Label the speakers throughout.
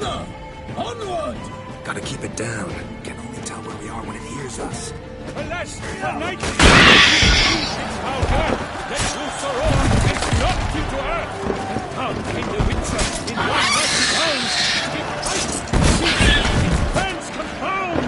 Speaker 1: Sooner! Onward!
Speaker 2: Gotta keep it down. Can only tell where we are when it hears us.
Speaker 3: Alas, the night its powder, let loose the roar, and knocked you to earth. And down came the Witcher in one mighty bound. It fights, its plans confound.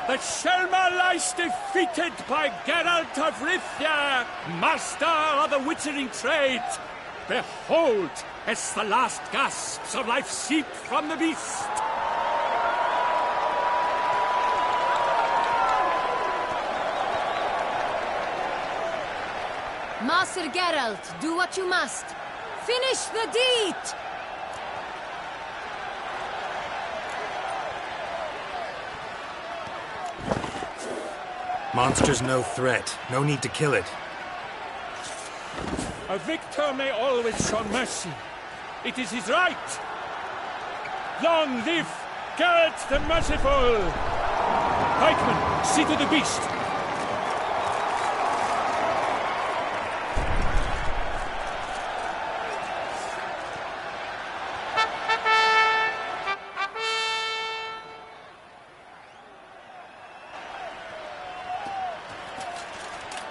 Speaker 3: The Shelma lies defeated by Geralt of Rivia, master of the witchering trade. Behold, as the last gasps of life seep from the beast.
Speaker 4: Master Geralt, do what you must. Finish the deed!
Speaker 2: Monster's no threat. No need to kill it.
Speaker 3: A victor may always show mercy. It is his right. Long live Geralt the Merciful! Pikeman, see to the beast.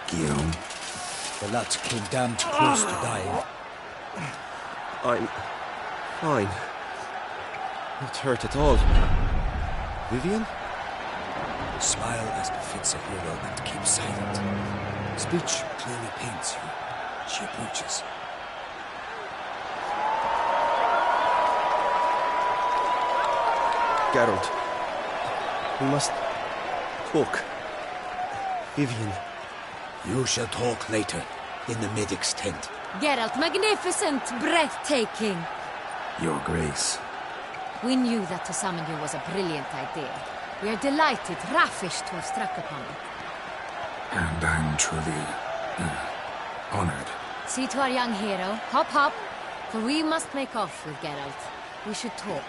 Speaker 2: Guillaume.
Speaker 1: The lad came damned close to dying.
Speaker 5: I'm fine. Not hurt at all. Vivian?
Speaker 1: Smile as befits a hero and keep silent. Speech clearly paints you. She approaches.
Speaker 5: Geralt. We must talk. Vivian.
Speaker 1: You shall talk later, in the medic's tent.
Speaker 4: Geralt, magnificent, breathtaking.
Speaker 2: Your Grace.
Speaker 4: We knew that to summon you was a brilliant idea. We are delighted, ravished to have struck upon it.
Speaker 2: And I'm truly... honored.
Speaker 4: See to our young hero. Hop, hop. For we must make off with Geralt. We should talk.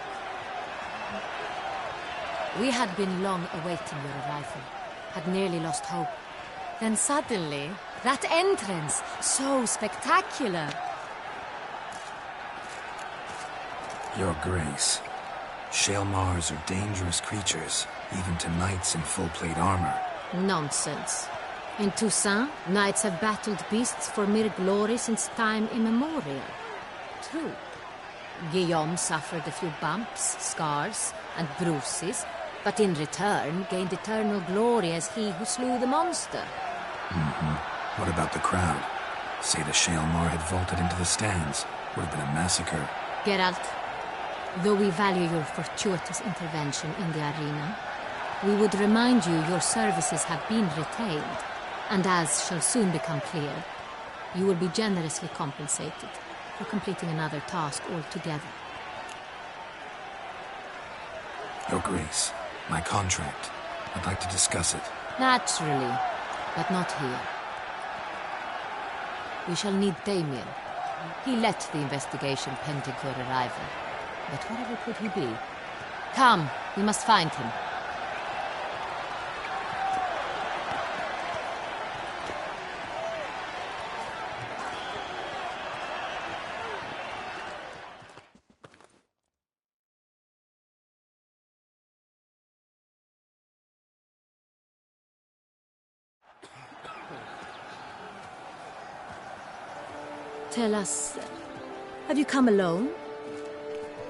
Speaker 4: We had been long awaiting your arrival. Had nearly lost hope. Then suddenly, that entrance, so spectacular.
Speaker 2: Your Grace. Shaelmars are dangerous creatures, even to knights in full-plate armor.
Speaker 4: Nonsense. In Toussaint, knights have battled beasts for mere glory since time immemorial. True. Guillaume suffered a few bumps, scars, and bruises, but in return gained eternal glory as he who slew the monster.
Speaker 2: What about the crowd? Say the Shaelmar had vaulted into the stands. Would have been a massacre.
Speaker 4: Geralt, though we value your fortuitous intervention in the arena, we would remind you your services have been retained, and as shall soon become clear, you will be generously compensated for completing another task altogether.
Speaker 2: Your Grace, my contract. I'd like to discuss it.
Speaker 4: Naturally, but not here. We shall need Damien. He let the investigation pending your arrival. But whatever could he be? Come, we must find him. Tell us, have you come alone?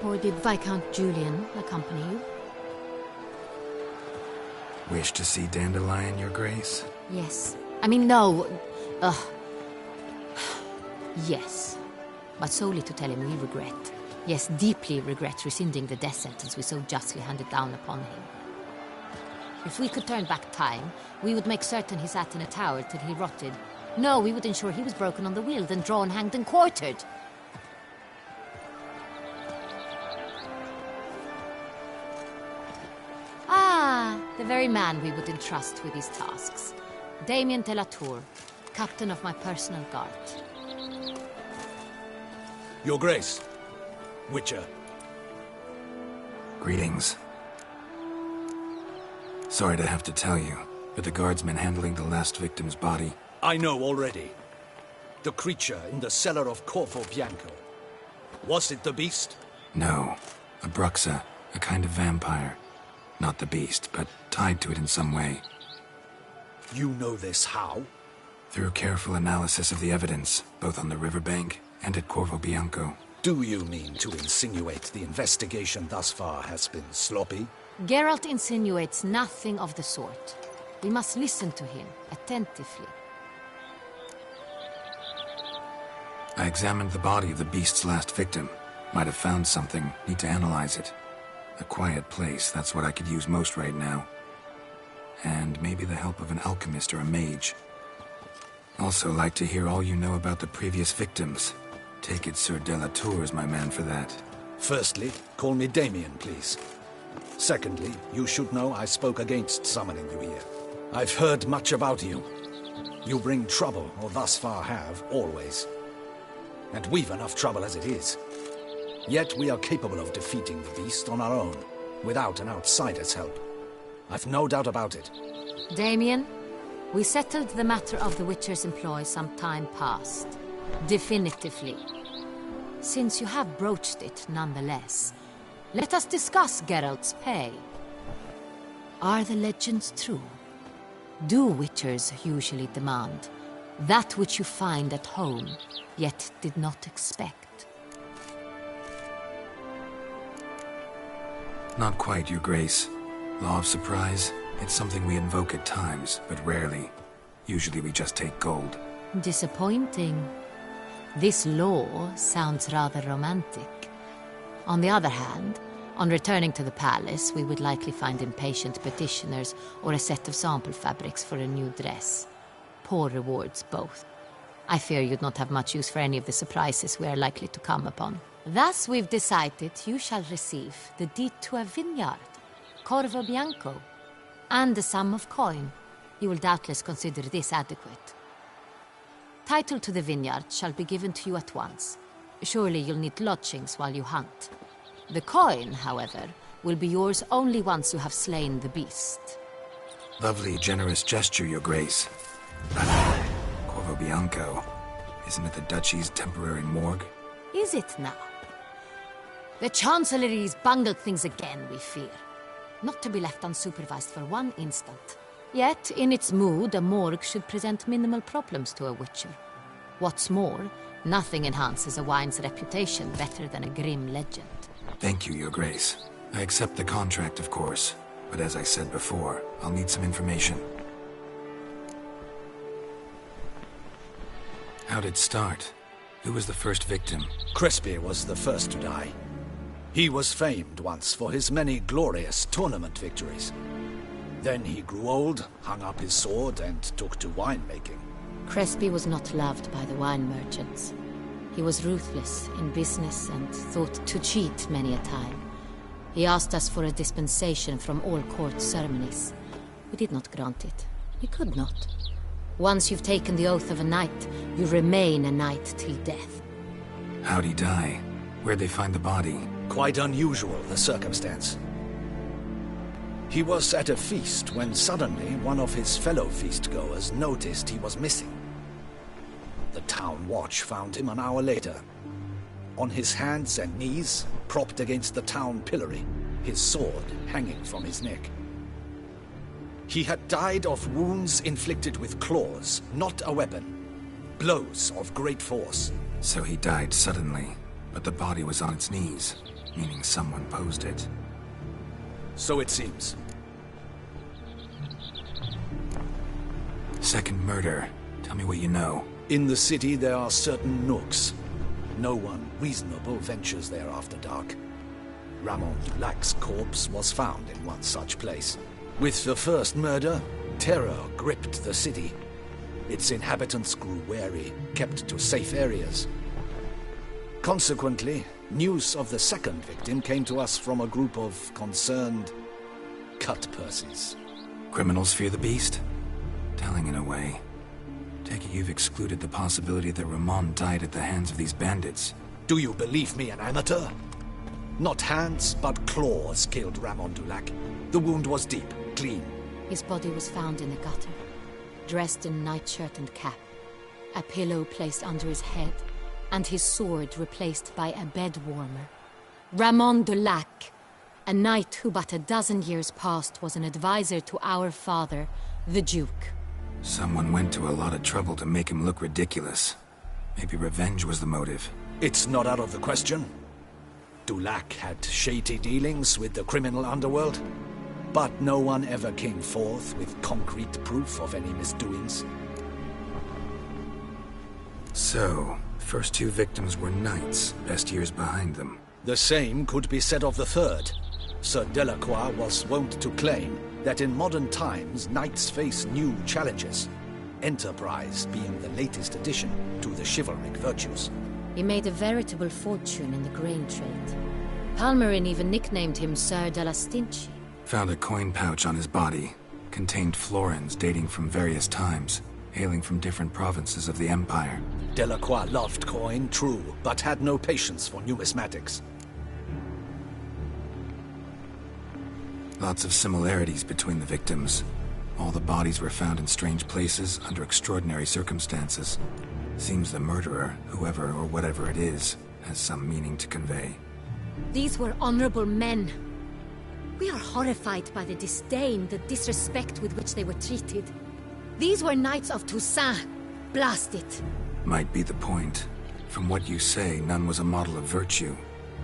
Speaker 4: Or did Viscount Julian accompany you?
Speaker 2: Wish to see Dandelion, Your Grace?
Speaker 4: Yes. I mean, no. Yes. But solely to tell him we regret. Yes, deeply regret rescinding the death sentence we so justly handed down upon him. If we could turn back time, we would make certain he sat in a tower till he rotted. No, we would ensure he was broken on the wheel, then drawn, hanged, and quartered. Ah, the very man we would entrust with these tasks. Damien de la Tour, captain of my personal guard.
Speaker 1: Your Grace. Witcher.
Speaker 2: Greetings. Sorry to have to tell you, but the guardsman handling the last victim's body...
Speaker 1: I know already. The creature in the cellar of Corvo Bianco. Was it the beast?
Speaker 2: No. A Bruxa, a kind of vampire. Not the beast, but tied to it in some way.
Speaker 1: You know this how?
Speaker 2: Through careful analysis of the evidence, both on the riverbank and at Corvo Bianco.
Speaker 1: Do you mean to insinuate the investigation thus far has been sloppy?
Speaker 4: Geralt insinuates nothing of the sort. We must listen to him attentively.
Speaker 2: I examined the body of the beast's last victim. Might have found something. Need to analyze it. A quiet place, that's what I could use most right now. And maybe the help of an alchemist or a mage. Also like to hear all you know about the previous victims. Take it Sir de la Tour is my man for that.
Speaker 1: Firstly, call me Damien, please. Secondly, you should know I spoke against summoning you here.
Speaker 6: I've heard much about you. You bring trouble, or thus far have, always. And we've enough trouble as it is. Yet we are capable of defeating the beast on our own, without an outsider's help. I've no doubt about it.
Speaker 4: Damien, we settled the matter of the Witcher's employ some time past. Definitively. Since you have broached it nonetheless, let us discuss Geralt's pay. Are the legends true? Do Witchers usually demand that which you find at home, yet did not expect?
Speaker 2: Not quite, Your Grace. Law of surprise, it's something we invoke at times, but rarely. Usually we just take gold.
Speaker 4: Disappointing. This law sounds rather romantic. On the other hand, on returning to the palace, we would likely find impatient petitioners or a set of sample fabrics for a new dress. Poor rewards, both. I fear you'd not have much use for any of the surprises we are likely to come upon. Thus, we've decided you shall receive the deed to a vineyard, Corvo Bianco, and a sum of coin. You will doubtless consider this adequate. Title to the vineyard shall be given to you at once. Surely you'll need lodgings while you hunt. The coin, however, will be yours only once you have slain the beast.
Speaker 2: Lovely, generous gesture, Your Grace. But Corvo Bianco, isn't it the Duchy's temporary morgue?
Speaker 4: Is it now? The Chancellery's bungled things again, we fear. Not to be left unsupervised for one instant. Yet, in its mood, a morgue should present minimal problems to a Witcher. What's more, nothing enhances a wine's reputation better than a grim legend.
Speaker 2: Thank you, Your Grace. I accept the contract, of course. But as I said before, I'll need some information. How'd it start? Who was the first victim?
Speaker 6: Crespi was the first to die. He was famed once for his many glorious tournament victories. Then he grew old, hung up his sword, and took to winemaking.
Speaker 4: Crespi was not loved by the wine merchants. He was ruthless in business and thought to cheat many a time. He asked us for a dispensation from all court ceremonies. We did not grant it. We could not. Once you've taken the oath of a knight, you remain a knight till death.
Speaker 2: How'd he die? Where'd they find the body?
Speaker 6: Quite unusual, the circumstance. He was at a feast when suddenly one of his fellow feastgoers noticed he was missing. The town watch found him an hour later. On his hands and knees, propped against the town pillory, his sword hanging from his neck. He had died of wounds inflicted with claws, not a weapon. Blows of great force.
Speaker 2: So he died suddenly, but the body was on its knees, meaning someone posed it.
Speaker 6: So it seems.
Speaker 2: Second murder. Tell me what you know.
Speaker 6: In the city there are certain nooks. No one reasonable ventures there after dark. Ramon Dulac's corpse was found in one such place. With the first murder, terror gripped the city. Its inhabitants grew wary, kept to safe areas. Consequently, news of the second victim came to us from a group of concerned cut-purses.
Speaker 2: Criminals fear the beast? Telling in a way. Take it you've excluded the possibility that Ramon died at the hands of these bandits.
Speaker 6: Do you believe me an amateur? Not hands, but claws killed Ramon Dulac. The wound was deep, clean.
Speaker 4: His body was found in a gutter, dressed in nightshirt and cap, a pillow placed under his head, and his sword replaced by a bed warmer. Ramon Dulac, a knight who but a dozen years past was an advisor to our father, the Duke.
Speaker 2: Someone went to a lot of trouble to make him look ridiculous. Maybe revenge was the motive.
Speaker 6: It's not out of the question. Dulac had shady dealings with the criminal underworld, but no one ever came forth with concrete proof of any misdoings.
Speaker 2: So, first two victims were knights, best years behind them.
Speaker 6: The same could be said of the third. Sir Delacroix was wont to claim that in modern times knights face new challenges, enterprise being the latest addition to the chivalric virtues.
Speaker 4: He made a veritable fortune in the grain trade. Palmerin even nicknamed him Sir de la Stinchi.
Speaker 2: Found a coin pouch on his body. contained florins dating from various times, hailing from different provinces of the Empire.
Speaker 6: Delacroix loved coin, true, but had no patience for numismatics.
Speaker 2: Lots of similarities between the victims. All the bodies were found in strange places under extraordinary circumstances. Seems the murderer, whoever or whatever it is, has some meaning to convey.
Speaker 4: These were honorable men. We are horrified by the disdain, the disrespect with which they were treated. These were Knights of Toussaint. Blast it.
Speaker 2: Might be the point. From what you say, none was a model of virtue.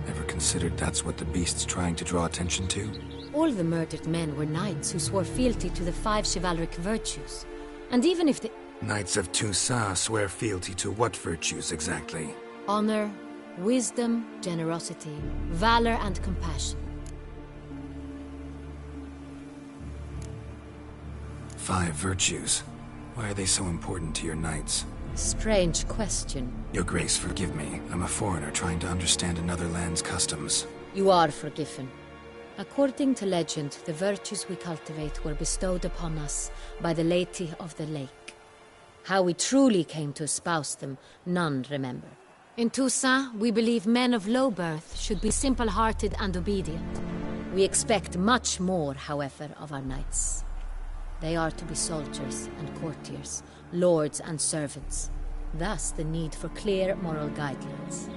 Speaker 2: Ever considered that's what the beast's trying to draw attention to?
Speaker 4: All the murdered men were knights who swore fealty to the 5 chivalric virtues. And even if the...
Speaker 2: Knights of Toussaint swear fealty to what virtues exactly?
Speaker 4: honor, wisdom, generosity, valor, and compassion.
Speaker 2: 5 virtues. Why are they so important to your knights?
Speaker 4: Strange question.
Speaker 2: Your Grace, forgive me. I'm a foreigner trying to understand another land's customs.
Speaker 4: You are forgiven. According to legend, the virtues we cultivate were bestowed upon us by the Lady of the Lake. How we truly came to espouse them, none remember. In Toussaint, we believe men of low birth should be simple-hearted and obedient. We expect much more, however, of our knights. They are to be soldiers and courtiers, lords and servants. Thus, the need for clear moral guidelines.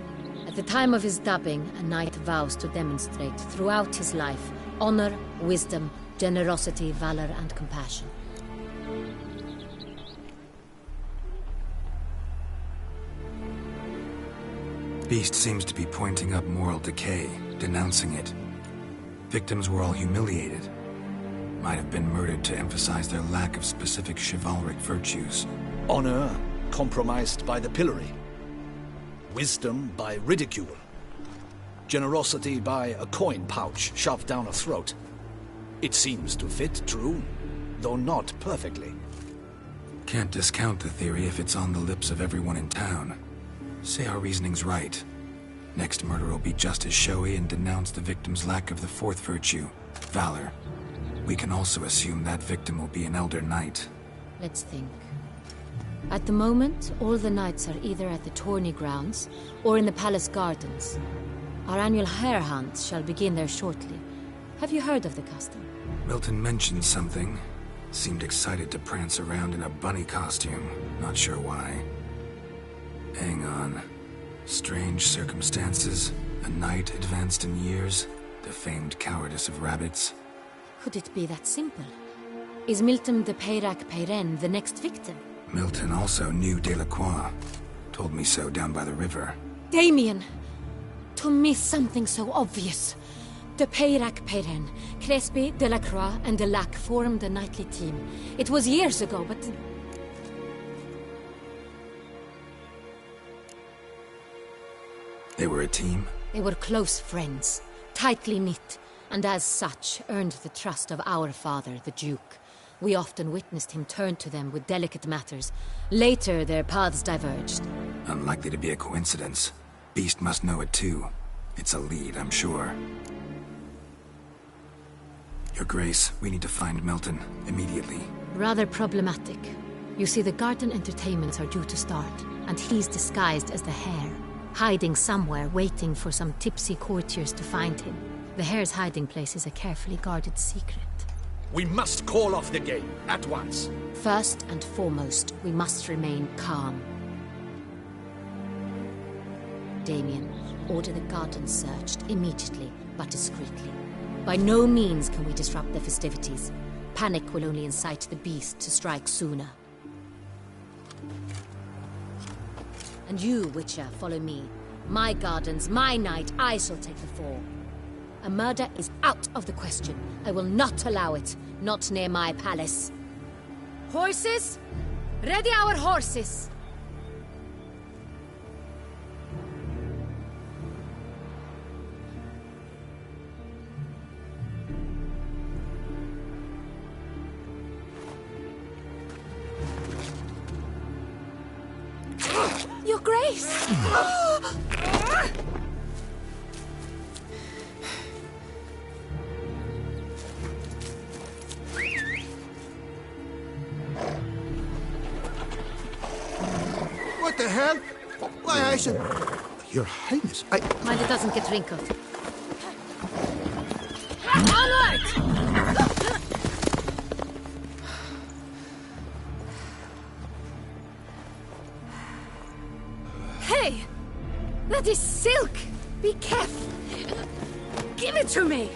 Speaker 4: At the time of his dubbing, a knight vows to demonstrate throughout his life honor, wisdom, generosity, valor, and compassion.
Speaker 2: Beast seems to be pointing up moral decay, denouncing it. Victims were all humiliated. Might have been murdered to emphasize their lack of specific chivalric virtues.
Speaker 6: Honor compromised by the pillory. Wisdom by ridicule. Generosity by a coin pouch shoved down a throat. It seems to fit, true, though not perfectly.
Speaker 2: Can't discount the theory if it's on the lips of everyone in town. Say our reasoning's right. Next murder will be just as showy and denounce the victim's lack of the 4th virtue, valor. We can also assume that victim will be an elder knight.
Speaker 4: Let's think. At the moment, all the knights are either at the tourney grounds or in the palace gardens. Our annual hare hunt shall begin there shortly. Have you heard of the custom?
Speaker 2: Milton mentioned something. Seemed excited to prance around in a bunny costume. Not sure why. Hang on. Strange circumstances. A knight advanced in years. The famed cowardice of rabbits.
Speaker 4: Could it be that simple? Is Milton de Peyrac-Peyren the next victim?
Speaker 2: Milton also knew Delacroix. Told me so down by the river.
Speaker 4: Damien! To miss something so obvious. De Peyrac-Peyren, Crespi, Delacroix, and Delac formed a knightly team. It was years ago, but...
Speaker 2: They were a team?
Speaker 4: They were close friends, tightly knit, and as such earned the trust of our father, the Duke. We often witnessed him turn to them with delicate matters. Later, their paths diverged.
Speaker 2: Unlikely to be a coincidence. Beast must know it too. It's a lead, I'm sure. Your Grace, we need to find Milton, immediately.
Speaker 4: Rather problematic. You see, the garden entertainments are due to start, and he's disguised as the hare, hiding somewhere, waiting for some tipsy courtiers to find him. The hare's hiding place is a carefully guarded secret.
Speaker 6: We must call off the game, at once.
Speaker 4: First and foremost, we must remain calm. Damien, order the garden searched immediately, but discreetly. By no means can we disrupt the festivities. Panic will only incite the beast to strike sooner. And you, Witcher, follow me. My gardens, my night, I shall take the fall. A murder is out of the question. I will not allow it. Not near my palace. Horses? Ready our horses! Your Grace!
Speaker 7: What the hell? Why, I should... Your Highness, I...
Speaker 4: Mind it doesn't get wrinkled. Onward! Hey! That is silk! Be careful! Give it to me!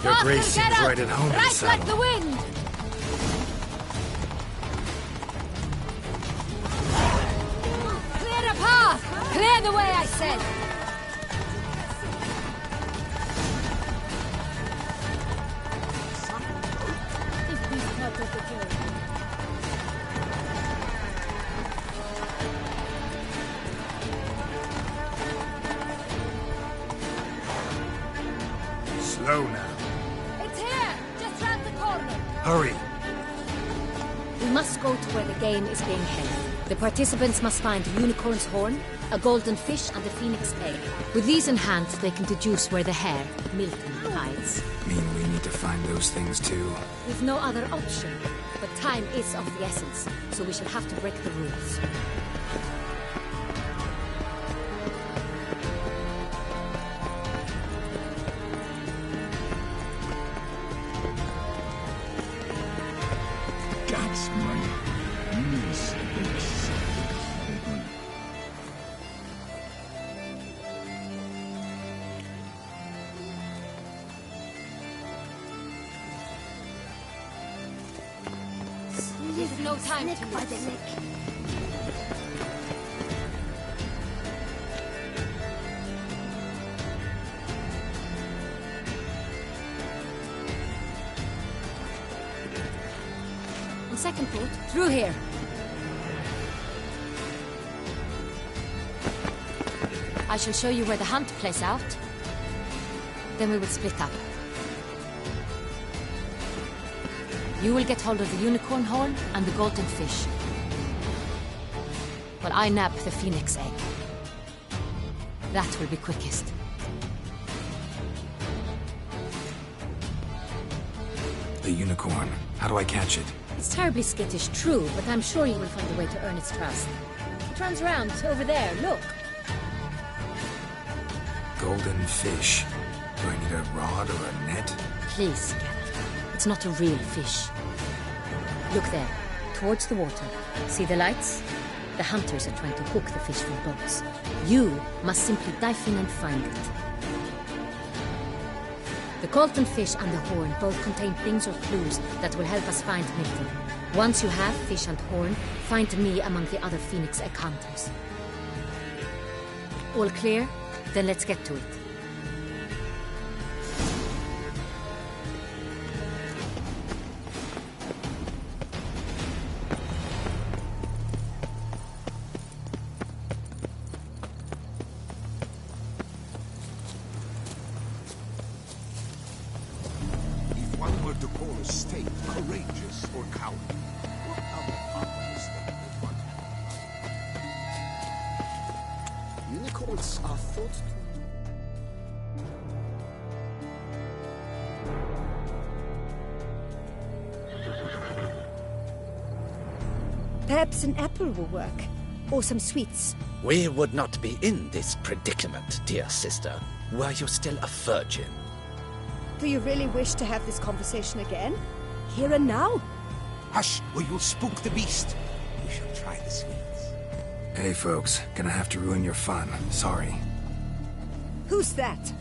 Speaker 2: Your grace seems right at home in the
Speaker 4: Right
Speaker 2: saddle.
Speaker 4: like the wind! Clear a path! Clear the way, I said!
Speaker 2: Slow now.
Speaker 4: It's here! Just round the corner!
Speaker 2: Hurry.
Speaker 4: We must go to where the game is being held. The participants must find a unicorn's horn, a golden fish, and a phoenix egg. With these in hand, they can deduce where the hare, Milton, hides.
Speaker 2: Mean we need to find those things too?
Speaker 4: We've no other option. But time is of the essence, so we shall have to break the rules.
Speaker 3: That's my niece.
Speaker 4: We've no time to
Speaker 8: by the neck.
Speaker 4: On second thought, through here. I shall show you where the hunt plays out. Then we will split up. You will get hold of the unicorn horn and the golden fish. While I nab the phoenix egg. That will be quickest.
Speaker 2: The unicorn. How do I catch it?
Speaker 4: It's terribly skittish, true, but I'm sure you will find a way to earn its trust. It runs around over there, look.
Speaker 2: Golden fish. Do I need a rod or a net?
Speaker 4: Please, Geralt. It's not a real fish. Look there, towards the water. See the lights? The hunters are trying to hook the fish from boats. You must simply dive in and find it. The golden fish and the horn both contain things or clues that will help us find Milton. Once you have fish and horn, find me among the other phoenix egg hunters. All clear? Then let's get to it.
Speaker 7: If one were to call a state courageous or cowardly, what other part of the state would one have? Unicorns are thought to...
Speaker 8: Perhaps an apple will work. Or some sweets.
Speaker 6: We would not be in this predicament, dear sister, were you still a virgin.
Speaker 8: Do you really wish to have this conversation again? Here and now?
Speaker 7: Hush, or you'll spook the beast. We shall try the sweets.
Speaker 2: Hey folks, gonna have to ruin your fun. Sorry.
Speaker 8: Who's that?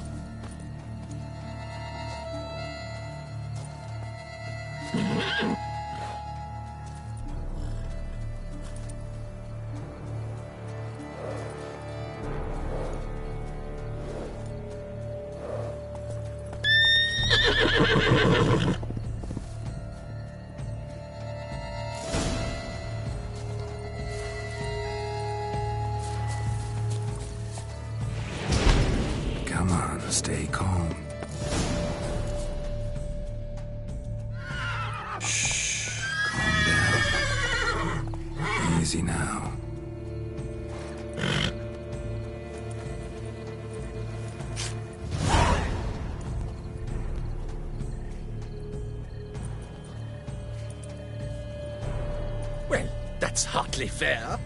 Speaker 2: Come on, stay calm. Shh, calm down. Easy now.
Speaker 6: Well, that's hardly fair.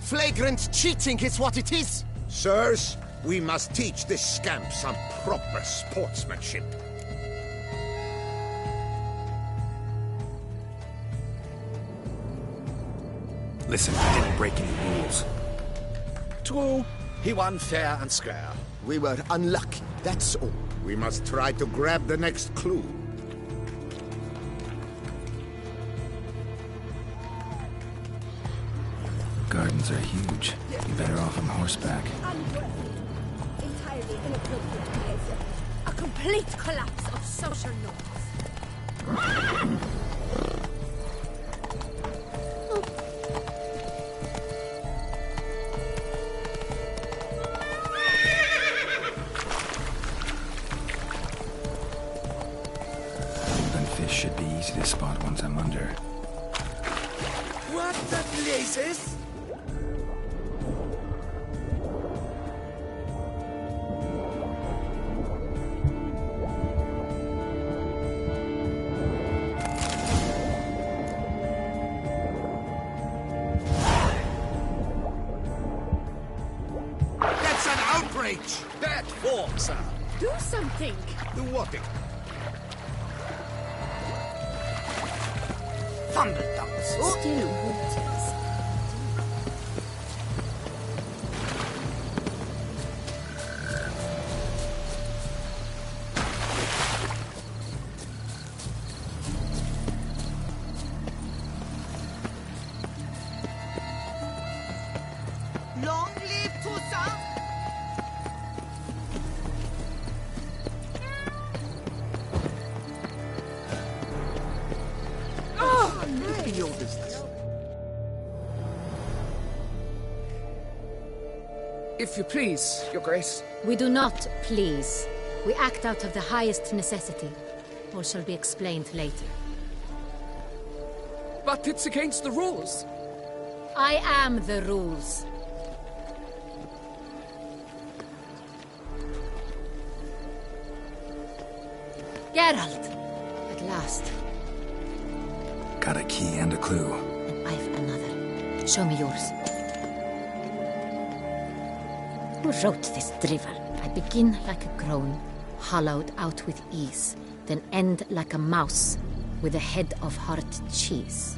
Speaker 9: Flagrant cheating is what it is!
Speaker 7: Sirs, we must teach this scamp some proper sportsmanship.
Speaker 2: Listen, I didn't break any rules.
Speaker 6: True, he won fair and square.
Speaker 9: We were unlucky, that's all.
Speaker 7: We must try to grab the next clue.
Speaker 2: Gardens are huge. You're better off on horseback.
Speaker 8: Unworthy. Entirely inappropriate behavior. A complete collapse of social norms.
Speaker 2: Open fish should be easy to spot once I'm under.
Speaker 6: What the blazes?
Speaker 7: That's an outrage!
Speaker 6: Bad form, sir.
Speaker 8: Do something!
Speaker 7: Do what?
Speaker 6: Fumbledogs.
Speaker 8: Still wounds.
Speaker 9: Long live Toussaint! Your business.
Speaker 10: If you please, Your Grace.
Speaker 4: We do not please. We act out of the highest necessity. All shall be explained later.
Speaker 10: But it's against the rules.
Speaker 4: I am the rules. Geralt! At last.
Speaker 2: Got a key and a clue.
Speaker 4: And I've another. Show me yours. Who wrote this drivel? I begin like a crone, hollowed out with ease, then end like a mouse, with a head of hard cheese.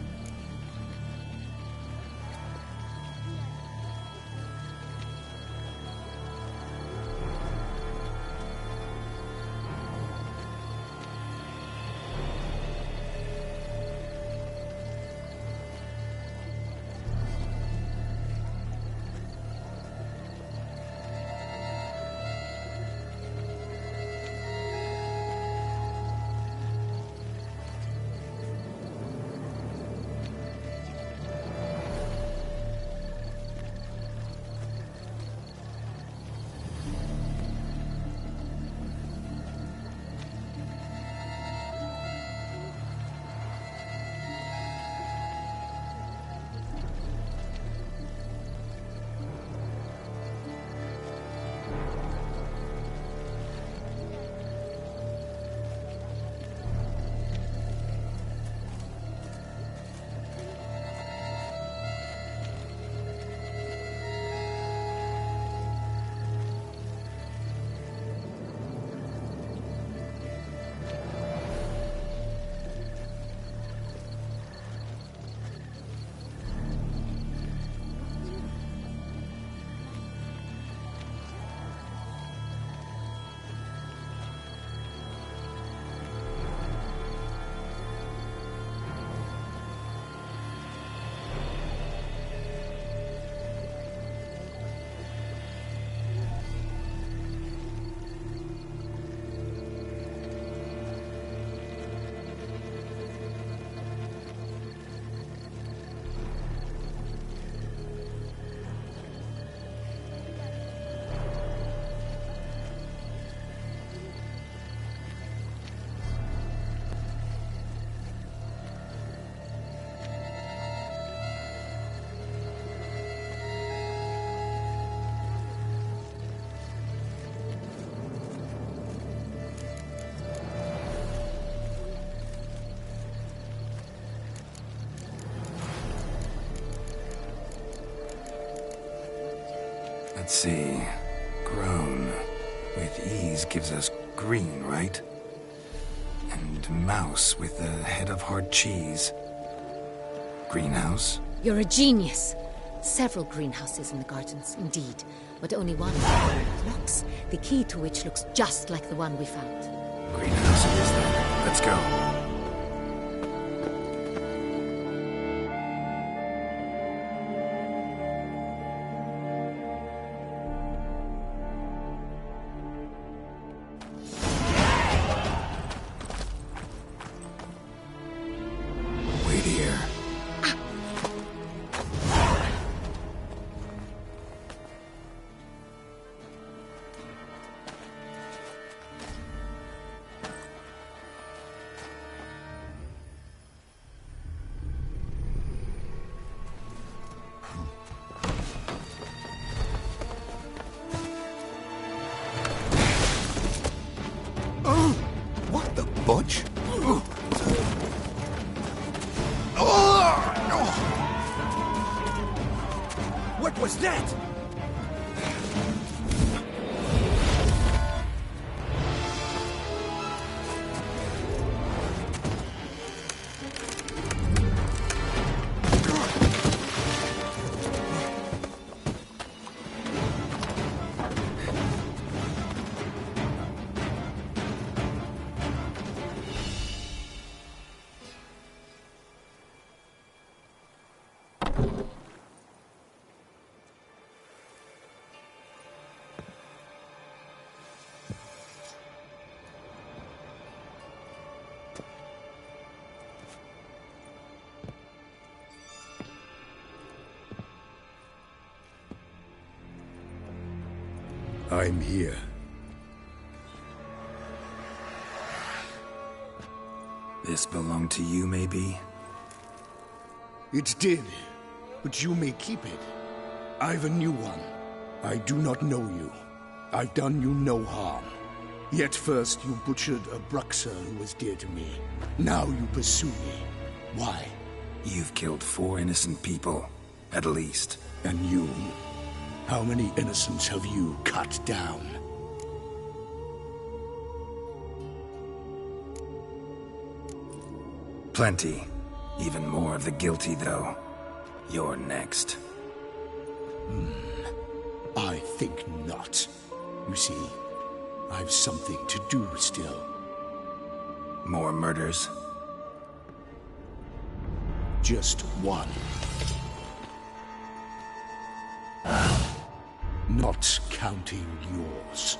Speaker 2: Let's see. Grown. With ease gives us green, right? And mouse with a head of hard cheese. Greenhouse?
Speaker 4: You're a genius. Several greenhouses in the gardens, indeed, but only one with locks, the key to which looks just like the one we found.
Speaker 2: Greenhouse it is then. Let's go. Wait here.
Speaker 7: What the butch?
Speaker 5: What was that?
Speaker 7: I'm here.
Speaker 2: This belonged to you, maybe?
Speaker 7: It did, but you may keep it. I've a new one. I do not know you. I've done you no harm. Yet first you butchered a Bruxer who was dear to me. Now you pursue me. Why?
Speaker 2: You've killed 4 innocent people, at least.
Speaker 7: And you? How many innocents have you cut down?
Speaker 2: Plenty. Even more of the guilty, though. You're next.
Speaker 7: I think not. You see, I've something to do still.
Speaker 2: More murders?
Speaker 7: Just one. Not counting yours.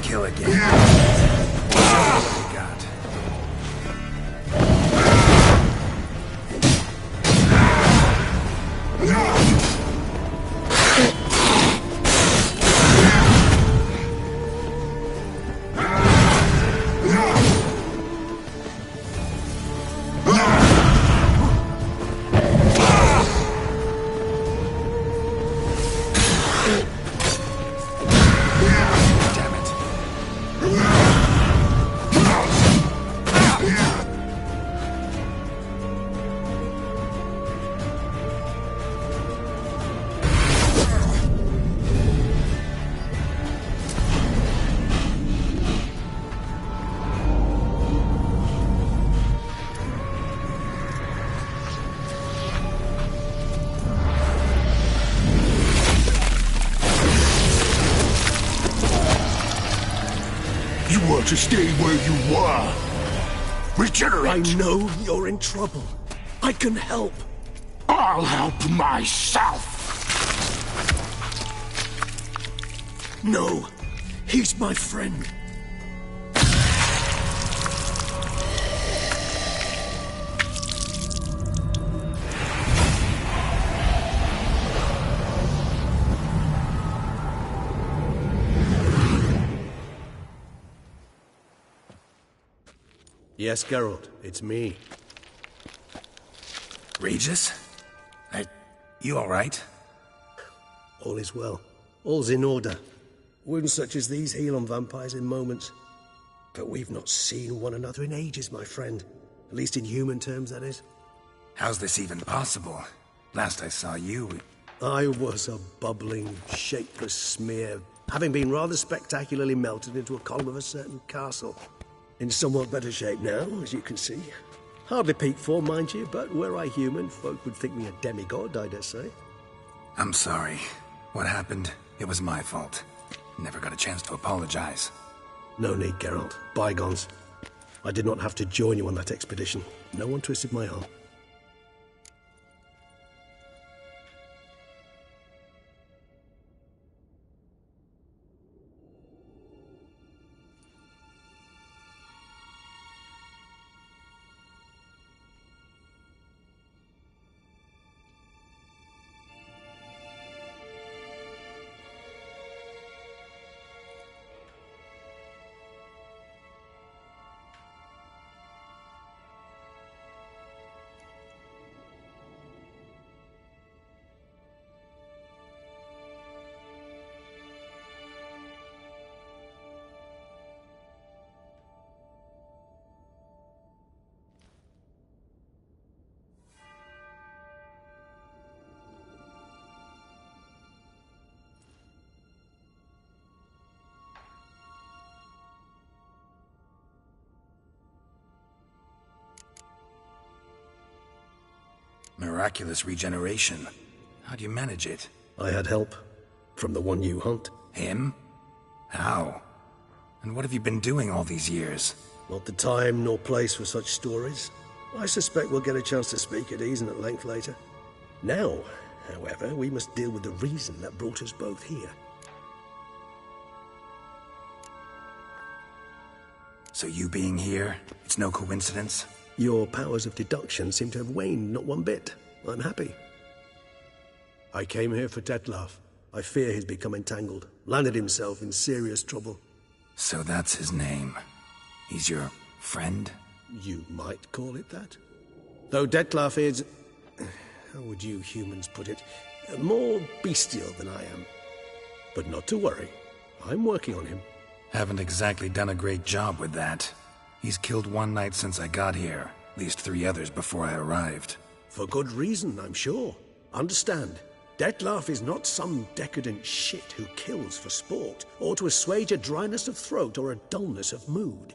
Speaker 2: Kill again. What you got?
Speaker 7: You were to stay where you were. Regenerate!
Speaker 5: I know you're in trouble. I can help.
Speaker 7: I'll help myself!
Speaker 5: No, he's my friend. Yes, Geralt, it's me.
Speaker 2: Regis? You all right?
Speaker 5: All is well. All's in order. Wounds such as these heal on vampires in moments. But we've not seen one another in ages, my friend. At least in human terms, that is.
Speaker 2: How's this even possible? Last I saw you...
Speaker 5: I was a bubbling, shapeless smear, having been rather spectacularly melted into a column of a certain castle. In somewhat better shape now, as you can see. Hardly peak form, mind you, but were I human, folk would think me a demigod, I dare say.
Speaker 2: I'm sorry. What happened, it was my fault. Never got a chance to apologize.
Speaker 5: No need, Geralt. Bygones. I did not have to join you on that expedition. No one twisted my arm.
Speaker 2: Miraculous regeneration. How do you manage it?
Speaker 5: I had help. From the one you hunt.
Speaker 2: Him? How? And what have you been doing all these years?
Speaker 5: Not the time nor place for such stories. I suspect we'll get a chance to speak at ease and at length later. Now, however, we must deal with the reason that brought us both here.
Speaker 2: So you being here, it's no coincidence?
Speaker 5: Your powers of deduction seem to have waned not one bit. I'm happy. I came here for Dettlaff. I fear he's become entangled, landed himself in serious trouble.
Speaker 2: So that's his name. He's your friend?
Speaker 5: You might call it that. Though Dettlaff is... how would you humans put it? More bestial than I am. But not to worry. I'm working on him.
Speaker 2: Haven't exactly done a great job with that. He's killed one knight since I got here, at least 3 others before I arrived.
Speaker 5: For good reason, I'm sure. Understand, Dettlaff is not some decadent shit who kills for sport, or to assuage a dryness of throat or a dullness of mood.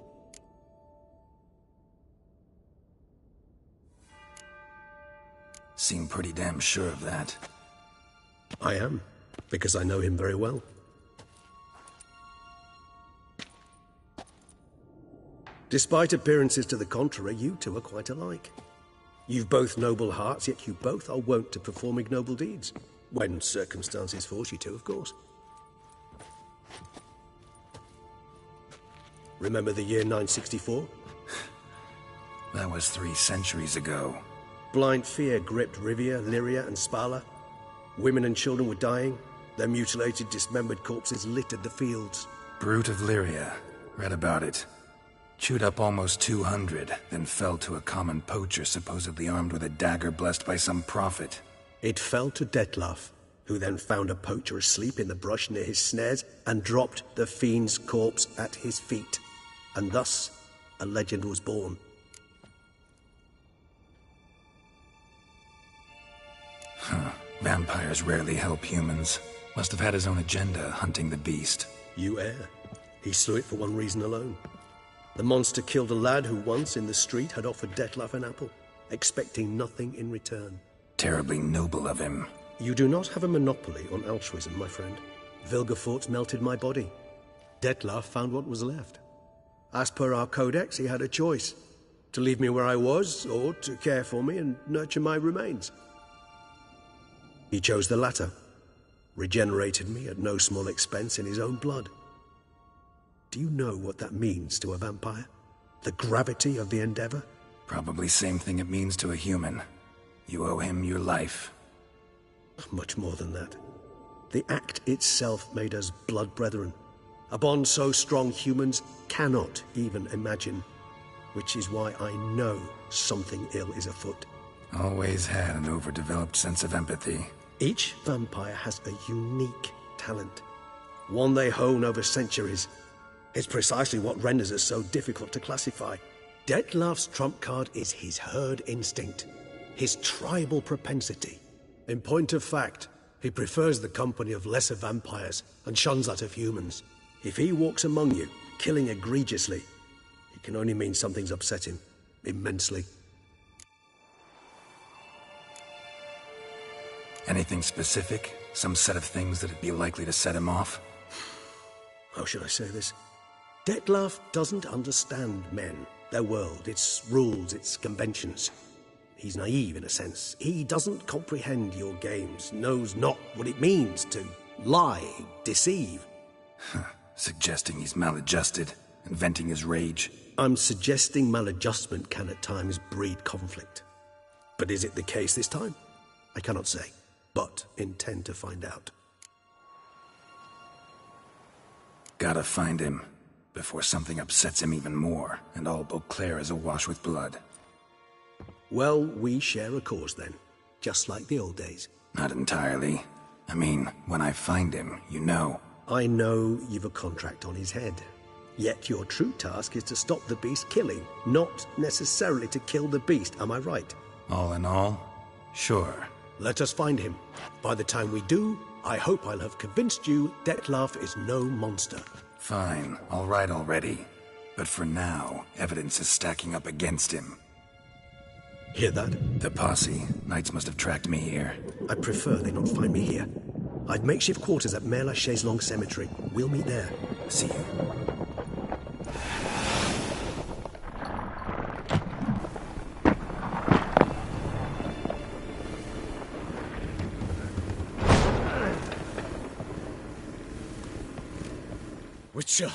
Speaker 2: Seem pretty damn sure of that.
Speaker 5: I am, because I know him very well. Despite appearances to the contrary, you two are quite alike. You've both noble hearts, yet you both are wont to perform ignoble deeds. When circumstances force you to, of course. Remember the year 964?
Speaker 2: That was 3 centuries ago.
Speaker 5: Blind fear gripped Rivia, Lyria, and Spala. Women and children were dying. Their mutilated, dismembered corpses littered the fields.
Speaker 2: Brute of Lyria. Read about it. Chewed up almost 200, then fell to a common poacher supposedly armed with a dagger blessed by some prophet.
Speaker 5: It fell to Dettlaff, who then found a poacher asleep in the brush near his snares and dropped the fiend's corpse at his feet. And thus, a legend was born.
Speaker 2: Huh. Vampires rarely help humans. Must have had his own agenda, hunting the beast.
Speaker 5: You err. He slew it for one reason alone. The monster killed a lad who once, in the street, had offered Dettlaff an apple, expecting nothing in return.
Speaker 2: Terribly noble of him.
Speaker 5: You do not have a monopoly on altruism, my friend. Vilgefortz melted my body. Dettlaff found what was left. As per our codex, he had a choice. To leave me where I was, or to care for me and nurture my remains. He chose the latter. Regenerated me at no small expense in his own blood. Do you know what that means to a vampire? The gravity of the endeavor?
Speaker 2: Probably same thing it means to a human. You owe him your life.
Speaker 5: Much more than that. The act itself made us blood brethren. A bond so strong humans cannot even imagine. Which is why I know something ill is afoot.
Speaker 2: Always had an overdeveloped sense of empathy.
Speaker 5: Each vampire has a unique talent. one they hone over centuries. It's precisely what renders it so difficult to classify. Dettlaff's trump card is his herd instinct, his tribal propensity. In point of fact, he prefers the company of lesser vampires and shuns that of humans. If he walks among you, killing egregiously, it can only mean something's upset him immensely.
Speaker 2: Anything specific? Some set of things that'd be likely to set him off?
Speaker 5: How should I say this? Dettlaff doesn't understand men, their world, its rules, its conventions. He's naive in a sense. He doesn't comprehend your games, knows not what it means to lie, deceive.
Speaker 2: Suggesting he's maladjusted and venting his rage.
Speaker 5: I'm suggesting maladjustment can at times breed conflict. But is it the case this time? I cannot say, but intend to find out.
Speaker 2: Gotta find him before something upsets him even more and all Beauclair is awash with blood.
Speaker 5: Well, we share a cause then, just like the old days.
Speaker 2: Not entirely. I mean, when I find him, you know.
Speaker 5: I know you've a contract on his head. Yet your true task is to stop the beast killing, not necessarily to kill the beast, am I right?
Speaker 2: All in all, sure.
Speaker 5: Let us find him. By the time we do, I hope I'll have convinced you Dettlaff is no monster.
Speaker 2: Fine, all right already. But for now, evidence is stacking up against him.
Speaker 5: Hear that?
Speaker 2: The posse. Knights must have tracked me here.
Speaker 5: I prefer they not find me here. I'd makeshift quarters at Mère Lachaise Long Cemetery. We'll meet there.
Speaker 2: See you.
Speaker 11: Witcher,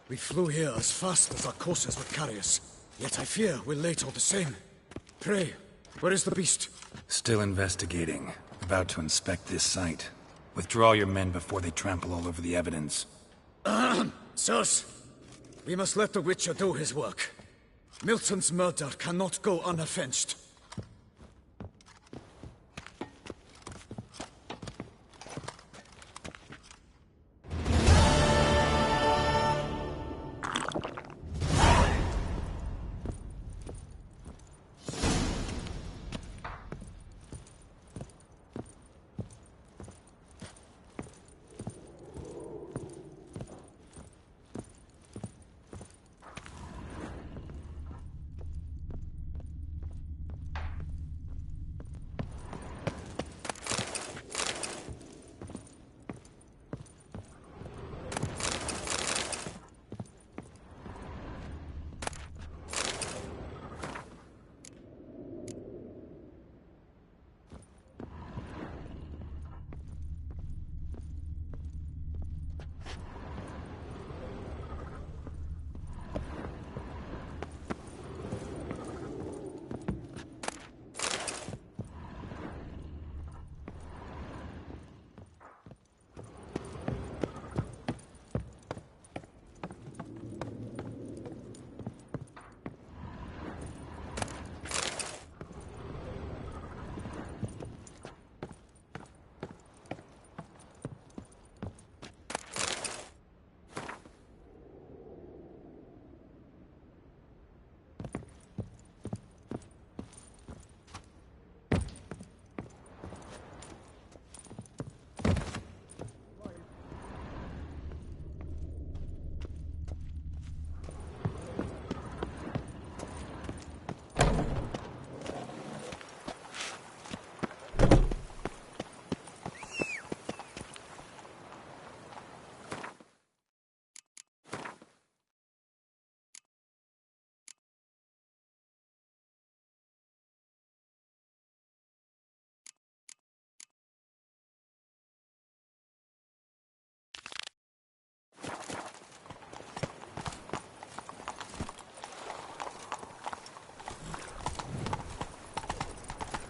Speaker 11: we flew here as fast as our courses would carry us. Yet I fear we're late all the same. Pray, where is the beast?
Speaker 2: Still investigating. About to inspect this site. Withdraw your men before they trample all over the evidence.
Speaker 11: Sirs, we must let the Witcher do his work. Milton's murder cannot go unavenged.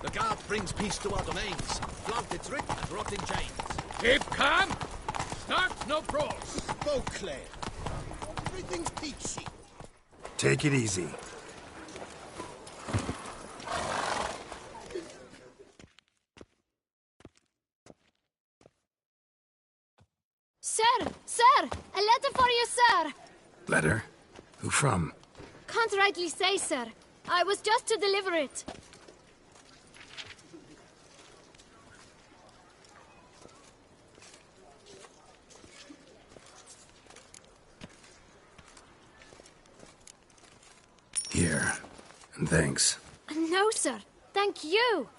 Speaker 6: The guard brings peace to our domains. Flaunt its writ and rot in chains.
Speaker 3: Keep calm. Start no brawls.
Speaker 9: Beauclair. Everything's peachy.
Speaker 2: Take it easy.
Speaker 12: Sir! Sir! A letter for you, sir!
Speaker 2: Letter? Who from?
Speaker 12: Can't rightly say, sir. I was just to deliver it.
Speaker 2: Here. And thanks.
Speaker 12: No, sir. Thank you.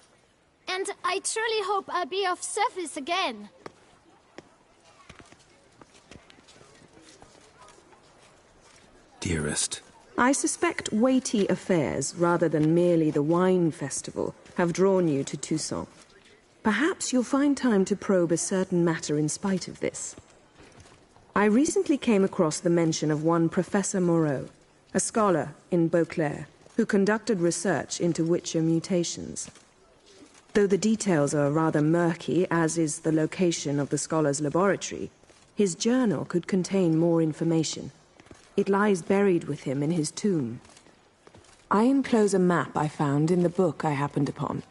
Speaker 12: And I truly hope I'll be of service again.
Speaker 2: Dearest.
Speaker 13: I suspect weighty affairs, rather than merely the wine festival, have drawn you to Toussaint. Perhaps you'll find time to probe a certain matter in spite of this. I recently came across the mention of one Professor Moreau, a scholar in Beauclair, who conducted research into Witcher mutations. Though the details are rather murky, as is the location of the scholar's laboratory, his journal could contain more information. It lies buried with him in his tomb. I enclose a map I found in the book I happened upon.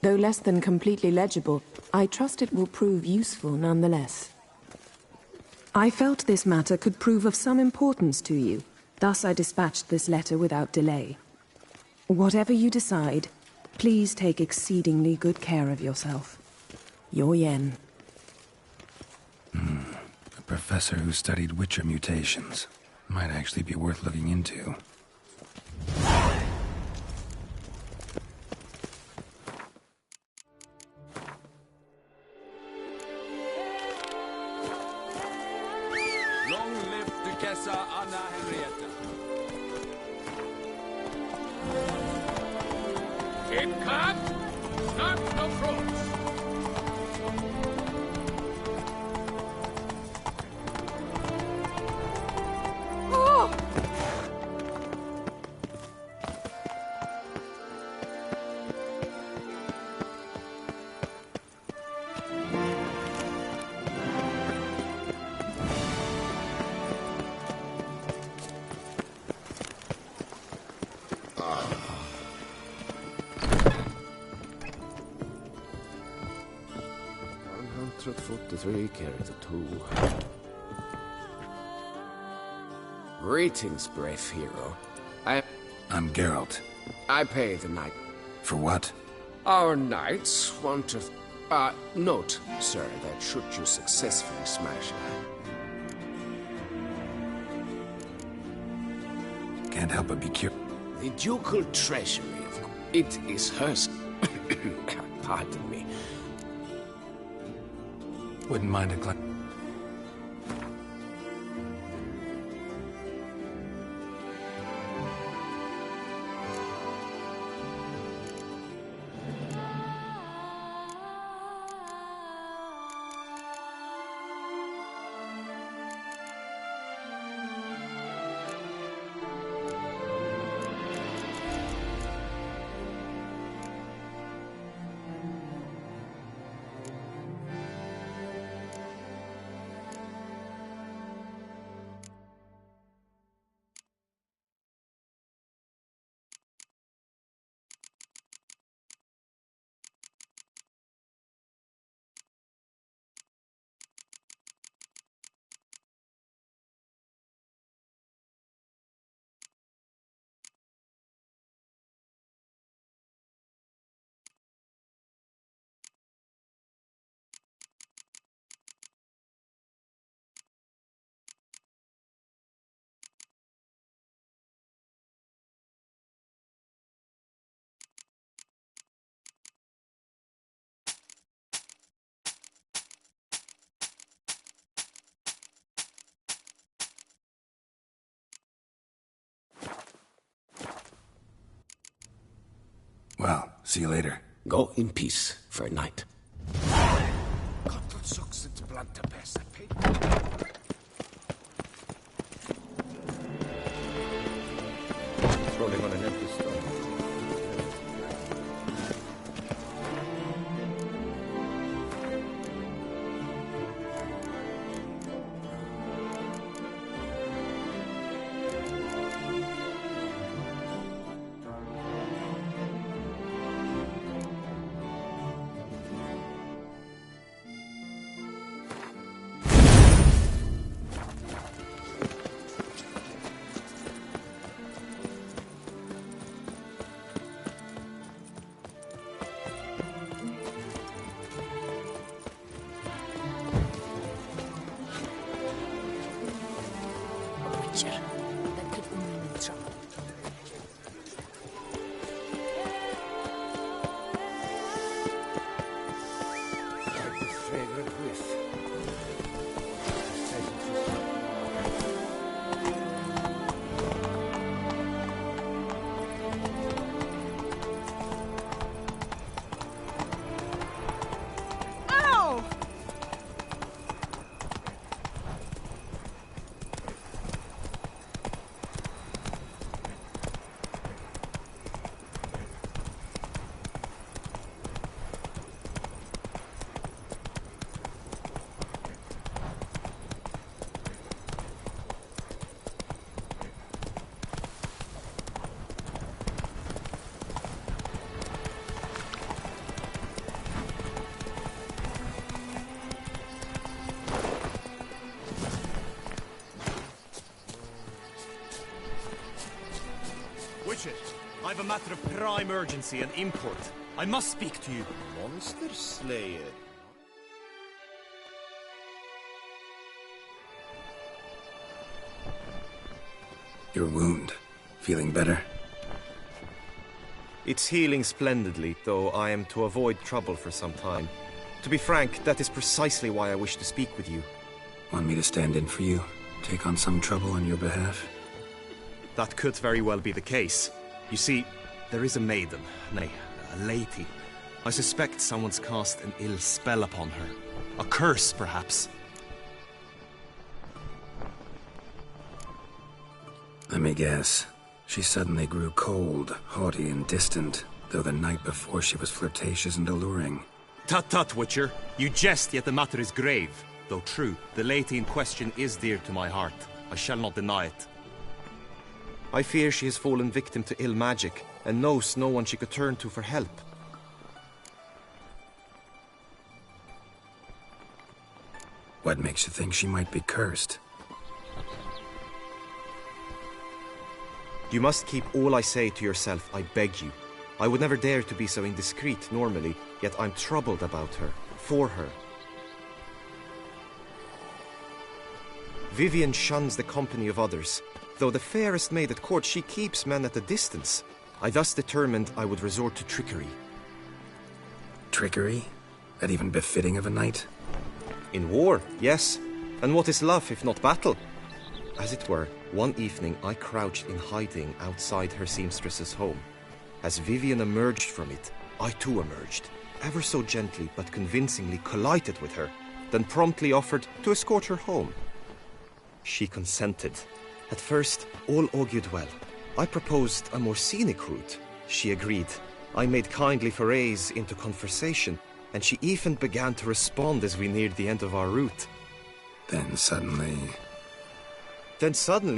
Speaker 13: Though less than completely legible, I trust it will prove useful nonetheless. I felt this matter could prove of some importance to you, thus I dispatched this letter without delay. Whatever you decide, please take exceedingly good care of yourself. Your Yen.
Speaker 2: A professor who studied Witcher mutations. Might actually be worth looking into.
Speaker 14: Long live Duchessa Anna Henrietta.
Speaker 3: Keep calm. Start no approach.
Speaker 14: Greetings, brave hero.
Speaker 2: I'm Geralt.
Speaker 14: I pay the knight.
Speaker 2: For what?
Speaker 14: Our knights want to... note, sir, that should you successfully smash it...
Speaker 2: Can't help but be curious.
Speaker 14: The ducal treasury, it is hers. Pardon me.
Speaker 2: Wouldn't mind a glass. Well, see you later.
Speaker 14: Go in peace, Fair Knight.
Speaker 9: Rolling on an empty stone.
Speaker 15: I've a matter of prime urgency and import. I must speak to you.
Speaker 9: Monster Slayer.
Speaker 2: Your wound. Feeling better?
Speaker 15: It's healing splendidly, though I am to avoid trouble for some time. To be frank, that is precisely why I wish to speak with you.
Speaker 2: Want me to stand in for you? Take on some trouble on your behalf?
Speaker 15: That could very well be the case. You see, there is a maiden, nay, a lady. I suspect someone's cast an ill spell upon her. A curse, perhaps.
Speaker 2: Let me guess. She suddenly grew cold, haughty, and distant, though the night before she was flirtatious and alluring.
Speaker 15: Tut tut, Witcher. You jest, yet the matter is grave. Though true, the lady in question is dear to my heart. I shall not deny it. I fear she has fallen victim to ill magic, and knows no one she could turn to for help.
Speaker 2: What makes you think she might be cursed?
Speaker 15: You must keep all I say to yourself, I beg you. I would never dare to be so indiscreet normally, yet I'm troubled about her, for her. Vivienne shuns the company of others. Though the fairest maid at court, she keeps men at a distance. I thus determined I would resort to trickery.
Speaker 2: Trickery? That even befitting of a knight?
Speaker 15: In war, yes. And what is love if not battle? As it were, one evening I crouched in hiding outside her seamstress's home. As Vivienne emerged from it, I too emerged, ever so gently but convincingly collided with her, then promptly offered to escort her home. She consented. At first, all augured well. I proposed a more scenic route. She agreed. I made kindly forays into conversation, and she even began to respond as we neared the end of our route.
Speaker 2: Then suddenly,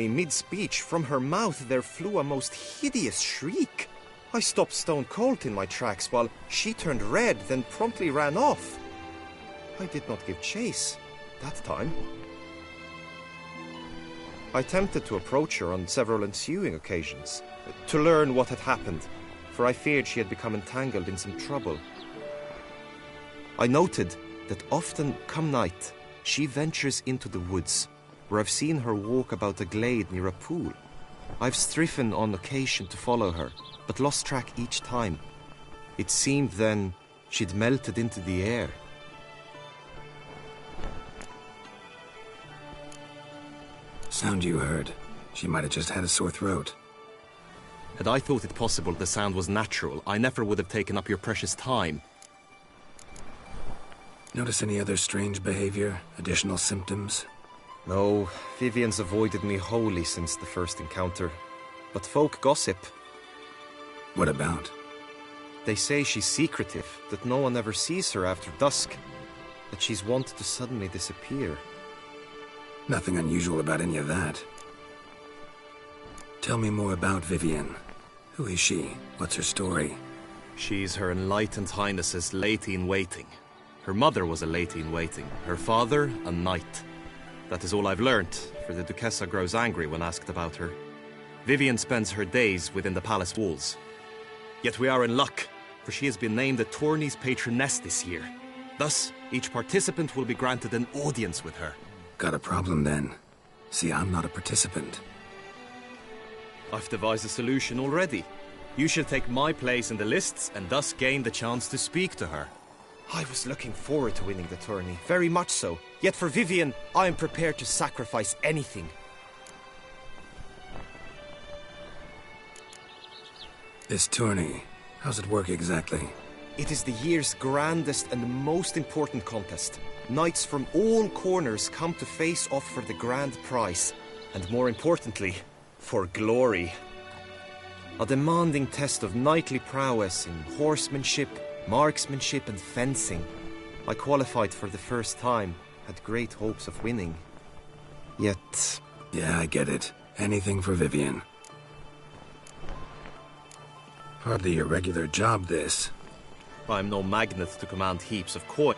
Speaker 15: mid-speech, from her mouth there flew a most hideous shriek. I stopped stone cold in my tracks while she turned red, then promptly ran off. I did not give chase that time. I attempted to approach her on several ensuing occasions, to learn what had happened, for I feared she had become entangled in some trouble. I noted that often, come night, she ventures into the woods, where I've seen her walk about a glade near a pool. I've striven on occasion to follow her, but lost track each time. It seemed then she'd melted into the air.
Speaker 2: Sound you heard. She might have just had a sore throat.
Speaker 15: Had I thought it possible the sound was natural, I never would have taken up your precious time.
Speaker 2: Notice any other strange behavior? Additional symptoms?
Speaker 15: No, Vivienne's avoided me wholly since the first encounter. But folk gossip.
Speaker 2: What about?
Speaker 15: They say she's secretive, that no one ever sees her after dusk, that she's wont to suddenly disappear.
Speaker 2: Nothing unusual about any of that. Tell me more about Vivienne. Who is she? What's her story?
Speaker 15: She's Her Enlightened Highness's lady-in-waiting. Her mother was a lady-in-waiting, her father a knight. That is all I've learnt, for the Duchessa grows angry when asked about her. Vivienne spends her days within the palace walls. Yet we are in luck, for she has been named the tourney's patroness this year. Thus, each participant will be granted an audience with her.
Speaker 2: Got a problem then. See, I'm not a participant.
Speaker 15: I've devised a solution already. You shall take my place in the lists and thus gain the chance to speak to her. I was looking forward to winning the tourney, very much so. Yet for Vivienne, I am prepared to sacrifice anything.
Speaker 2: This tourney, how's it work exactly?
Speaker 15: It is the year's grandest and most important contest. Knights from all corners come to face off for the grand prize. And more importantly, for glory. A demanding test of knightly prowess in horsemanship, marksmanship and fencing. I qualified for the first time, had great hopes of winning. Yet...
Speaker 2: Yeah, I get it. Anything for Vivienne. Hardly a regular job, this.
Speaker 15: I'm no magnet to command heaps of coin.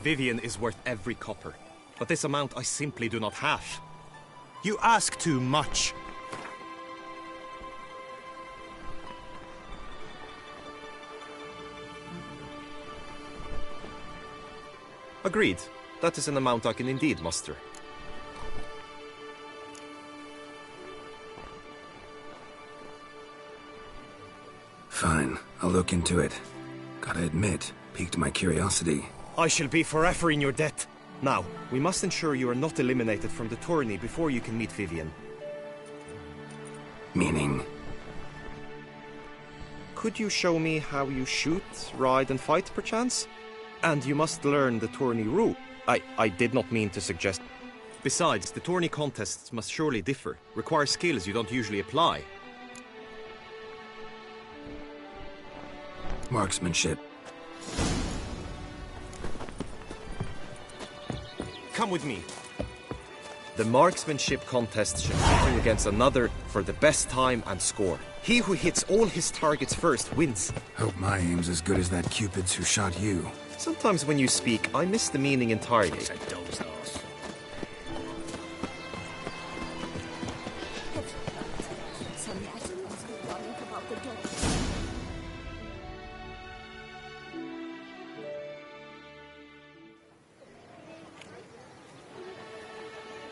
Speaker 15: Vivian is worth every copper. But this amount I simply do not have.
Speaker 9: You ask too much.
Speaker 15: Agreed. That is an amount I can indeed muster.
Speaker 2: Fine, I'll look into it. Gotta admit, piqued my curiosity.
Speaker 15: I shall be forever in your debt. Now, we must ensure you are not eliminated from the tourney before you can meet Vivian.
Speaker 2: Meaning?
Speaker 15: Could you show me how you shoot, ride and fight, perchance? And you must learn the tourney rule. I did not mean to suggest... Besides, the tourney contests must surely differ, require skills you don't usually apply.
Speaker 2: Marksmanship.
Speaker 15: Come with me. The marksmanship contest shall pit you against another for the best time and score. He who hits all his targets first wins.
Speaker 2: Hope my aim's as good as that Cupid's who shot you.
Speaker 15: Sometimes when you speak, I miss the meaning entirely.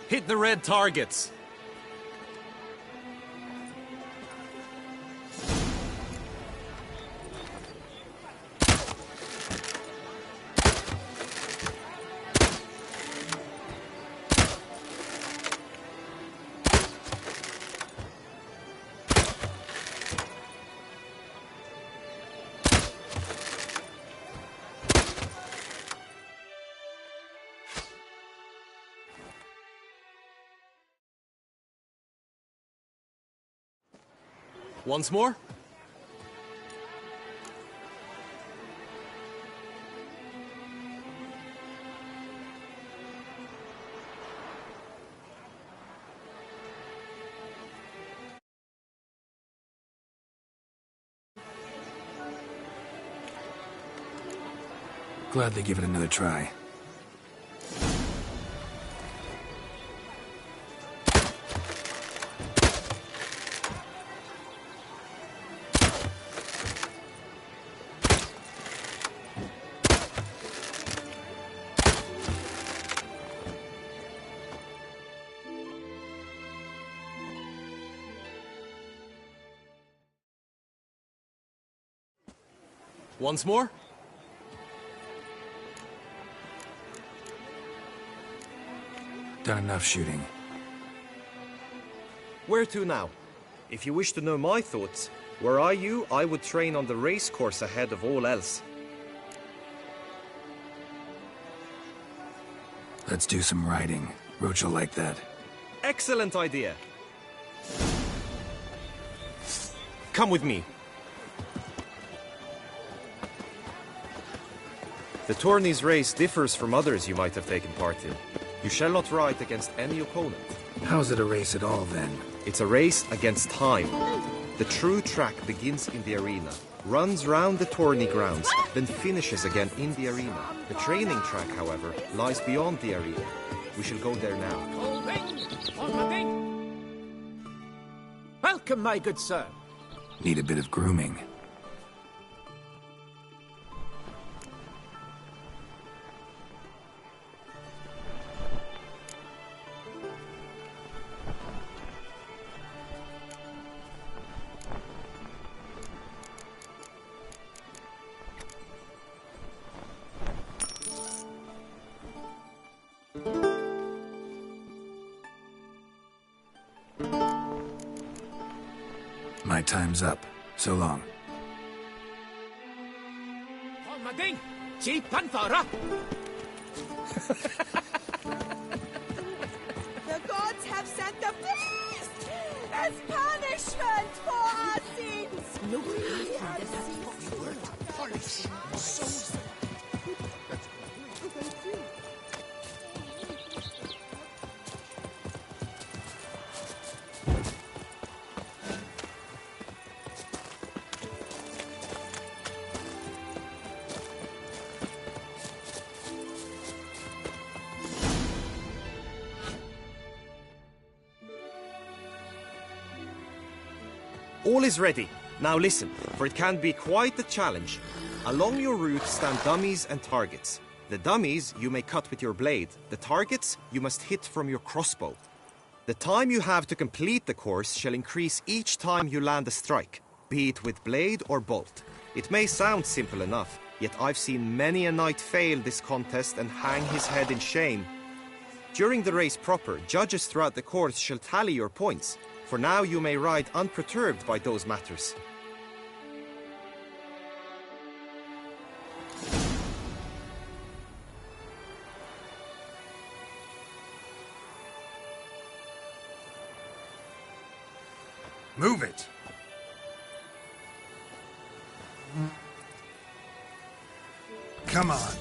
Speaker 15: Hit the red targets! Once more?
Speaker 2: Gladly give it another try.
Speaker 15: Once more?
Speaker 2: Done enough shooting.
Speaker 15: Where to now? If you wish to know my thoughts, were I you, I would train on the race course ahead of all else.
Speaker 2: Let's do some riding. Roach will like that.
Speaker 15: Excellent idea. Come with me. The tourney's race differs from others you might have taken part in. You shall not ride against any opponent.
Speaker 2: How's it a race at all, then?
Speaker 15: It's a race against time. The true track begins in the arena, runs round the tourney grounds, then finishes again in the arena. The training track, however, lies beyond the arena. We shall go there now.
Speaker 10: Welcome, my good sir.
Speaker 2: Need a bit of grooming. My time's up. So long.
Speaker 16: The gods have sent the beast as punishment for our sins. We have seen.
Speaker 15: All is ready. Now listen, for it can be quite a challenge. Along your route stand dummies and targets. The dummies you may cut with your blade. The targets you must hit from your crossbow. The time you have to complete the course shall increase each time you land a strike, be it with blade or bolt. It may sound simple enough, yet I've seen many a knight fail this contest and hang his head in shame. During the race proper, judges throughout the course shall tally your points. For now you may ride unperturbed by those matters.
Speaker 2: Move it! Come on.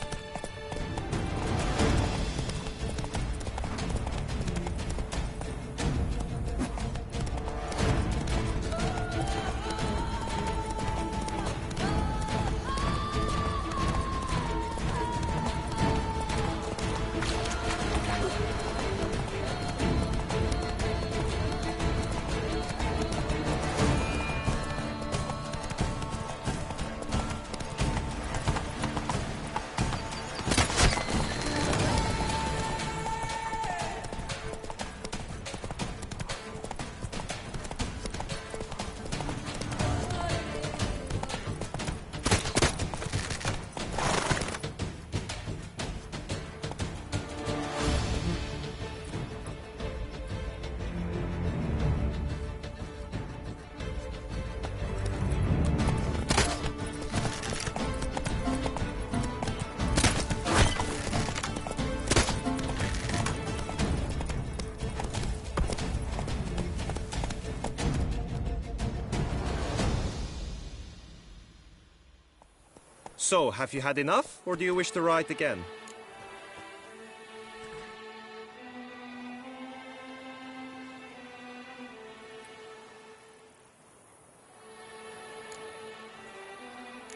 Speaker 15: So, have you had enough, or do you wish to ride again?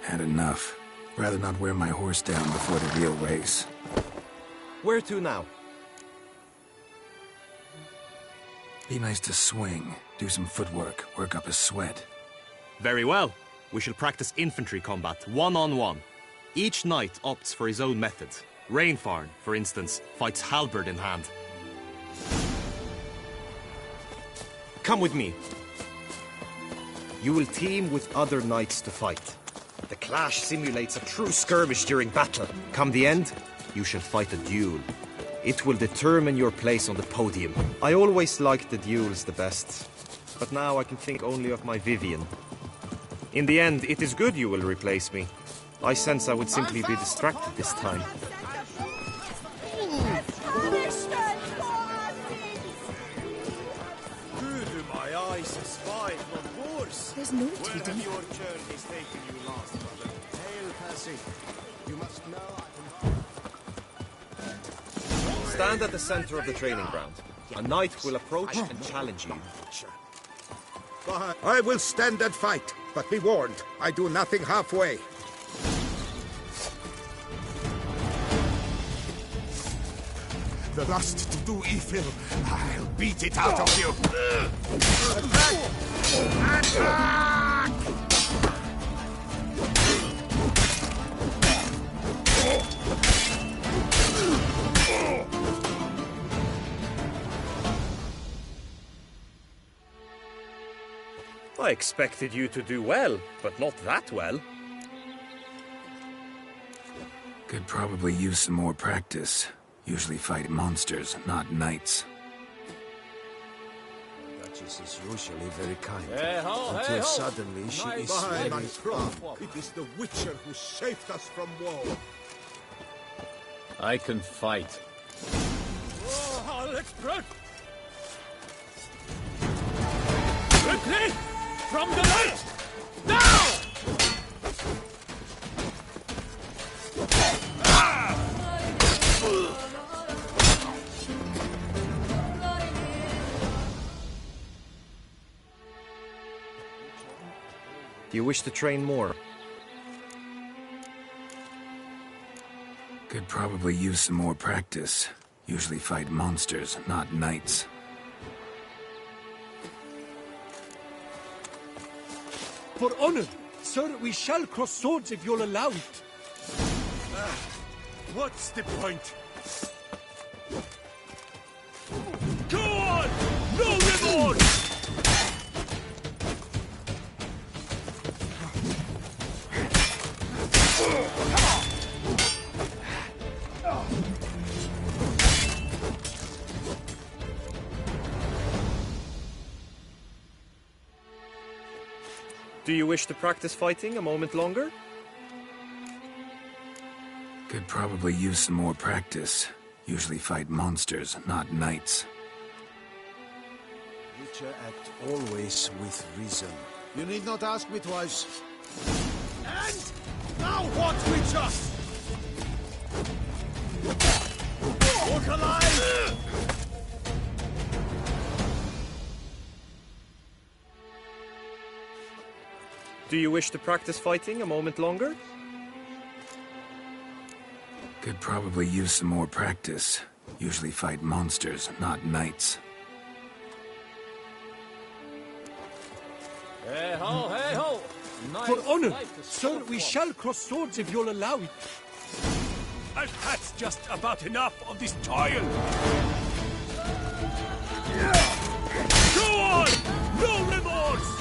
Speaker 2: Had enough. Rather not wear my horse down before the real race.
Speaker 15: Where to now?
Speaker 2: Be nice to swing, do some footwork, work up a sweat.
Speaker 15: Very well. We shall practice infantry combat, one-on-one. Each knight opts for his own method. Rainfarn, for instance, fights halberd in hand. Come with me. You will team with other knights to fight. The clash simulates a true skirmish during battle. Come the end, you shall fight a duel. It will determine your place on the podium. I always liked the duels the best, but now I can think only of my Vivian. In the end, it is good you will replace me. I sense I would simply be distracted this time.
Speaker 8: There's no to be done.
Speaker 9: Your turn is taking you last, brother. Hail, Percy. You must know
Speaker 15: Stand at the center of the training ground. A knight will approach and challenge you.
Speaker 17: I will stand and fight, but be warned, I do nothing halfway.
Speaker 7: The lust to do evil, I'll beat it out of you. Attack! Attack!
Speaker 15: I expected you to do well, but not that well.
Speaker 2: Could probably use some more practice. Usually fight monsters, not knights.
Speaker 1: Duchess is usually very kind.
Speaker 10: Hey-ho,
Speaker 1: until
Speaker 10: hey-ho.
Speaker 1: suddenly she
Speaker 10: My
Speaker 1: is
Speaker 10: behind
Speaker 1: very
Speaker 10: my throne.
Speaker 7: It is the Witcher who saved us from war.
Speaker 10: I can fight.
Speaker 3: Oh, let's run! Quickly! From the light! Now!
Speaker 15: Do you wish to train more?
Speaker 2: Could probably use some more practice. Usually fight monsters, not knights.
Speaker 3: For honor, sir, we shall cross swords if you'll allow it. What's the point? Go on! No remorse!
Speaker 15: Do you wish to practice fighting a moment longer?
Speaker 2: Could probably use some more practice. Usually fight monsters, not knights.
Speaker 17: Witcher act always with reason. You need not ask me twice. And now what, Witcher? Walk alive!
Speaker 15: Do you wish to practice fighting a moment longer?
Speaker 2: Could probably use some more practice. Usually fight monsters, not knights.
Speaker 10: Hey ho, hey ho! Nice.
Speaker 3: For honor, sir, we shall cross swords if you'll allow it. I've had just about enough of this toil. Go on! No remorse!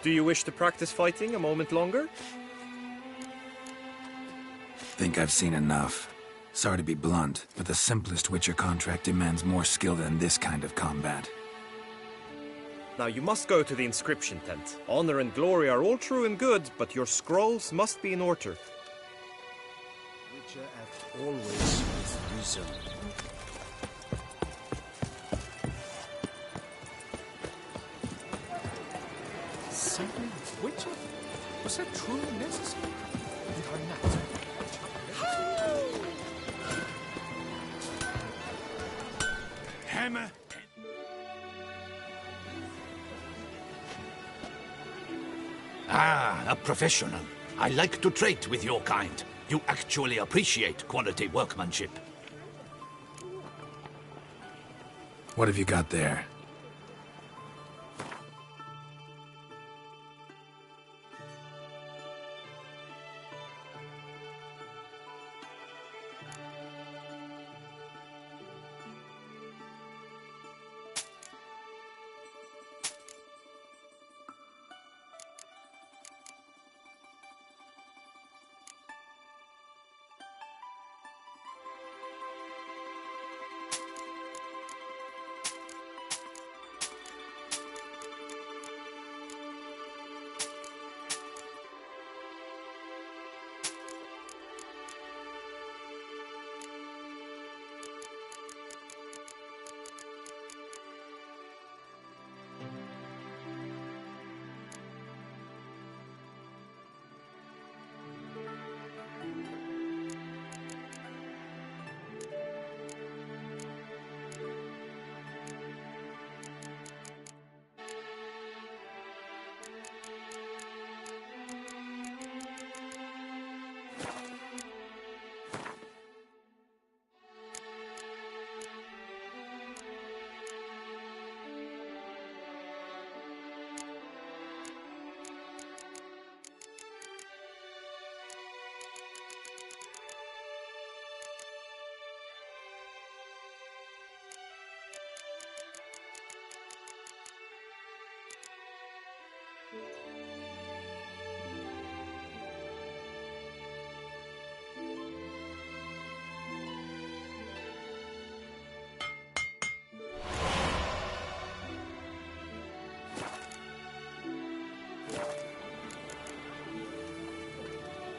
Speaker 15: Do you wish to practice fighting a moment longer?
Speaker 2: Think I've seen enough. Sorry to be blunt, but the simplest Witcher contract demands more skill than this kind of combat.
Speaker 15: Now you must go to the inscription tent. Honor and glory are all true and good, but your scrolls must be in order.
Speaker 17: Witcher act always with reason.
Speaker 3: Simply Witcher? Was that truly necessary? Did I not? Hammer.
Speaker 6: Ah, a professional. I like to trade with your kind. You actually appreciate quality workmanship.
Speaker 2: What have you got there?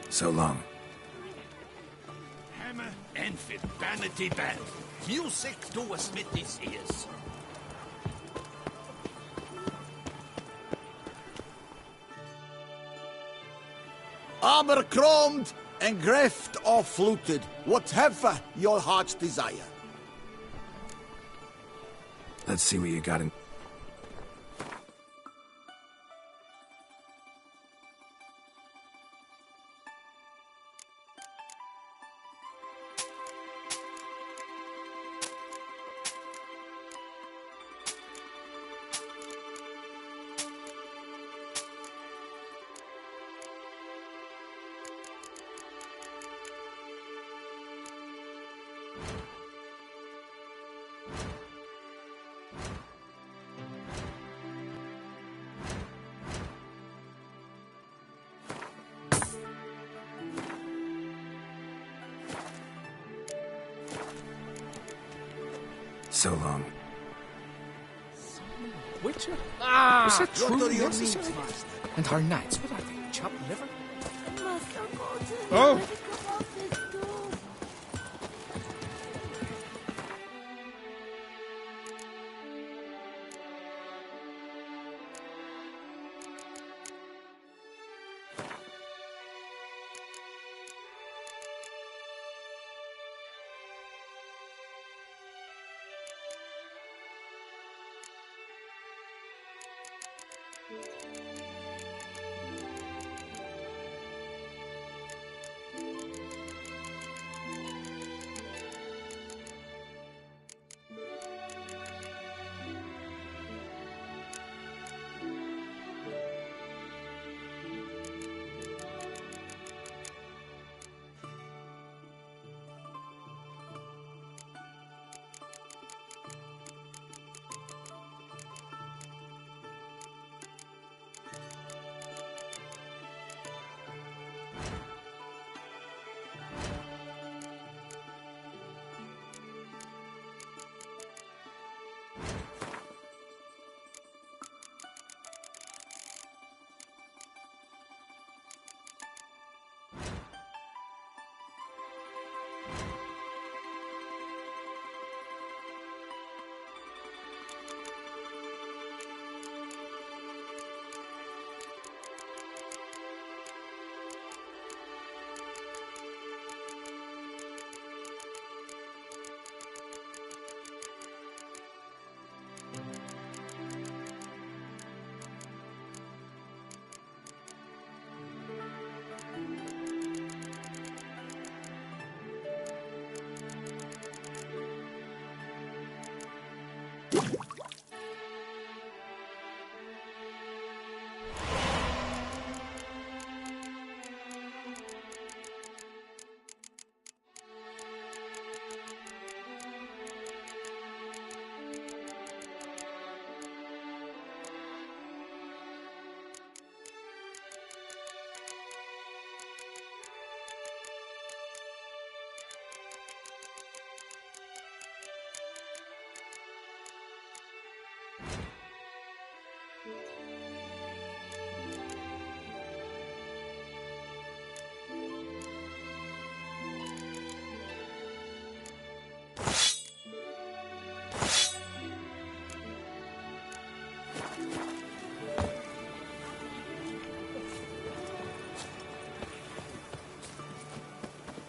Speaker 2: So long.
Speaker 6: Hammer, Enfield, vanity band. Music to a smithy's ears.
Speaker 17: Armor chromed, engreft or fluted, whatever your heart's desire.
Speaker 2: Let's see what you got in... So long.
Speaker 14: Witcher?
Speaker 10: Ah!
Speaker 14: Was that
Speaker 10: What
Speaker 14: truly
Speaker 10: are your
Speaker 14: necessary?
Speaker 10: needs, master?
Speaker 14: And our knights, what are they? Chopped liver?
Speaker 10: Oh!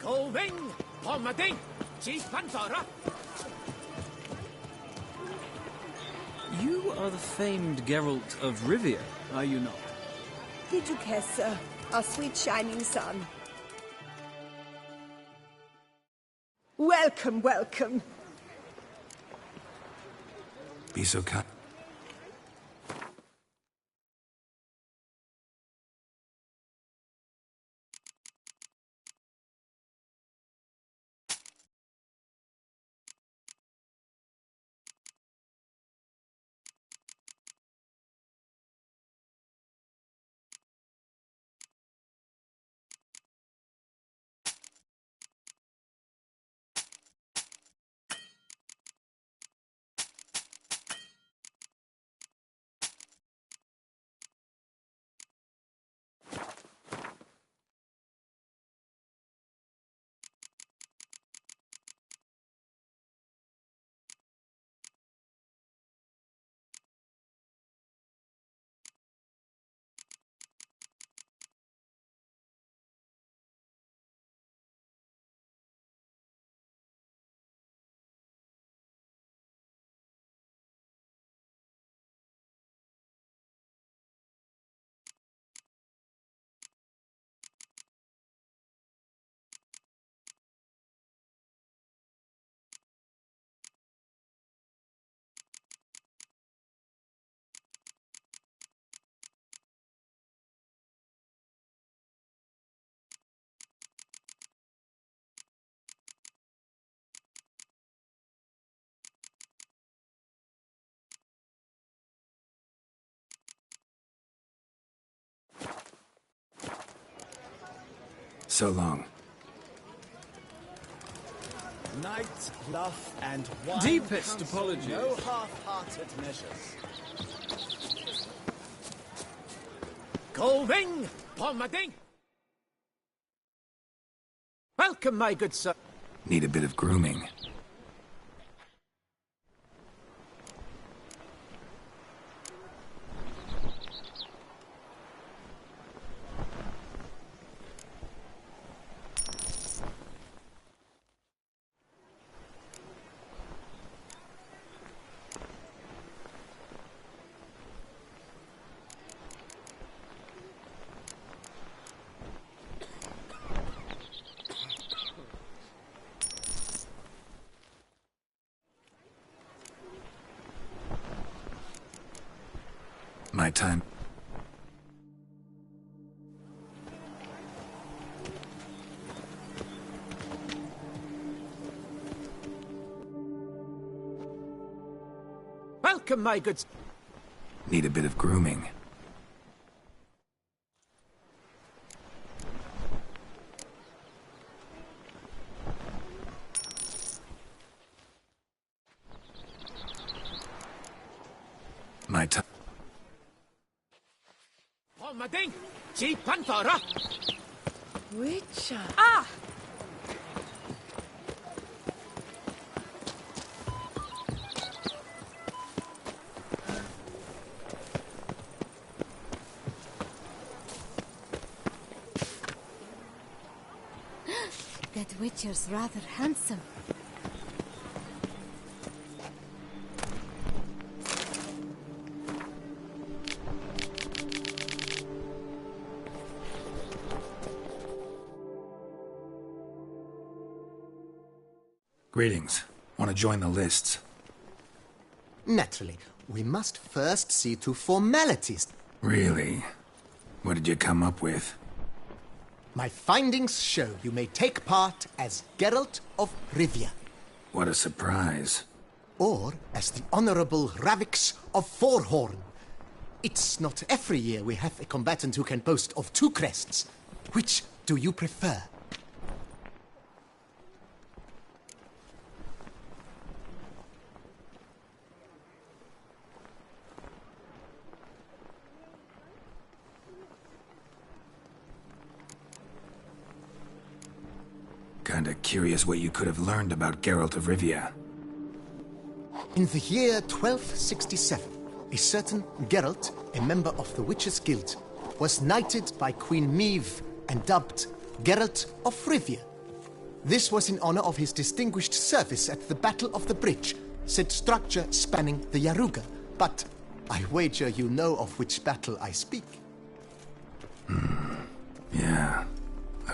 Speaker 10: Colving! Pommading! Chief Panthara!
Speaker 18: You are the famed Geralt of Rivia, are you not?
Speaker 8: Did you care, sir? Our sweet shining sun. Welcome, welcome.
Speaker 2: Be so kind. So long.
Speaker 9: Night, love, and wine.
Speaker 18: Deepest
Speaker 9: counsel
Speaker 18: apologies.
Speaker 9: No half-hearted measures.
Speaker 10: Going, Pommading! Welcome, my good sir.
Speaker 2: Need a bit of grooming. My time.
Speaker 10: Welcome, my good...
Speaker 2: Need a bit of grooming. My time.
Speaker 10: Pommading! Chief Panthora!
Speaker 16: Witcher.
Speaker 8: Ah!
Speaker 12: That Witcher's rather handsome.
Speaker 2: Greetings. Want to join the lists?
Speaker 19: Naturally. We must first see to formalities.
Speaker 2: Really? What did you come up with?
Speaker 19: My findings show you may take part as Geralt of Rivia.
Speaker 2: What a surprise.
Speaker 19: Or as the Honorable Ravix of Forhorn. It's not every year we have a combatant who can boast of 2 crests. Which do you prefer?
Speaker 2: Kinda curious what you could have learned about Geralt of Rivia.
Speaker 19: In the year 1267, a certain Geralt, a member of the Witches' Guild, was knighted by Queen Meve and dubbed Geralt of Rivia. This was in honor of his distinguished service at the Battle of the Bridge, said structure spanning the Yaruga. But I wager you know of which battle I speak.
Speaker 2: Yeah,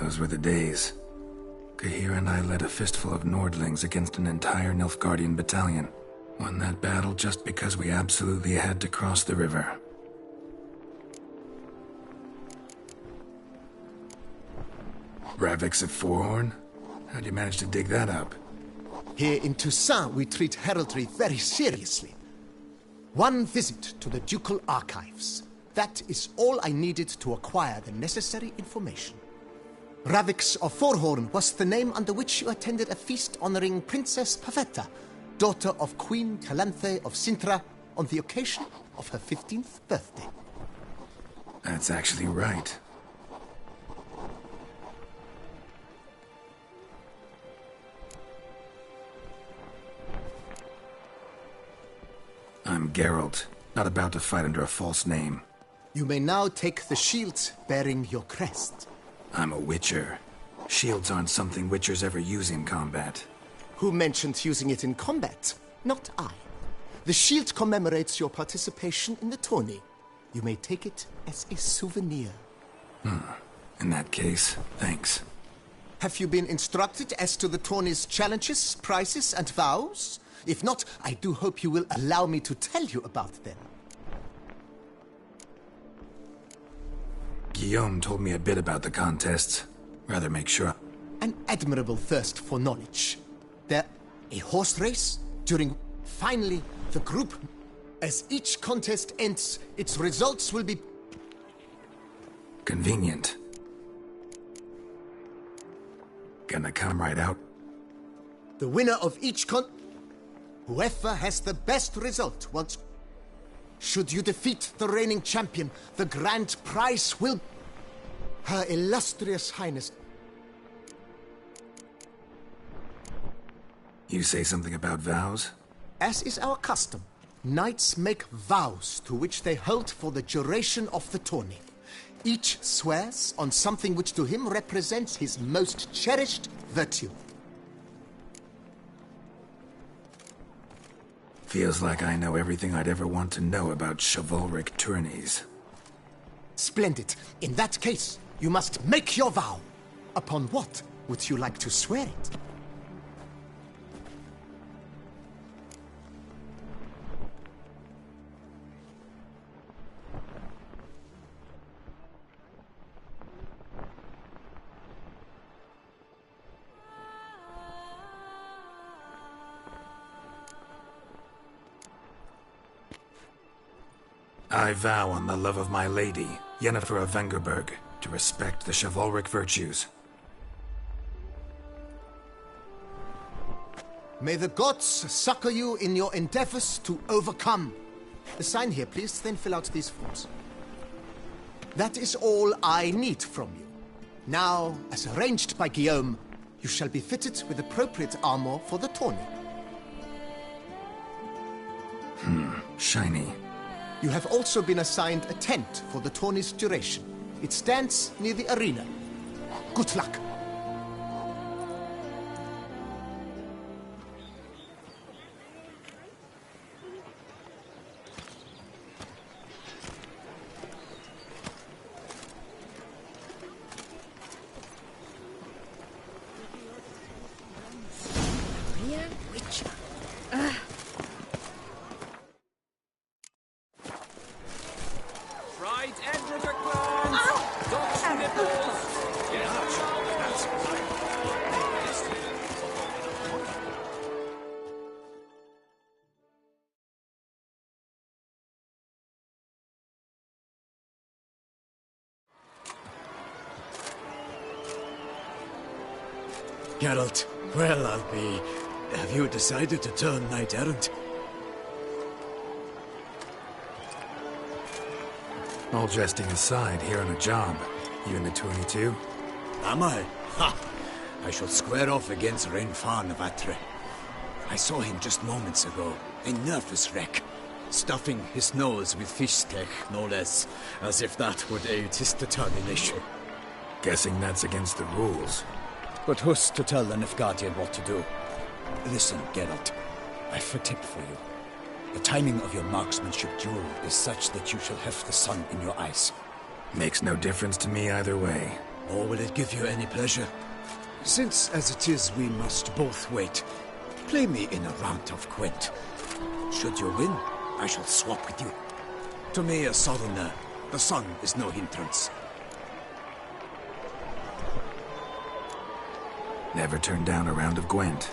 Speaker 2: those were the days. Cahir and I led a fistful of Nordlings against an entire Nilfgaardian battalion. Won that battle just because we absolutely had to cross the river. Ravix of Forhorn? How'd you manage to dig that up?
Speaker 19: Here in Toussaint, we treat heraldry very seriously. One visit to the Ducal Archives. That is all I needed to acquire the necessary information. Ravix of Forhorn was the name under which you attended a feast honoring Princess Pavetta, daughter of Queen Calanthe of Sintra, on the occasion of her 15th birthday.
Speaker 2: That's actually right. I'm Geralt, not about to fight under a false name.
Speaker 19: You may now take the shield bearing your crest.
Speaker 2: I'm a Witcher. Shields aren't something Witchers ever use in combat.
Speaker 19: Who mentioned using it in combat? Not I. The shield commemorates your participation in the tourney. You may take it as a souvenir.
Speaker 2: In that case, thanks.
Speaker 19: Have you been instructed as to the tourney's challenges, prizes, and vows? If not, I do hope you will allow me to tell you about them.
Speaker 2: Guillaume told me a bit about the contests. Rather make sure.
Speaker 19: An admirable thirst for knowledge. There, a horse race, during, finally, the group. As each contest ends, its results will be...
Speaker 2: Convenient. Gonna come right out.
Speaker 19: The winner of each Whoever has the best result once... Should you defeat the reigning champion, the grand prize will... Her illustrious highness...
Speaker 2: You say something about vows?
Speaker 19: As is our custom, knights make vows to which they hold for the duration of the tourney. Each swears on something which to him represents his most cherished virtue.
Speaker 2: Feels like I know everything I'd ever want to know about chivalric tourneys.
Speaker 19: Splendid. In that case, you must make your vow. Upon what would you like to swear it?
Speaker 2: I vow on the love of my lady, Yennefer of Vengerberg, to respect the chivalric virtues.
Speaker 19: May the gods succor you in your endeavors to overcome. Sign here, please, then fill out these forms. That is all I need from you. Now, as arranged by Guillaume, you shall be fitted with appropriate armor for the tourney.
Speaker 2: Shiny.
Speaker 19: You have also been assigned a tent for the tourney's duration. It stands near the arena. Good luck.
Speaker 16: Rear Witcher.
Speaker 10: Right, Edward McClellan! Dutch nipples!
Speaker 11: Geralt, well, I'll be... Have you decided to turn knight-errant?
Speaker 2: All jesting aside, here on a job. You in the 22?
Speaker 11: Am I? Ha! I shall square off against Rainfan of Atre. I saw him just moments ago. A nervous wreck. Stuffing his nose with fish steak, no less. As if that would aid his determination.
Speaker 2: Guessing that's against the rules.
Speaker 11: But who's to tell the Nilfgaardian what to do? Listen, Geralt. I've a tip for you. The timing of your marksmanship duel is such that you shall have the sun in your eyes.
Speaker 2: Makes no difference to me either way.
Speaker 11: Or will it give you any pleasure? Since, as it is, we must both wait, play me in a round of Gwent. Should you win, I shall swap with you. To me, a southerner, the sun is no hindrance.
Speaker 2: Never turned down a round of Gwent.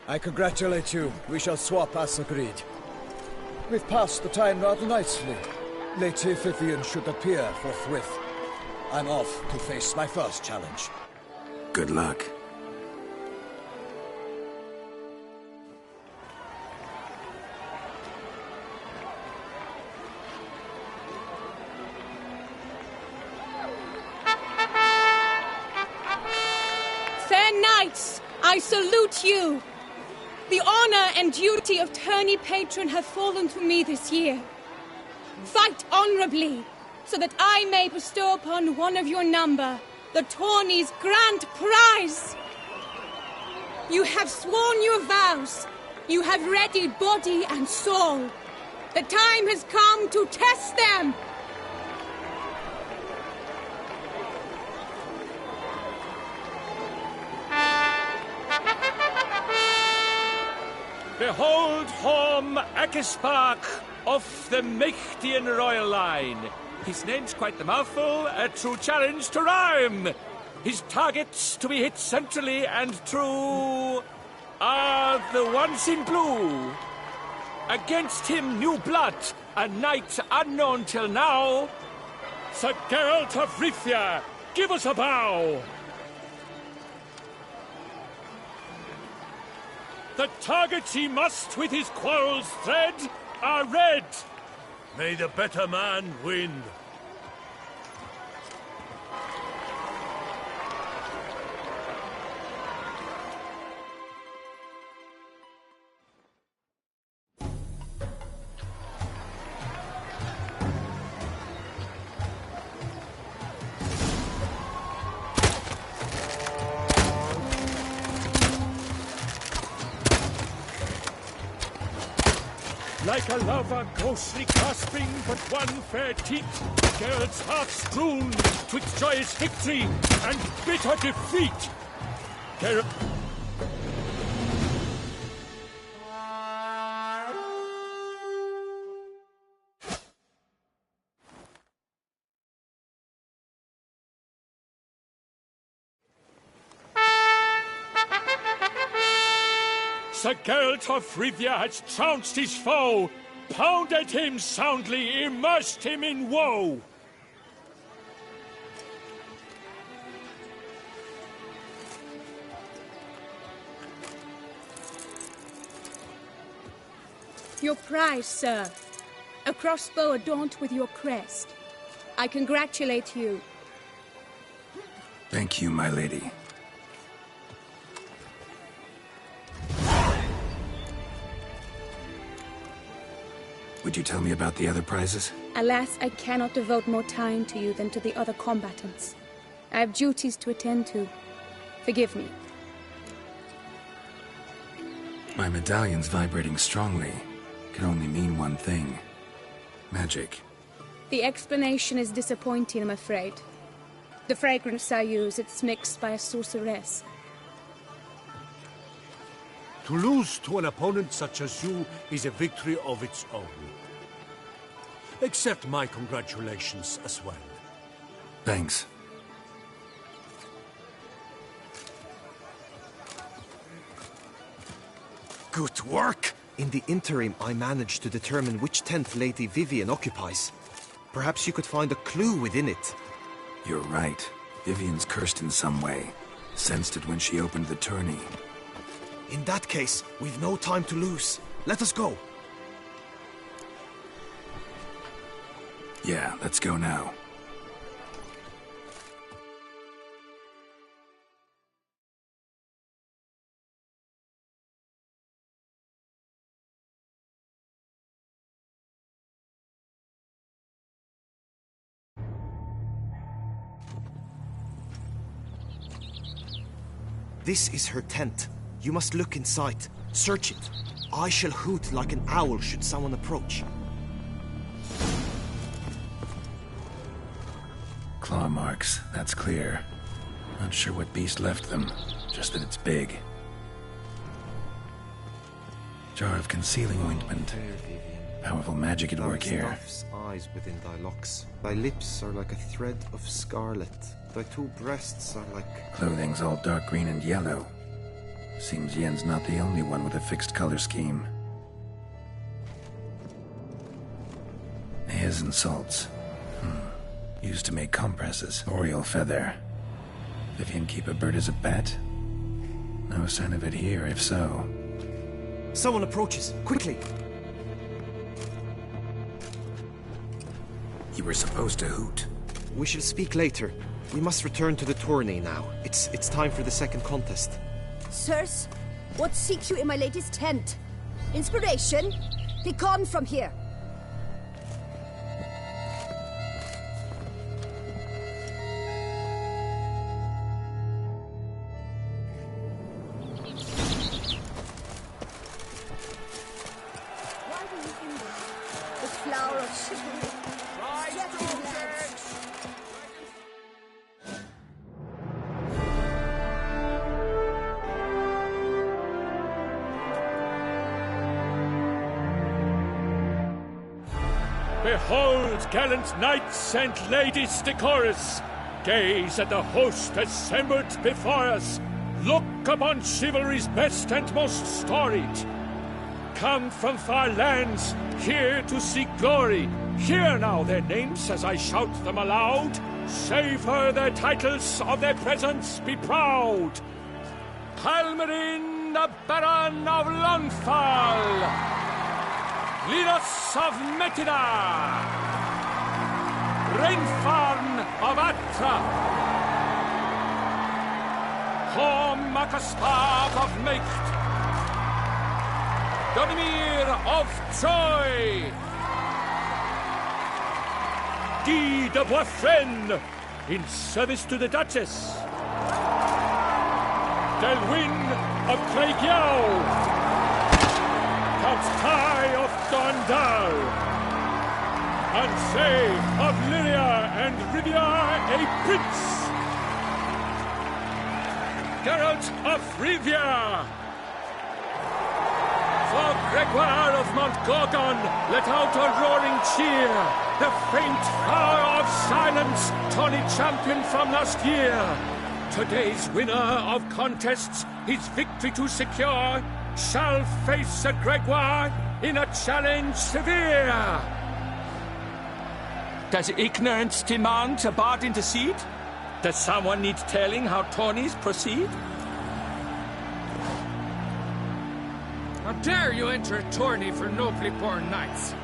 Speaker 6: I congratulate you. We shall swap as agreed. We've passed the time rather nicely. Lady Vivian should appear forthwith. I'm off to face my first challenge.
Speaker 2: Good luck.
Speaker 20: Fair knights, I salute you. The honor and duty of tourney patron have fallen to me this year. Fight honorably, so that I may bestow upon one of your number the tourney's grand prize. You have sworn your vows. You have readied body and soul. The time has come to test them.
Speaker 3: Behold Horm Akispark of the Mechtian royal line. His name's quite the mouthful, a true challenge to rhyme. His targets to be hit centrally and true are the ones in blue. Against him, new blood, a knight unknown till now. Sir Geralt of Rivia, give us a bow. The targets he must with his quarrels thread are red. May the better man win. Like a lover ghostly clasping but one fair teat, Geralt's heart strewn twixt joyous victory and bitter defeat. Sir Geralt of Rivia has trounced his foe, pounded him soundly, immersed him in woe.
Speaker 20: Your prize, sir. A crossbow adorned with your crest. I congratulate you.
Speaker 2: Thank you, my lady. Would you tell me about the other prizes?
Speaker 20: Alas, I cannot devote more time to you than to the other combatants. I have duties to attend to. Forgive me.
Speaker 2: My medallion's vibrating strongly. Can only mean one thing. Magic.
Speaker 20: The explanation is disappointing, I'm afraid. The fragrance I use, it's mixed by a sorceress.
Speaker 17: To lose to an opponent such as you is a victory of its own. Accept my congratulations as well.
Speaker 2: Thanks.
Speaker 15: Good work! In the interim, I managed to determine which tent Lady Vivian occupies. Perhaps you could find a clue within it.
Speaker 2: You're right. Vivian's cursed in some way. Sensed it when she opened the tourney.
Speaker 15: In that case, we've no time to lose. Let us go.
Speaker 2: Yeah, let's go now.
Speaker 15: This is her tent. You must look inside. Search it. I shall hoot like an owl should someone approach.
Speaker 2: Claw marks, that's clear. Not sure what beast left them, just that it's big. Jar of concealing ointment. Powerful magic at work here.
Speaker 15: Eyes within thy locks. Thy lips are like a thread of scarlet. Thy two breasts are like...
Speaker 2: Clothing's all dark green and yellow. Seems Yen's not the only one with a fixed color scheme. His and salts. Used to make compresses. Oriole feather. Vivian keep a bird as a pet? No sign of it here, if so.
Speaker 15: Someone approaches. Quickly!
Speaker 2: You were supposed to hoot.
Speaker 15: We shall speak later. We must return to the tourney now. It's time for the second contest.
Speaker 8: Sirs, what seek you in my lady's tent? Inspiration? Be gone from here! Why were you in there? The flower of chivalry. Sweating lads.
Speaker 3: Behold, gallant knights and ladies decorous, gaze at the host assembled before us. Look upon chivalry's best and most storied. Come from far lands, here to seek glory. Hear now their names as I shout them aloud. Savor their titles, of their presence be proud. Halmarin, the Baron of Lonfal. Linos of Metida, Rainfarn of Atra, Horm Makaspag of Mecht, Donimir of Troy, Guy de Boisfren, in service to the Duchess, Delwyn of Craigyow, Count Tai of Gondal, Ansay of Lyria and Rivia a prince, Geralt of Rivia, for Gregoire of Montgorgon let out a roaring cheer, the faint power of silence, Tawny champion from last year. Today's winner of contests, his victory to secure, shall face Sir Gregoire in a challenge severe. Does ignorance demand a bard intercede? Does someone need telling how tourneys proceed?
Speaker 21: How dare you enter a tourney for nobly born knights?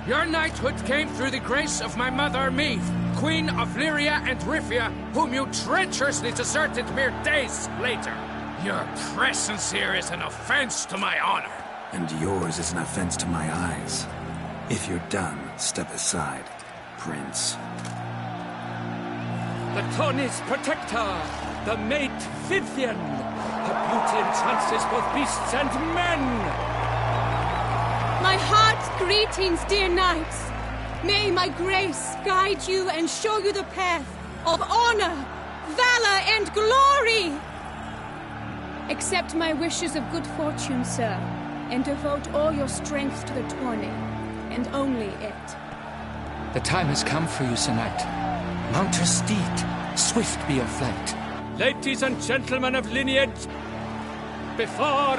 Speaker 21: Your knighthood came through the grace of my mother Meath, Queen of Lyria and Rivia, whom you treacherously deserted mere days later. Your presence here is an offense to my honor.
Speaker 2: And yours is an offense to my eyes. If you're done, step aside, Prince.
Speaker 3: The tourney's protector, the mate Vivian. Her beauty entrances both beasts and men.
Speaker 20: My heart's greetings, dear knights. May my grace guide you and show you the path of honor, valor, and glory. Accept my wishes of good fortune, sir, and devote all your strength to the tourney, and only it.
Speaker 21: The time has come for you, Sir Knight. Mount your steed, swift be your flight.
Speaker 3: Ladies and gentlemen of lineage, before...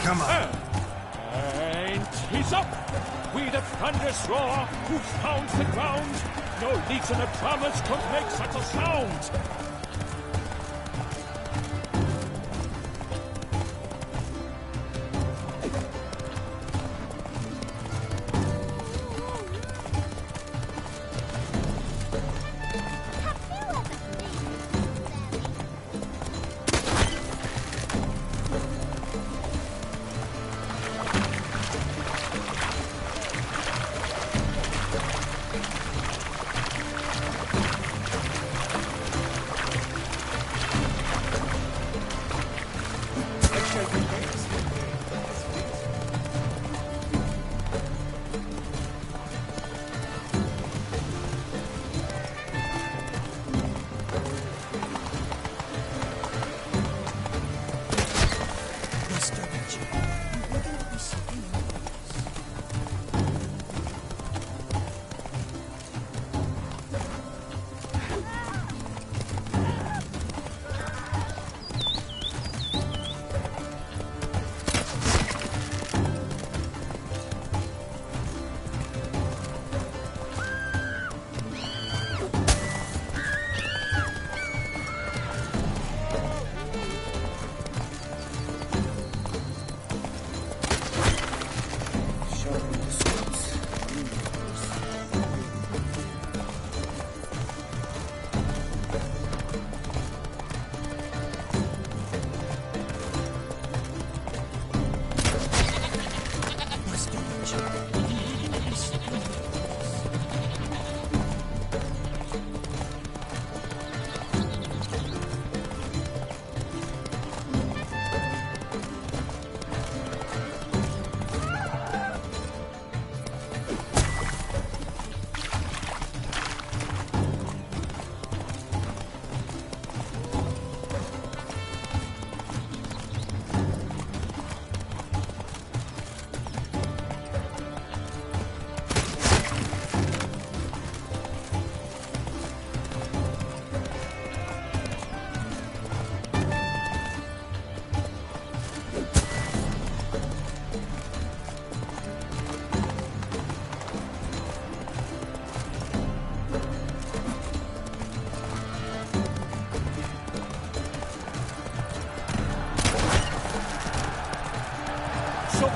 Speaker 2: Come on.
Speaker 3: And he's up! We the thunderous roar, who pounds the ground. No legion of drummers could make such a sound.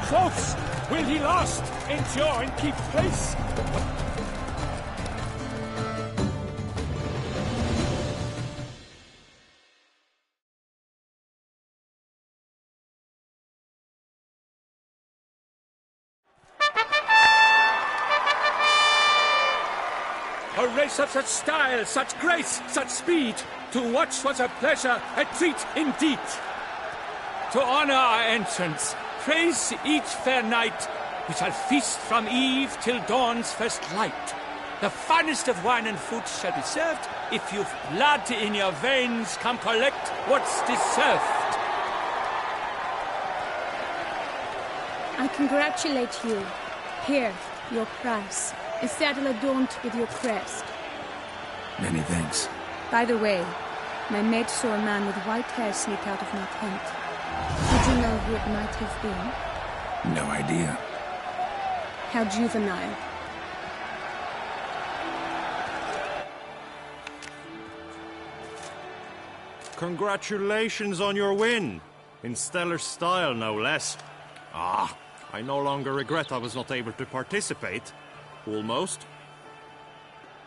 Speaker 3: close. Will he last, endure, and keep pace? A race of such style, such grace, such speed. To watch was a pleasure, a treat indeed. To honor our entrance, praise each fair knight. We shall feast from eve till dawn's first light. The finest of wine and food shall be served. If you've blood in your veins, come collect what's deserved.
Speaker 20: I congratulate you. Here, your prize. A saddle adorned with your crest.
Speaker 2: Many thanks.
Speaker 20: By the way, my maid saw a man with white hair sneak out of my tent. Did you know who it might have been?
Speaker 2: No idea.
Speaker 20: How juvenile.
Speaker 4: Congratulations on your win. In stellar style, no less. Ah, I no longer regret I was not able to participate. Almost.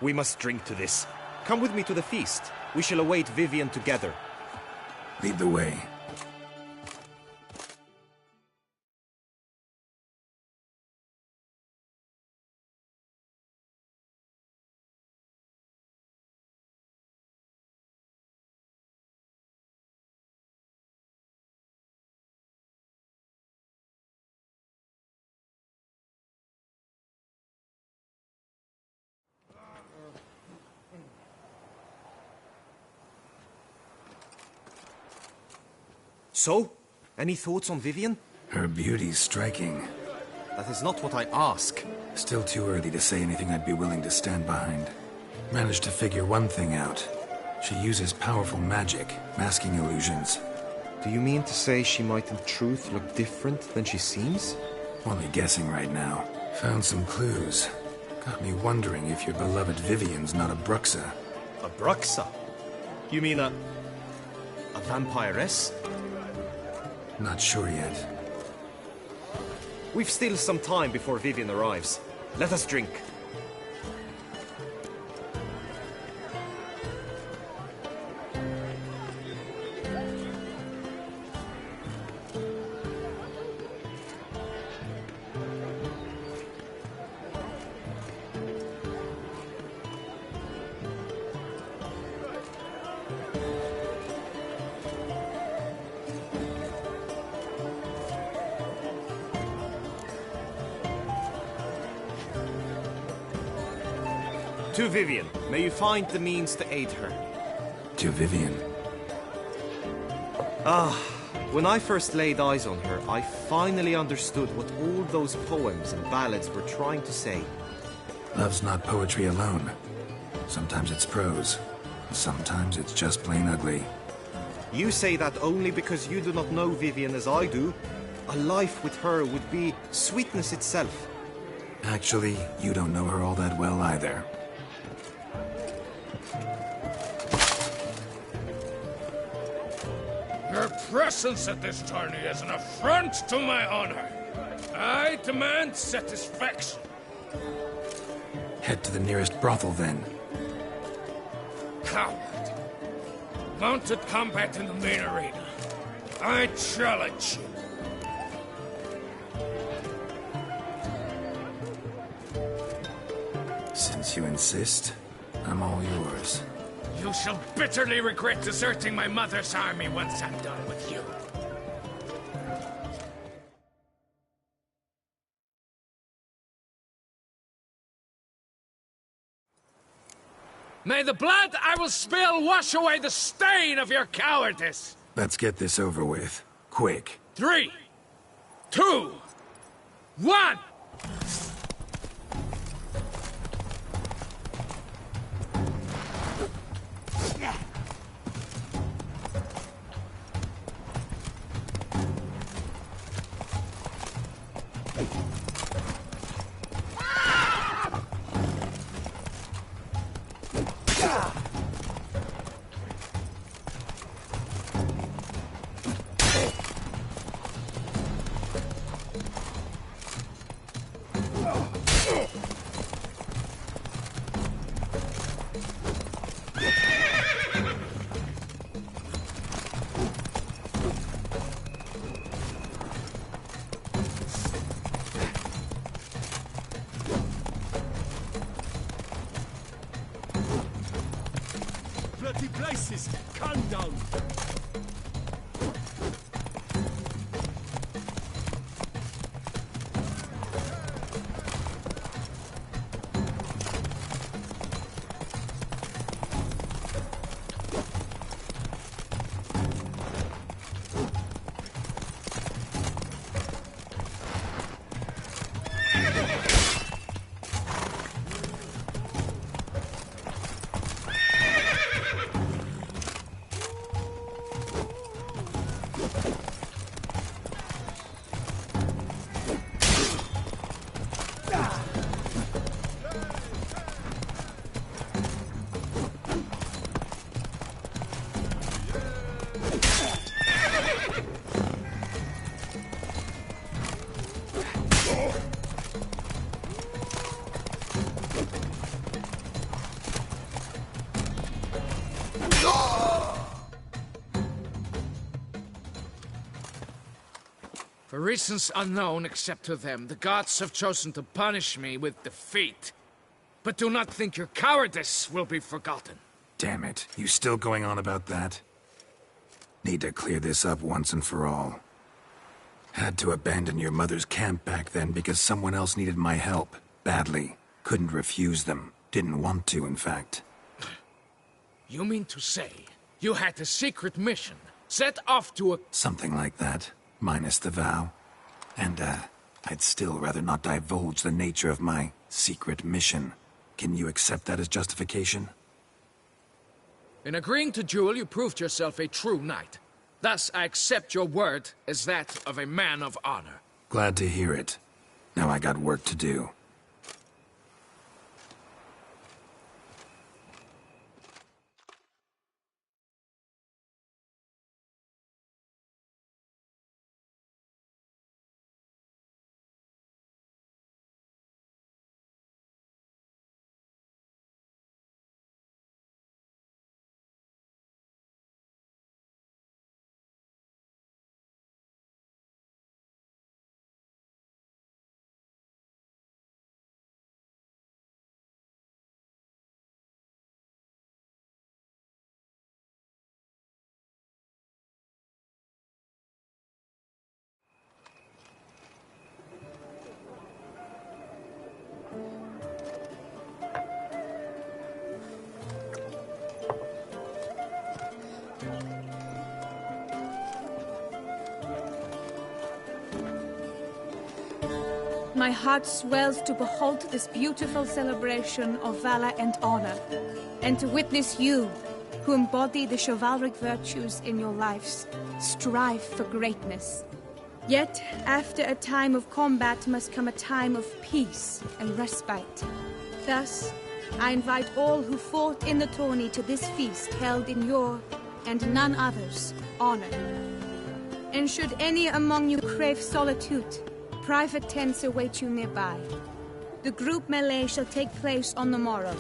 Speaker 15: We must drink to this. Come with me to the feast. We shall await Vivian together.
Speaker 2: Lead the way.
Speaker 15: So, any thoughts on Vivian?
Speaker 2: Her beauty's striking.
Speaker 15: That is not what I ask.
Speaker 2: Still too early to say anything I'd be willing to stand behind. Managed to figure one thing out. She uses powerful magic, masking illusions.
Speaker 15: Do you mean to say she might in truth look different than she seems?
Speaker 2: Only guessing right now. Found some clues. Got me wondering if your beloved Vivian's not a Bruxa.
Speaker 15: A Bruxa? You mean a vampiress?
Speaker 2: Not sure yet.
Speaker 15: We've still some time before Vivian arrives. Let us drink. To Vivian. May you find the means to aid her.
Speaker 2: To Vivian.
Speaker 15: Ah, when I first laid eyes on her, I finally understood what all those poems and ballads were trying to say.
Speaker 2: Love's not poetry alone. Sometimes it's prose. Sometimes it's just plain ugly.
Speaker 15: You say that only because you do not know Vivian as I do. A life with her would be sweetness itself.
Speaker 2: Actually, you don't know her all that well either.
Speaker 21: Your presence at this tourney is an affront to my honor. I demand satisfaction.
Speaker 2: Head to the nearest brothel, then.
Speaker 21: Coward. Mounted combat in the main arena. I challenge you.
Speaker 2: Since you insist, I'm all yours.
Speaker 21: You shall bitterly regret deserting my mother's army once I'm done with you. May the blood I will spill wash away the stain of your cowardice!
Speaker 2: Let's get this over with. Quick.
Speaker 21: 3, 2, 1!
Speaker 3: Calm down.
Speaker 21: For reasons unknown except to them, the gods have chosen to punish me with defeat. But do not think your cowardice will be forgotten.
Speaker 2: Damn it, you still going on about that? Need to clear this up once and for all. Had to abandon your mother's camp back then because someone else needed my help, badly. Couldn't refuse them. Didn't want to, in fact.
Speaker 21: You mean to say you had a secret mission, set off to a...
Speaker 2: Something like that. Minus the vow. And, I'd still rather not divulge the nature of my secret mission. Can you accept that as justification?
Speaker 21: In agreeing to duel, you proved yourself a true knight. Thus, I accept your word as that of a man of honor.
Speaker 2: Glad to hear it. Now I got work to do.
Speaker 20: My heart swells to behold this beautiful celebration of valor and honor, and to witness you, who embody the chivalric virtues in your lives, strive for greatness. Yet, after a time of combat must come a time of peace and respite. Thus, I invite all who fought in the tourney to this feast held in your, and none other's, honor. And should any among you crave solitude, private tents await you nearby. The group melee shall take place on the morrow.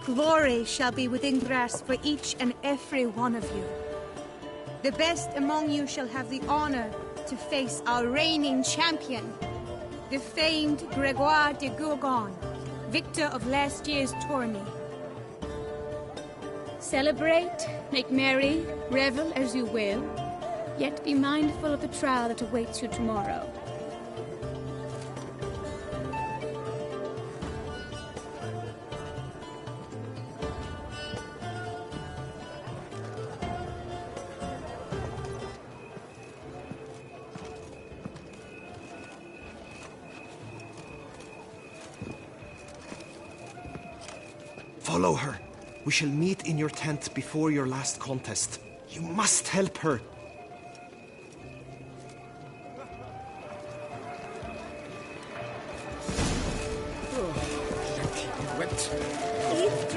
Speaker 20: Glory shall be within grasp for each and every one of you. The best among you shall have the honor to face our reigning champion, the famed Gregoire de Gourgon, victor of last year's tourney. Celebrate, make merry, revel as you will, yet be mindful of the trial that awaits you tomorrow.
Speaker 15: Follow her. We shall meet in your tent before your last contest. You must help her.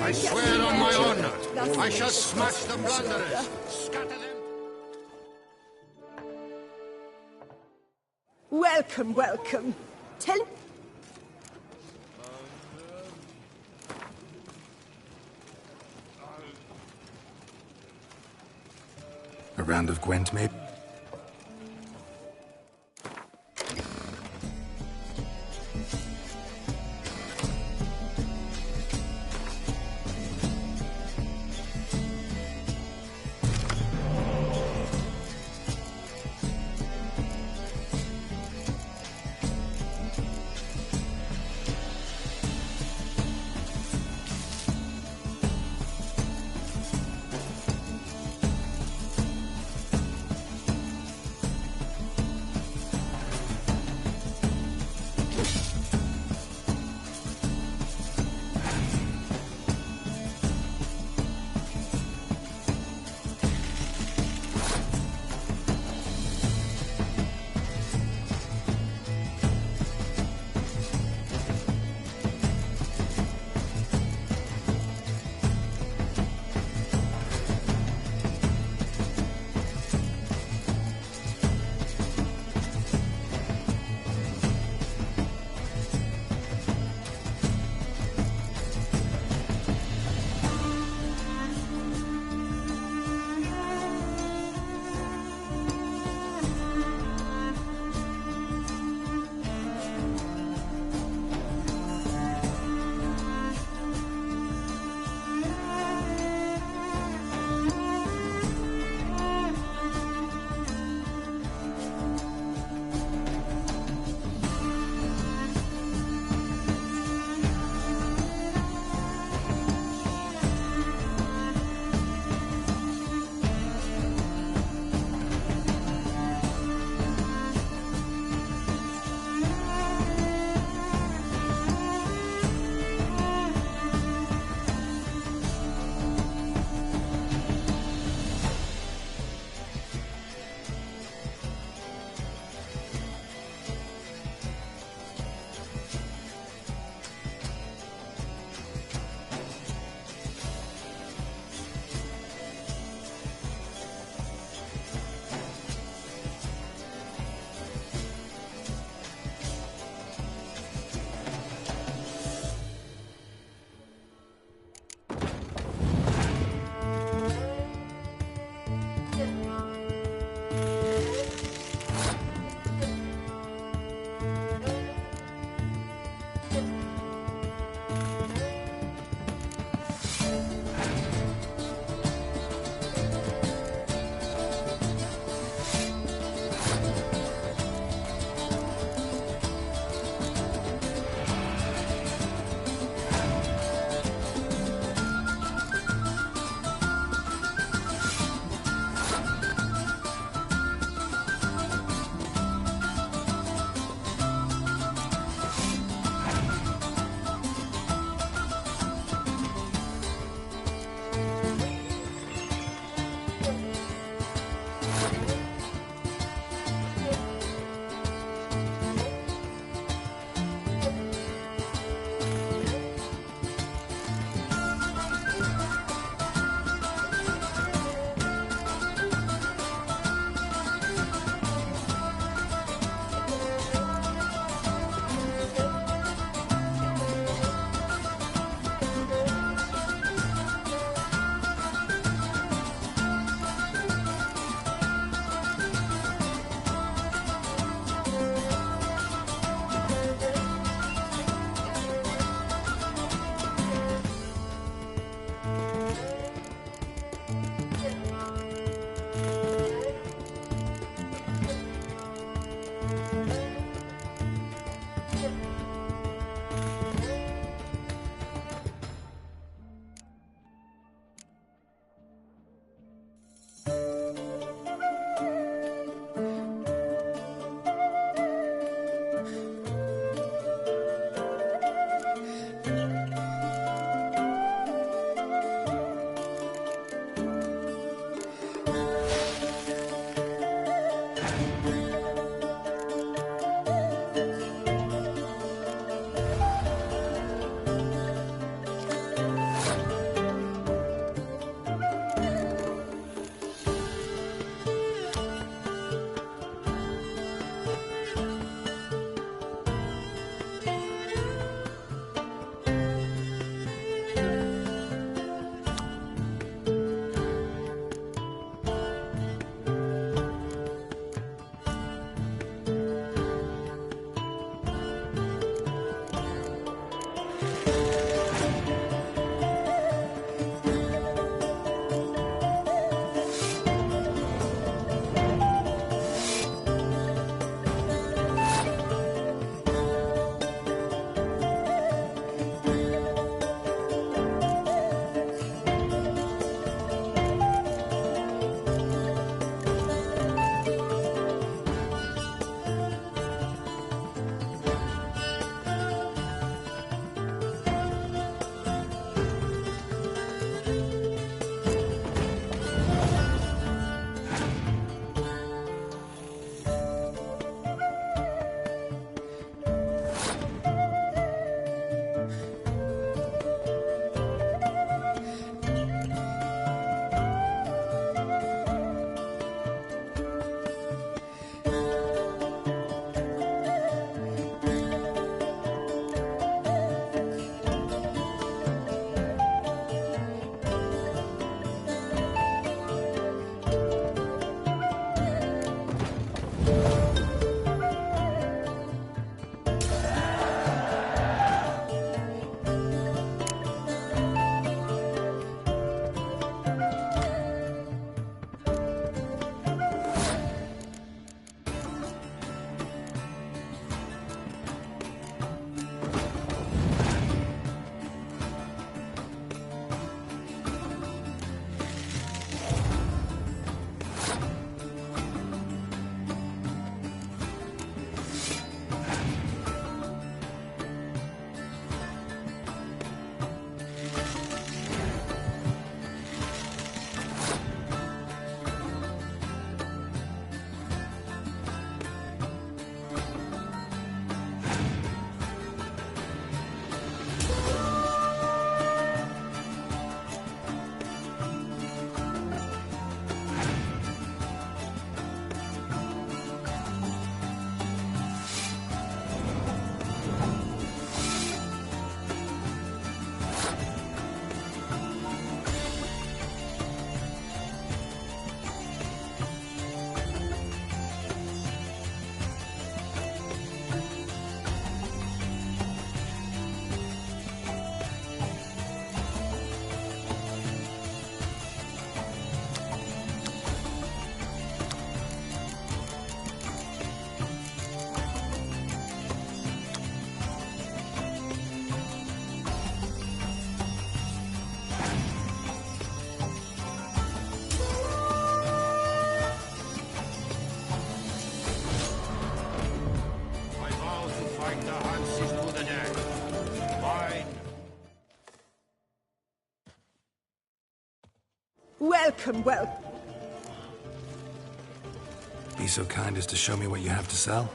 Speaker 5: I swear on my honor, I shall smash the plunderers, scatter them.
Speaker 8: Welcome, welcome. Tell...
Speaker 2: A round of Gwent, maybe?
Speaker 8: welcome, well.
Speaker 2: Be so kind as to show me what you have to sell?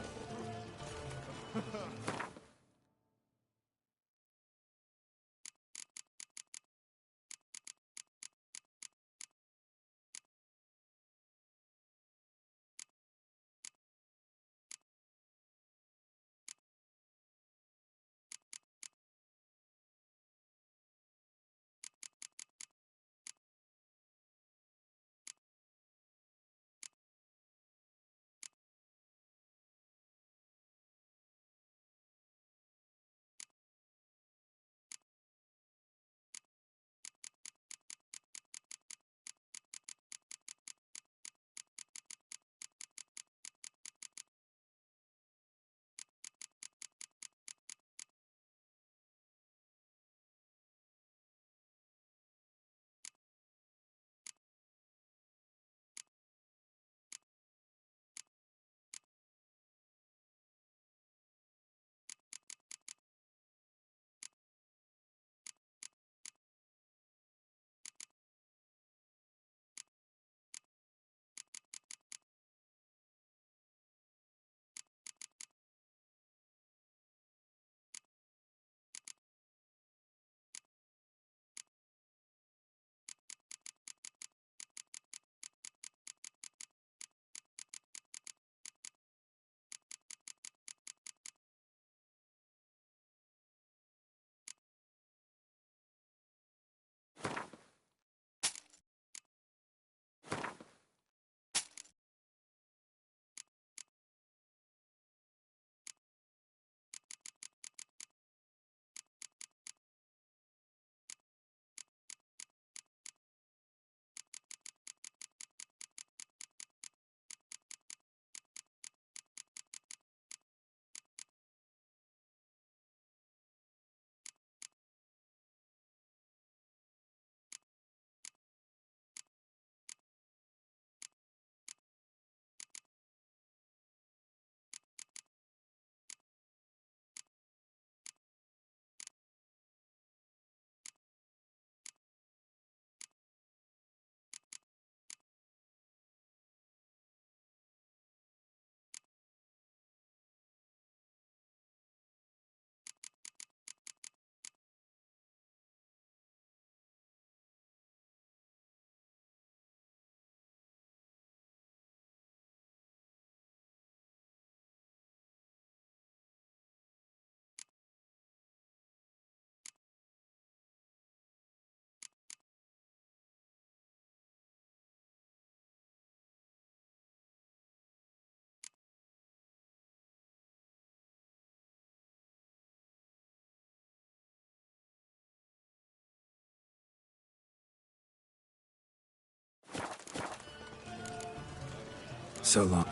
Speaker 2: So long.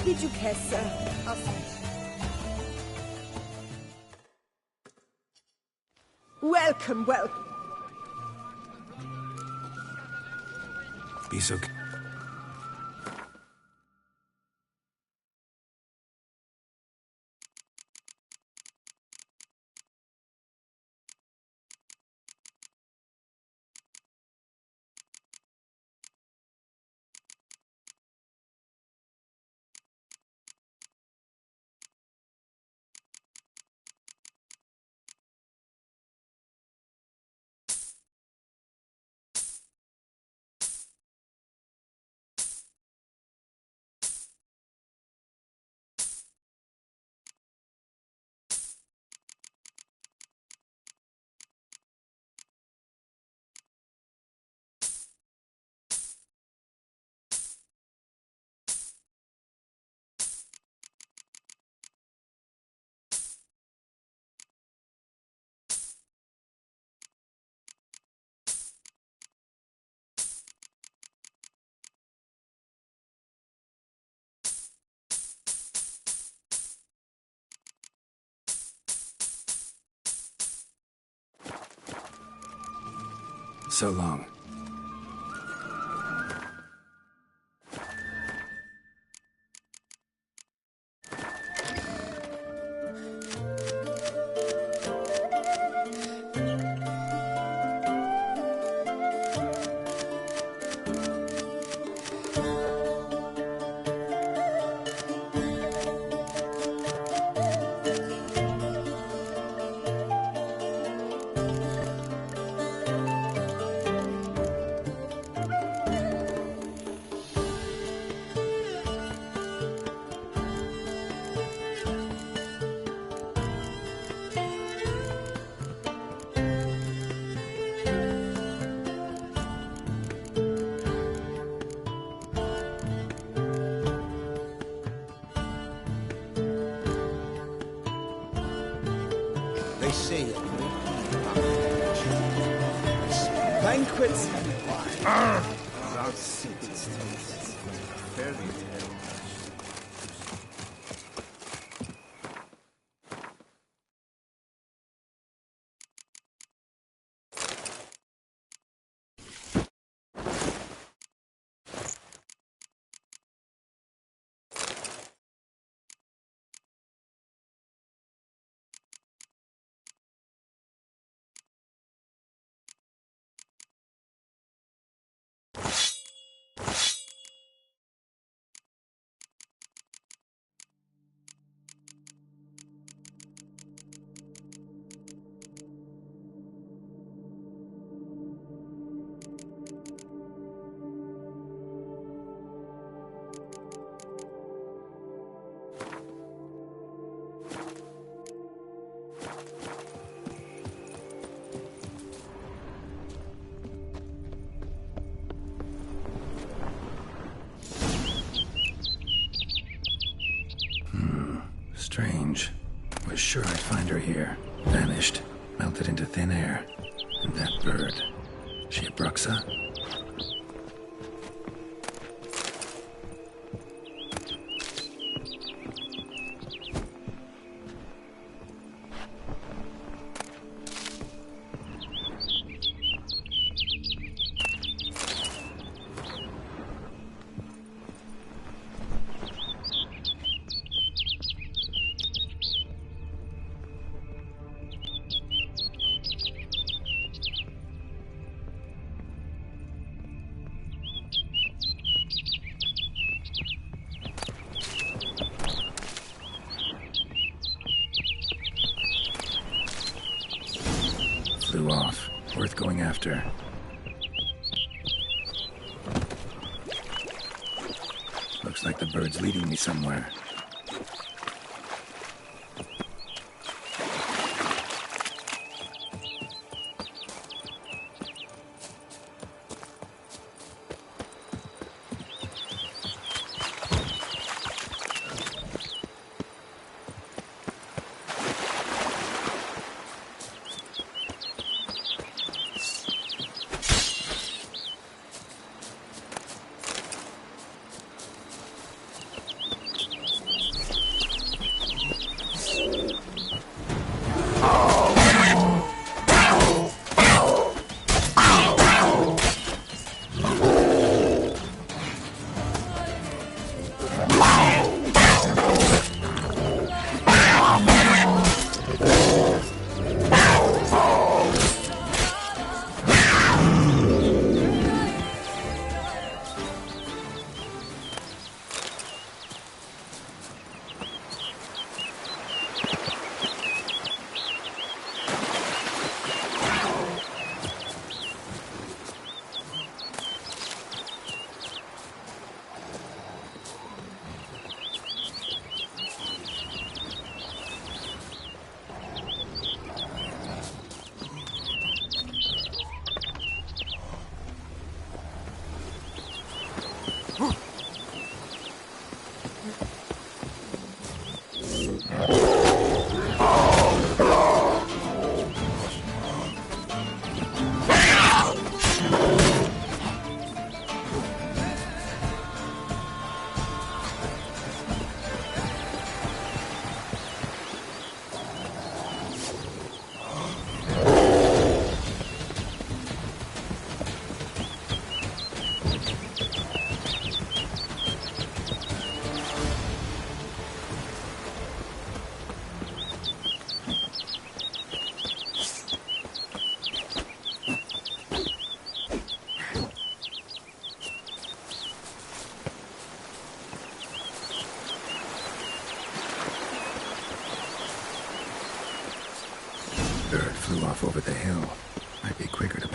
Speaker 16: did you guess, sir? Welcome, welcome.
Speaker 2: Be so good. So long.
Speaker 17: They say banquets and wine. Without cities, fairy tale.
Speaker 2: Strange. Was sure I'd find her here. Vanished. Melted into thin air. And that bird. She a Bruxa? Flew off. Worth going after. Looks like the bird's leading me somewhere.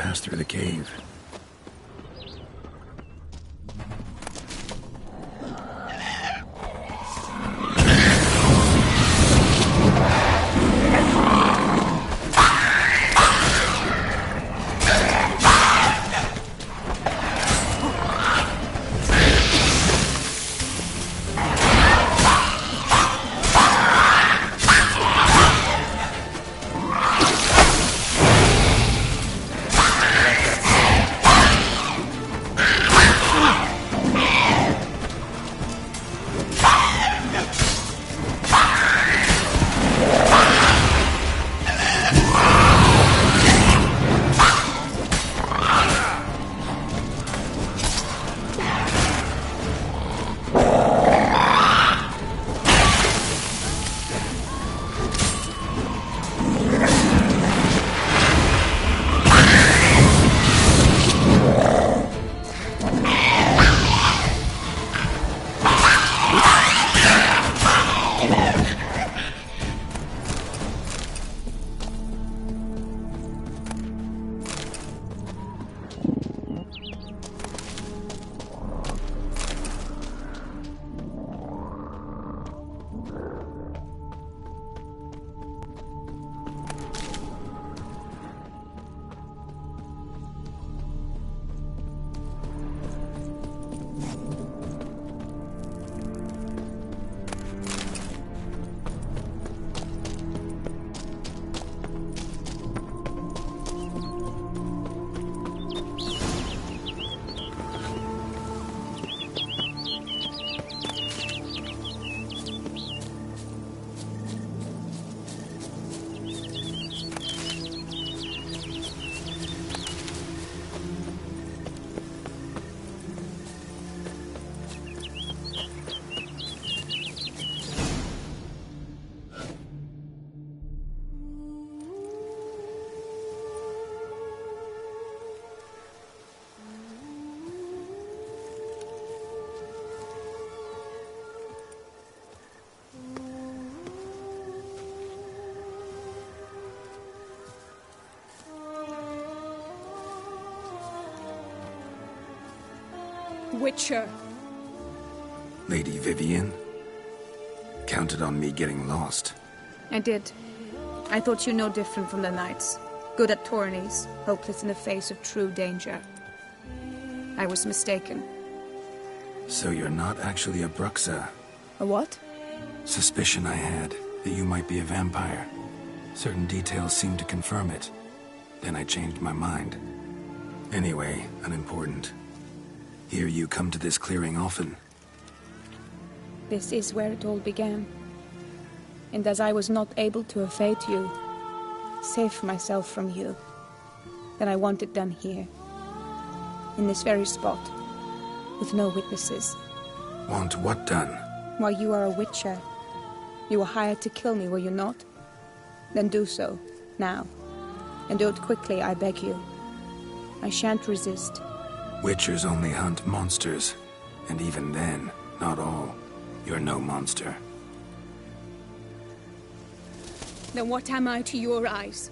Speaker 2: pass through the cave.
Speaker 20: Witcher.
Speaker 2: Lady Vivienne? Counted on me getting lost.
Speaker 20: I did. I thought you no different from the knights. Good at tourneys, hopeless in the face of true danger. I was mistaken.
Speaker 2: So you're not actually a Bruxa?
Speaker 20: A what?
Speaker 2: Suspicion I had, that you might be a vampire. Certain details seemed to confirm it. Then I changed my mind. Anyway, unimportant. Hear you come to this clearing often.
Speaker 20: This is where it all began. And as I was not able to evade you, save myself from you, then I want it done here. In this very spot. With no witnesses.
Speaker 2: Want what done?
Speaker 20: Why, you are a witcher. You were hired to kill me, were you not? Then do so, now. And do it quickly, I beg you. I shan't resist.
Speaker 2: Witchers only hunt monsters. And even then, not all. You're no monster.
Speaker 20: Then what am I to your eyes?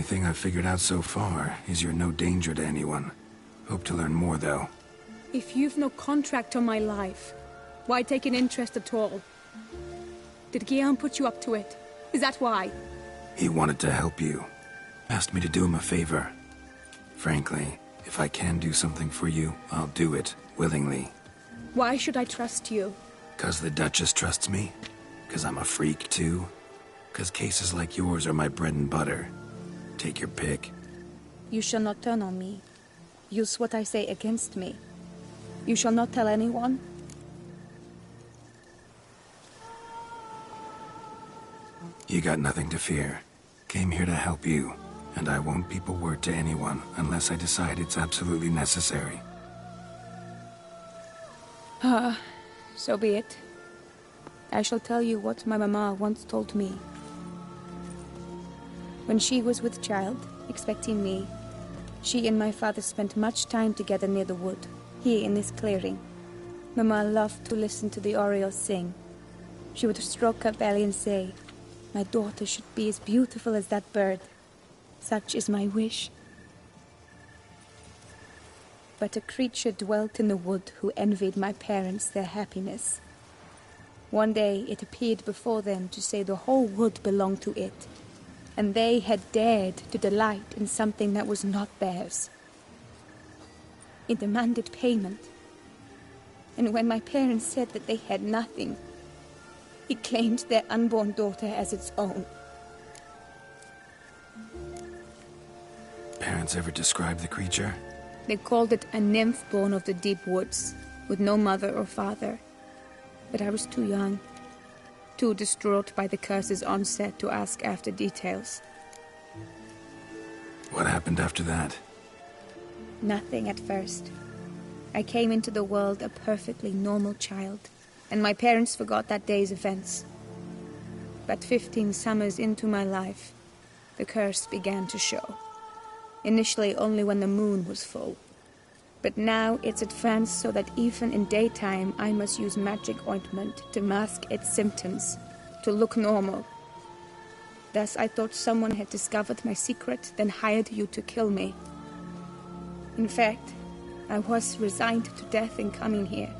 Speaker 2: Only thing I've figured out so far is you're no danger to anyone. Hope to learn more, though.
Speaker 20: If you've no contract on my life, why take an interest at all? Did Guillaume put you up to it? Is that why?
Speaker 2: He wanted to help you. Asked me to do him a favor. Frankly, if I can do something for you, I'll do it, willingly.
Speaker 20: Why should I trust you?
Speaker 2: 'Cause the Duchess trusts me? 'Cause I'm a freak, too? 'Cause cases like yours are my bread and butter. Take your pick.
Speaker 20: You shall not turn on me. Use what I say against me. You shall not tell anyone?
Speaker 2: You got nothing to fear. Came here to help you, and I won't peep a word to anyone unless I decide it's absolutely necessary.
Speaker 20: So be it. I shall tell you what my mama once told me. When she was with child, expecting me, she and my father spent much time together near the wood, here in this clearing. Mama loved to listen to the orioles sing. She would stroke her belly and say, "My daughter should be as beautiful as that bird. Such is my wish." But a creature dwelt in the wood who envied my parents their happiness. One day it appeared before them to say the whole wood belonged to it, and they had dared to delight in something that was not theirs. It demanded payment, and when my parents said that they had nothing, it claimed their unborn daughter as its own.
Speaker 2: Parents ever describe the creature?
Speaker 20: They called it a nymph born of the deep woods, with no mother or father. But I was too young, too distraught by the curse's onset to ask after details.
Speaker 2: What happened after that?
Speaker 20: Nothing at first. I came into the world a perfectly normal child, and my parents forgot that day's events. But 15 summers into my life, the curse began to show. Initially only when the moon was full. But now it's advanced so that even in daytime I must use magic ointment to mask its symptoms, to look normal. Thus I thought someone had discovered my secret, then hired you to kill me. In fact, I was resigned to death in coming here.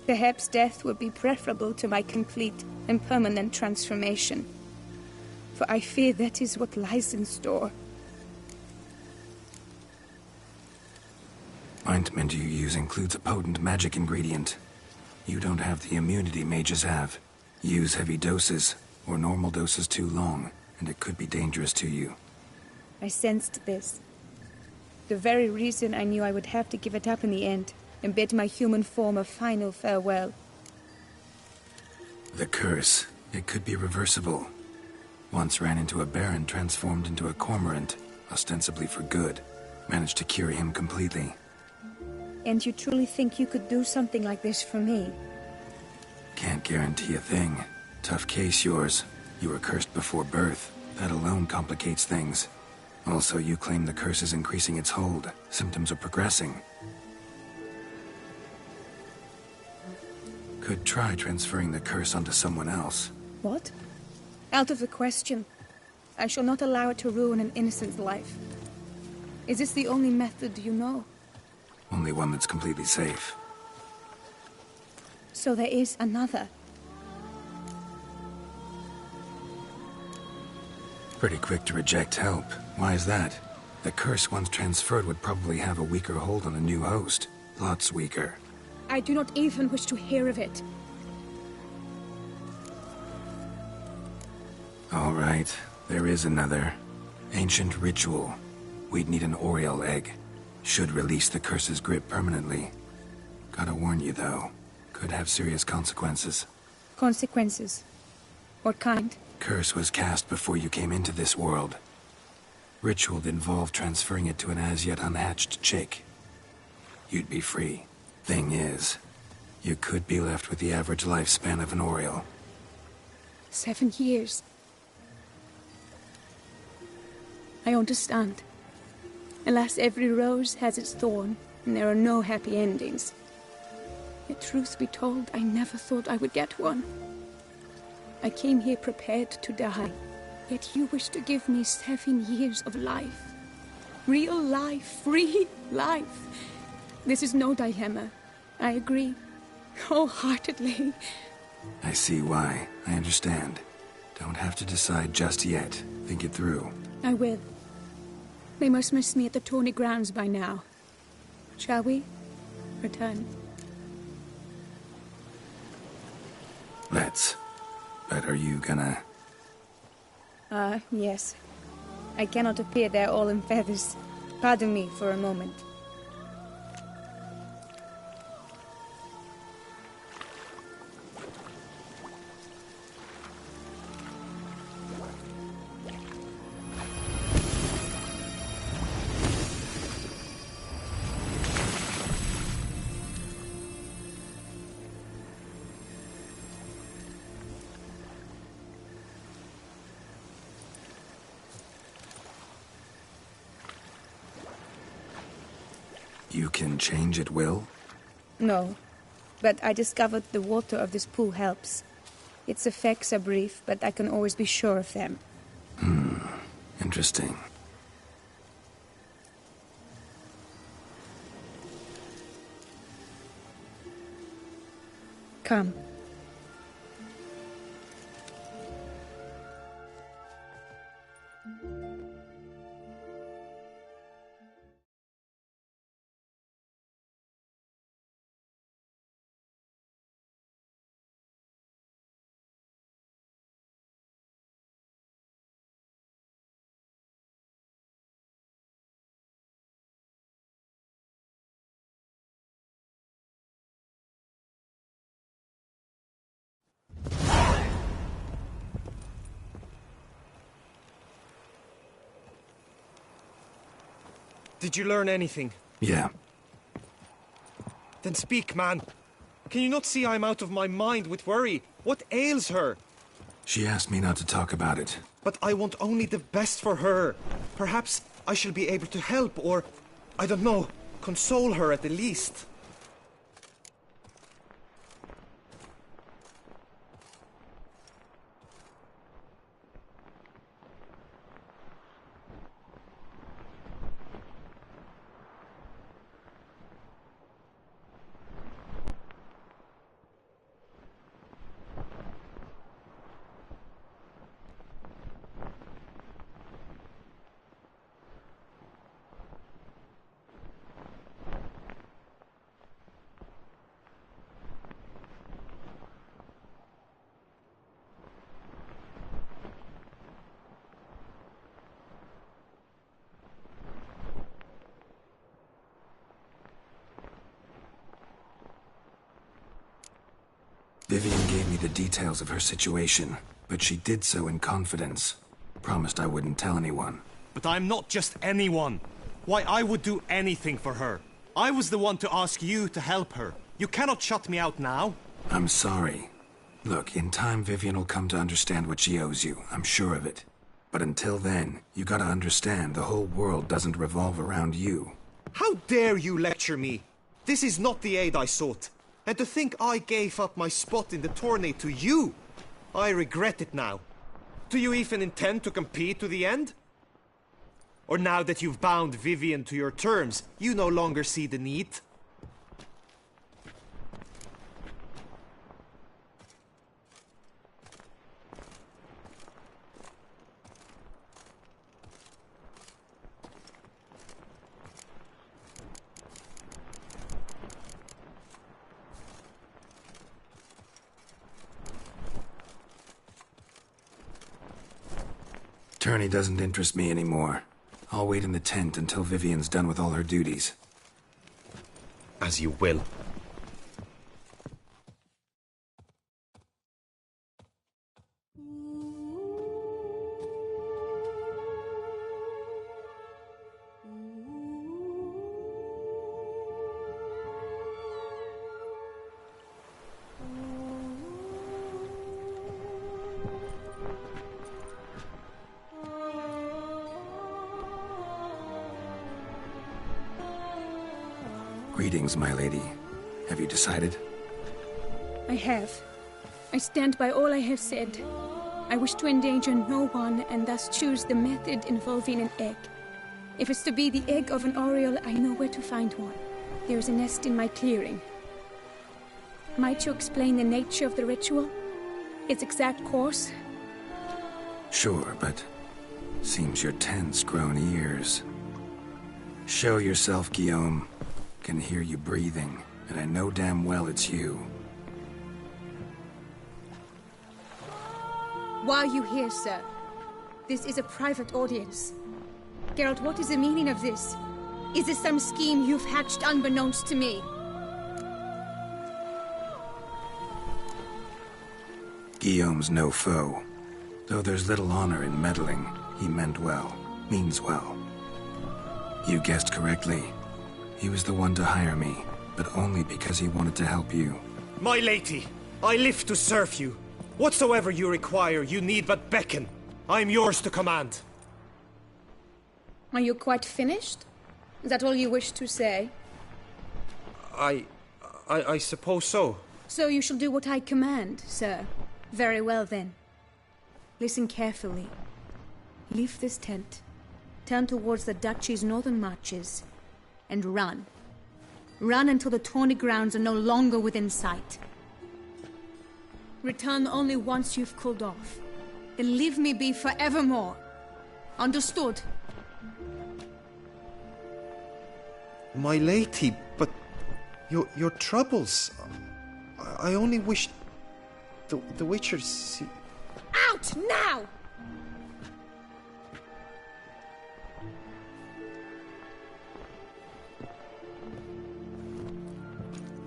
Speaker 20: Perhaps death would be preferable to my complete and permanent transformation. For I fear that is what lies in store.
Speaker 2: Ointment you use includes a potent magic ingredient. You don't have the immunity mages have. Use heavy doses, or normal doses too long, and it could be dangerous to you.
Speaker 20: I sensed this. The very reason I knew I would have to give it up in the end, and bid my human form a final farewell.
Speaker 2: The curse, it could be reversible. Once ran into a baron transformed into a cormorant, ostensibly for good. Managed to cure him completely.
Speaker 20: And you truly think you could do something like this for me?
Speaker 2: Can't guarantee a thing. Tough case, yours. You were cursed before birth. That alone complicates things. Also, you claim the curse is increasing its hold. Symptoms are progressing. Could try transferring the curse onto someone else.
Speaker 20: What? Out of the question. I shall not allow it to ruin an innocent's life. Is this the only method you know?
Speaker 2: Only one that's completely safe.
Speaker 20: So there is another.
Speaker 2: Pretty quick to reject help. Why is that? The curse once transferred would probably have a weaker hold on a new host. Lots weaker.
Speaker 20: I do not even wish to hear of it.
Speaker 2: All right, there is another. Ancient ritual. We'd need an Oriole egg. Should release the curse's grip permanently. Gotta warn you, though. Could have serious consequences.
Speaker 20: Consequences? What kind?
Speaker 2: Curse was cast before you came into this world. Ritual involved transferring it to an as-yet unhatched chick. You'd be free. Thing is, you could be left with the average lifespan of an Oriole.
Speaker 20: 7 years. I understand. Alas, every rose has its thorn, and there are no happy endings. Yet, truth be told, I never thought I would get one. I came here prepared to die, Yet you wish to give me 7 years of life. Real life, free life. This is no dilemma. I agree. Wholeheartedly.
Speaker 2: I see why. I understand. Don't have to decide just yet. Think it through.
Speaker 20: I will. They must miss me at the tourney grounds by now. Shall we? Return.
Speaker 2: Let's. But are you gonna...
Speaker 20: Yes. I cannot appear there all in feathers. Pardon me for a moment.
Speaker 2: You can change at will?
Speaker 20: No, but I discovered the water of this pool helps. Its effects are brief, but I can always be sure of them.
Speaker 2: Interesting.
Speaker 20: Come.
Speaker 4: Did you learn anything?
Speaker 2: Yeah.
Speaker 4: Then speak, man. Can you not see I'm out of my mind with worry? What ails her?
Speaker 2: She asked me not to talk about it.
Speaker 4: But I want only the best for her. Perhaps I shall be able to help, or, I don't know, console her at the least.
Speaker 2: Vivian gave me the details of her situation, but she did so in confidence. Promised I wouldn't tell anyone.
Speaker 4: But I'm not just anyone. Why, I would do anything for her. I was the one to ask you to help her. You cannot shut me out now.
Speaker 2: I'm sorry. Look, in time Vivian will come to understand what she owes you. I'm sure of it. But until then, you gotta understand the whole world doesn't revolve around you.
Speaker 4: How dare you lecture me? This is not the aid I sought. And to think I gave up my spot in the tourney to you, I regret it now. Do you even intend to compete to the end? Or now that you've bound Vivian to your terms, you no longer see the need?
Speaker 2: Tourney doesn't interest me anymore. I'll wait in the tent until Vivian's done with all her duties.
Speaker 4: As you will.
Speaker 2: Greetings, my lady. Have you decided?
Speaker 20: I have. I stand by all I have said. I wish to endanger no one and thus choose the method involving an egg. If it's to be the egg of an oriole, I know where to find one. There is a nest in my clearing. Might you explain the nature of the ritual? Its exact course?
Speaker 2: Sure, but seems your tent's grown ears. Show yourself, Guillaume. Can hear you breathing, and I know damn well it's you.
Speaker 20: Why are you here, sir? This is a private audience. Geralt, what is the meaning of this? Is this some scheme you've hatched unbeknownst to me?
Speaker 2: Guillaume's no foe. Though there's little honor in meddling, he meant well, means well. You guessed correctly. He was the one to hire me, but only because he wanted to help you.
Speaker 4: My lady, I live to serve you. Whatsoever you require, you need but beckon. I am yours to command.
Speaker 20: Are you quite finished? Is that all you wish to say?
Speaker 4: I suppose so.
Speaker 20: So you shall do what I command, sir. Very well, then. Listen carefully. Leave this tent, turn towards the duchy's northern marches, and run. Run until the tourney grounds are no longer within sight. Return only once you've cooled off. Then leave me be forevermore. Understood?
Speaker 4: My lady, but your troubles. I only wish the Witcher see.
Speaker 20: Out now!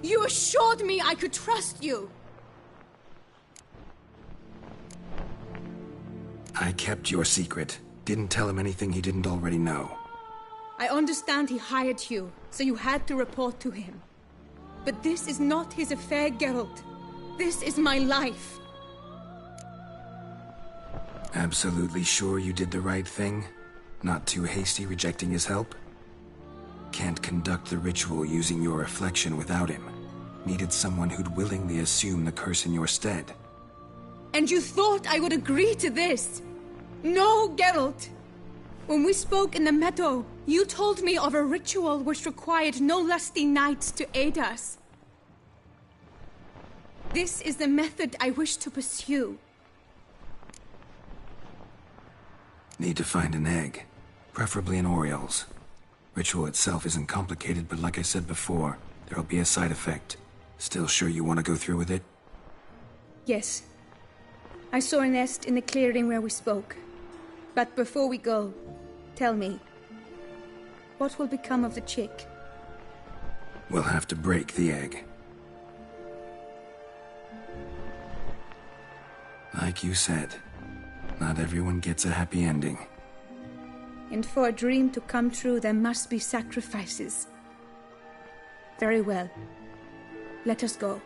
Speaker 20: You assured me I could trust you.
Speaker 2: I kept your secret. Didn't tell him anything he didn't already know.
Speaker 20: I understand he hired you, so you had to report to him. But this is not his affair, Geralt. This is my life.
Speaker 2: Absolutely sure you did the right thing? Not too hasty rejecting his help? Can't conduct the ritual using your reflection without him. Needed someone who'd willingly assume the curse in your stead.
Speaker 20: And you thought I would agree to this? No, Geralt! When we spoke in the meadow, you told me of a ritual which required no lusty knights to aid us. This is the method I wish to pursue.
Speaker 2: Need to find an egg, preferably an oriole's. Ritual itself isn't complicated, but like I said before, there'll be a side effect. Still sure you want to go through with it?
Speaker 20: Yes. I saw a nest in the clearing where we spoke. But before we go, tell me, what will become of the chick?
Speaker 2: We'll have to break the egg. Like you said, not everyone gets a happy ending.
Speaker 20: And for a dream to come true, there must be sacrifices. Very well. Let us go.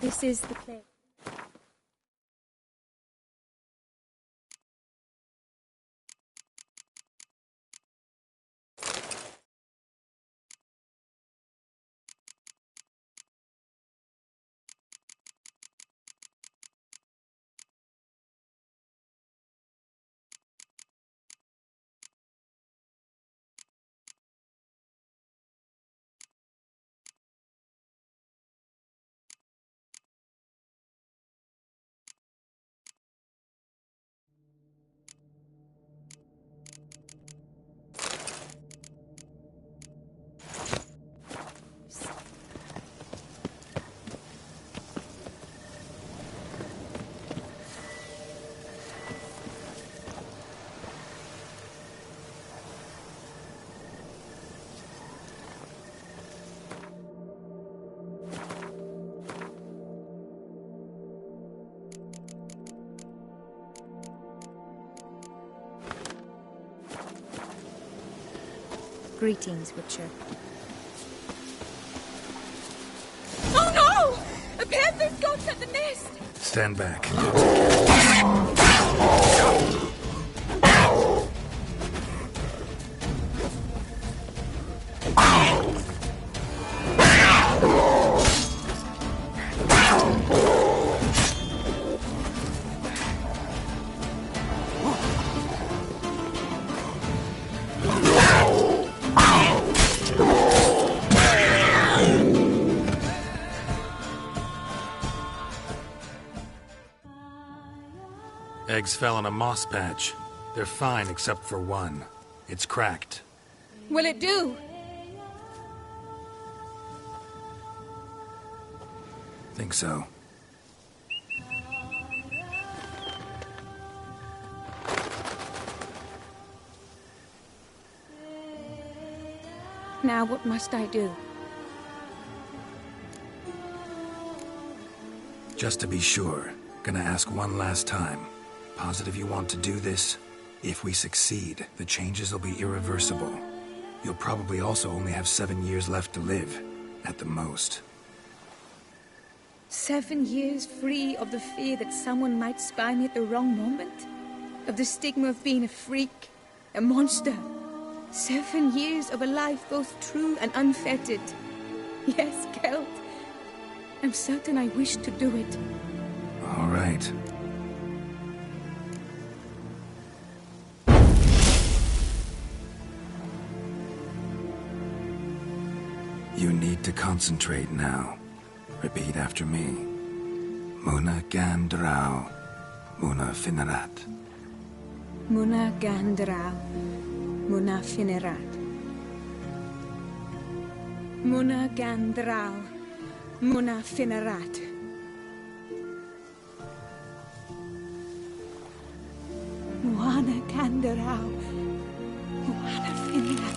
Speaker 20: This is the place. Greetings, Witcher. Oh no! A panther's got at the nest!
Speaker 2: Stand back. Eggs fell on a moss patch. They're fine except for one. It's cracked.
Speaker 20: Will it do?
Speaker 2: Think so.
Speaker 20: Now what must I do?
Speaker 2: Just to be sure, gonna ask one last time. Positive you want to do this? If we succeed, the changes will be irreversible. You'll probably also only have 7 years left to live, at the most.
Speaker 20: 7 years free of the fear that someone might spy me at the wrong moment? Of the stigma of being a freak, a monster? 7 years of a life both true and unfettered. Yes, Geralt. I'm certain I wish to do it.
Speaker 2: All right. You need to concentrate now. Repeat after me. Muna Gandrau, Muna Finerat.
Speaker 20: Muna Gandrau, Muna Finerat. Muna Gandrau, Muna Finerat. Muna Gandrau, Muna Finerat.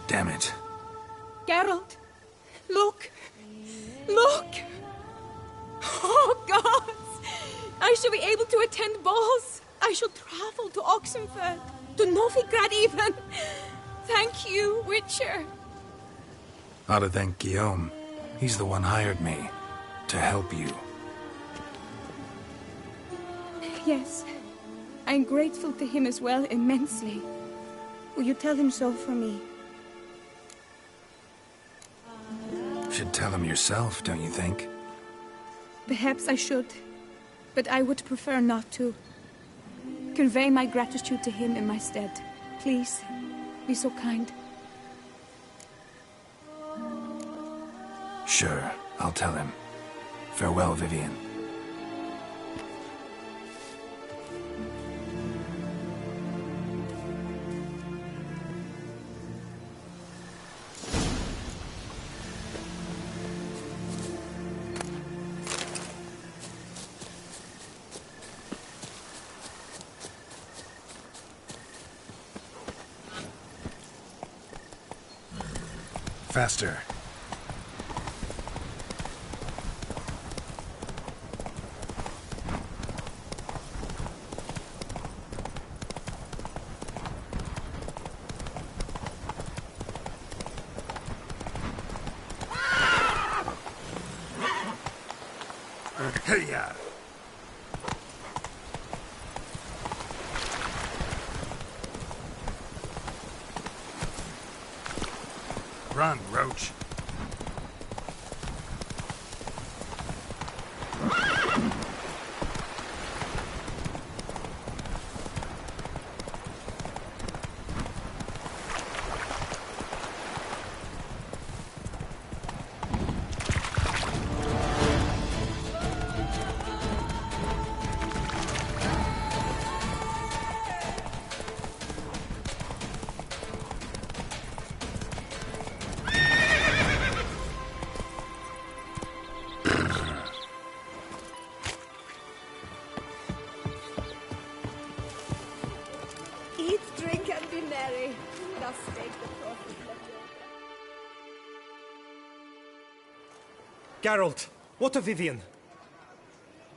Speaker 2: Damn it.
Speaker 20: Geralt, look! Look! Oh, gods! I shall be able to attend balls. I shall travel to Oxenfurt, to Novigrad even. Thank you, Witcher.
Speaker 2: Ought to thank Guillaume. He's the one hired me. To help you.
Speaker 20: Yes. I'm grateful to him as well, immensely. Will you tell him so for me?
Speaker 2: Should tell him yourself, don't you think?
Speaker 20: Perhaps I should, but I would prefer not to. Convey my gratitude to him in my stead. Please, be so kind.
Speaker 2: Sure, I'll tell him. Farewell, Vivienne. Faster. Hey-ya! Run, Roach.
Speaker 16: shall stake the profit.
Speaker 4: Geralt, what of Vivian?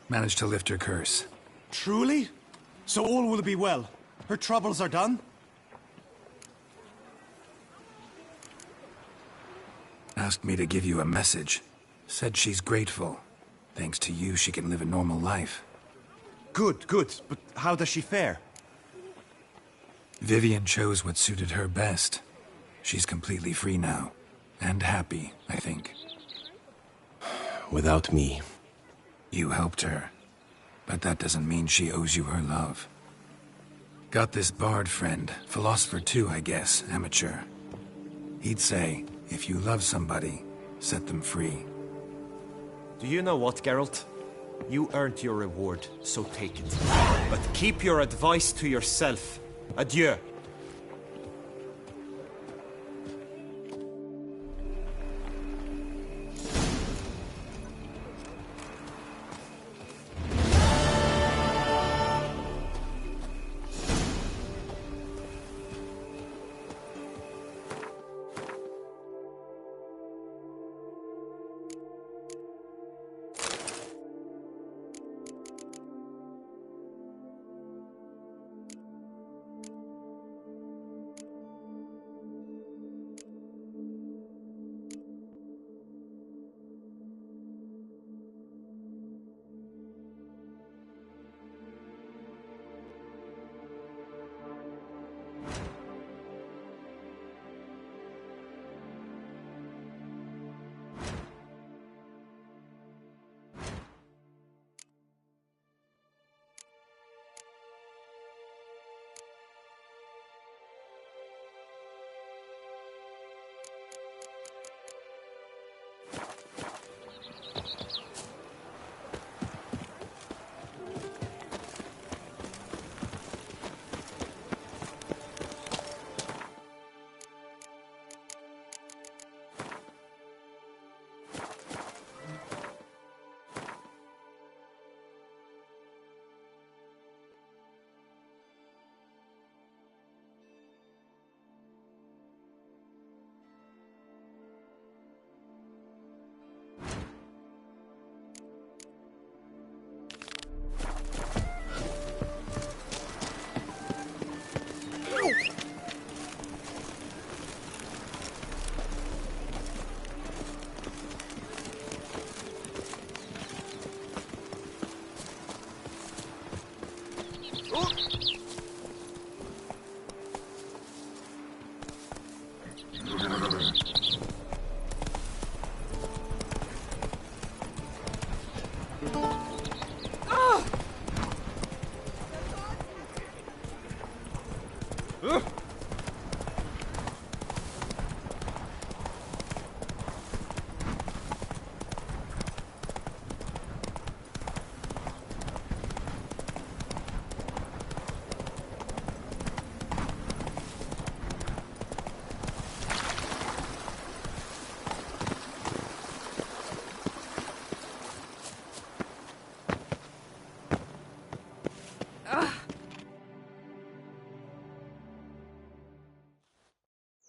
Speaker 2: Managed to lift her curse.
Speaker 9: Truly? So all will be well. Her troubles are done?
Speaker 2: Asked me to give you a message. Said she's grateful. Thanks to you, she can live a normal life.
Speaker 9: Good, good. But how does she fare?
Speaker 2: Vivian chose what suited her best. She's completely free now. And happy, I think.
Speaker 15: Without me.
Speaker 2: You helped her. But that doesn't mean she owes you her love. Got this bard friend, philosopher too, I guess, amateur. He'd say, if you love somebody, set them free.
Speaker 4: Do you know what, Geralt? You earned your reward, so take it. But keep your advice to yourself. Adieu.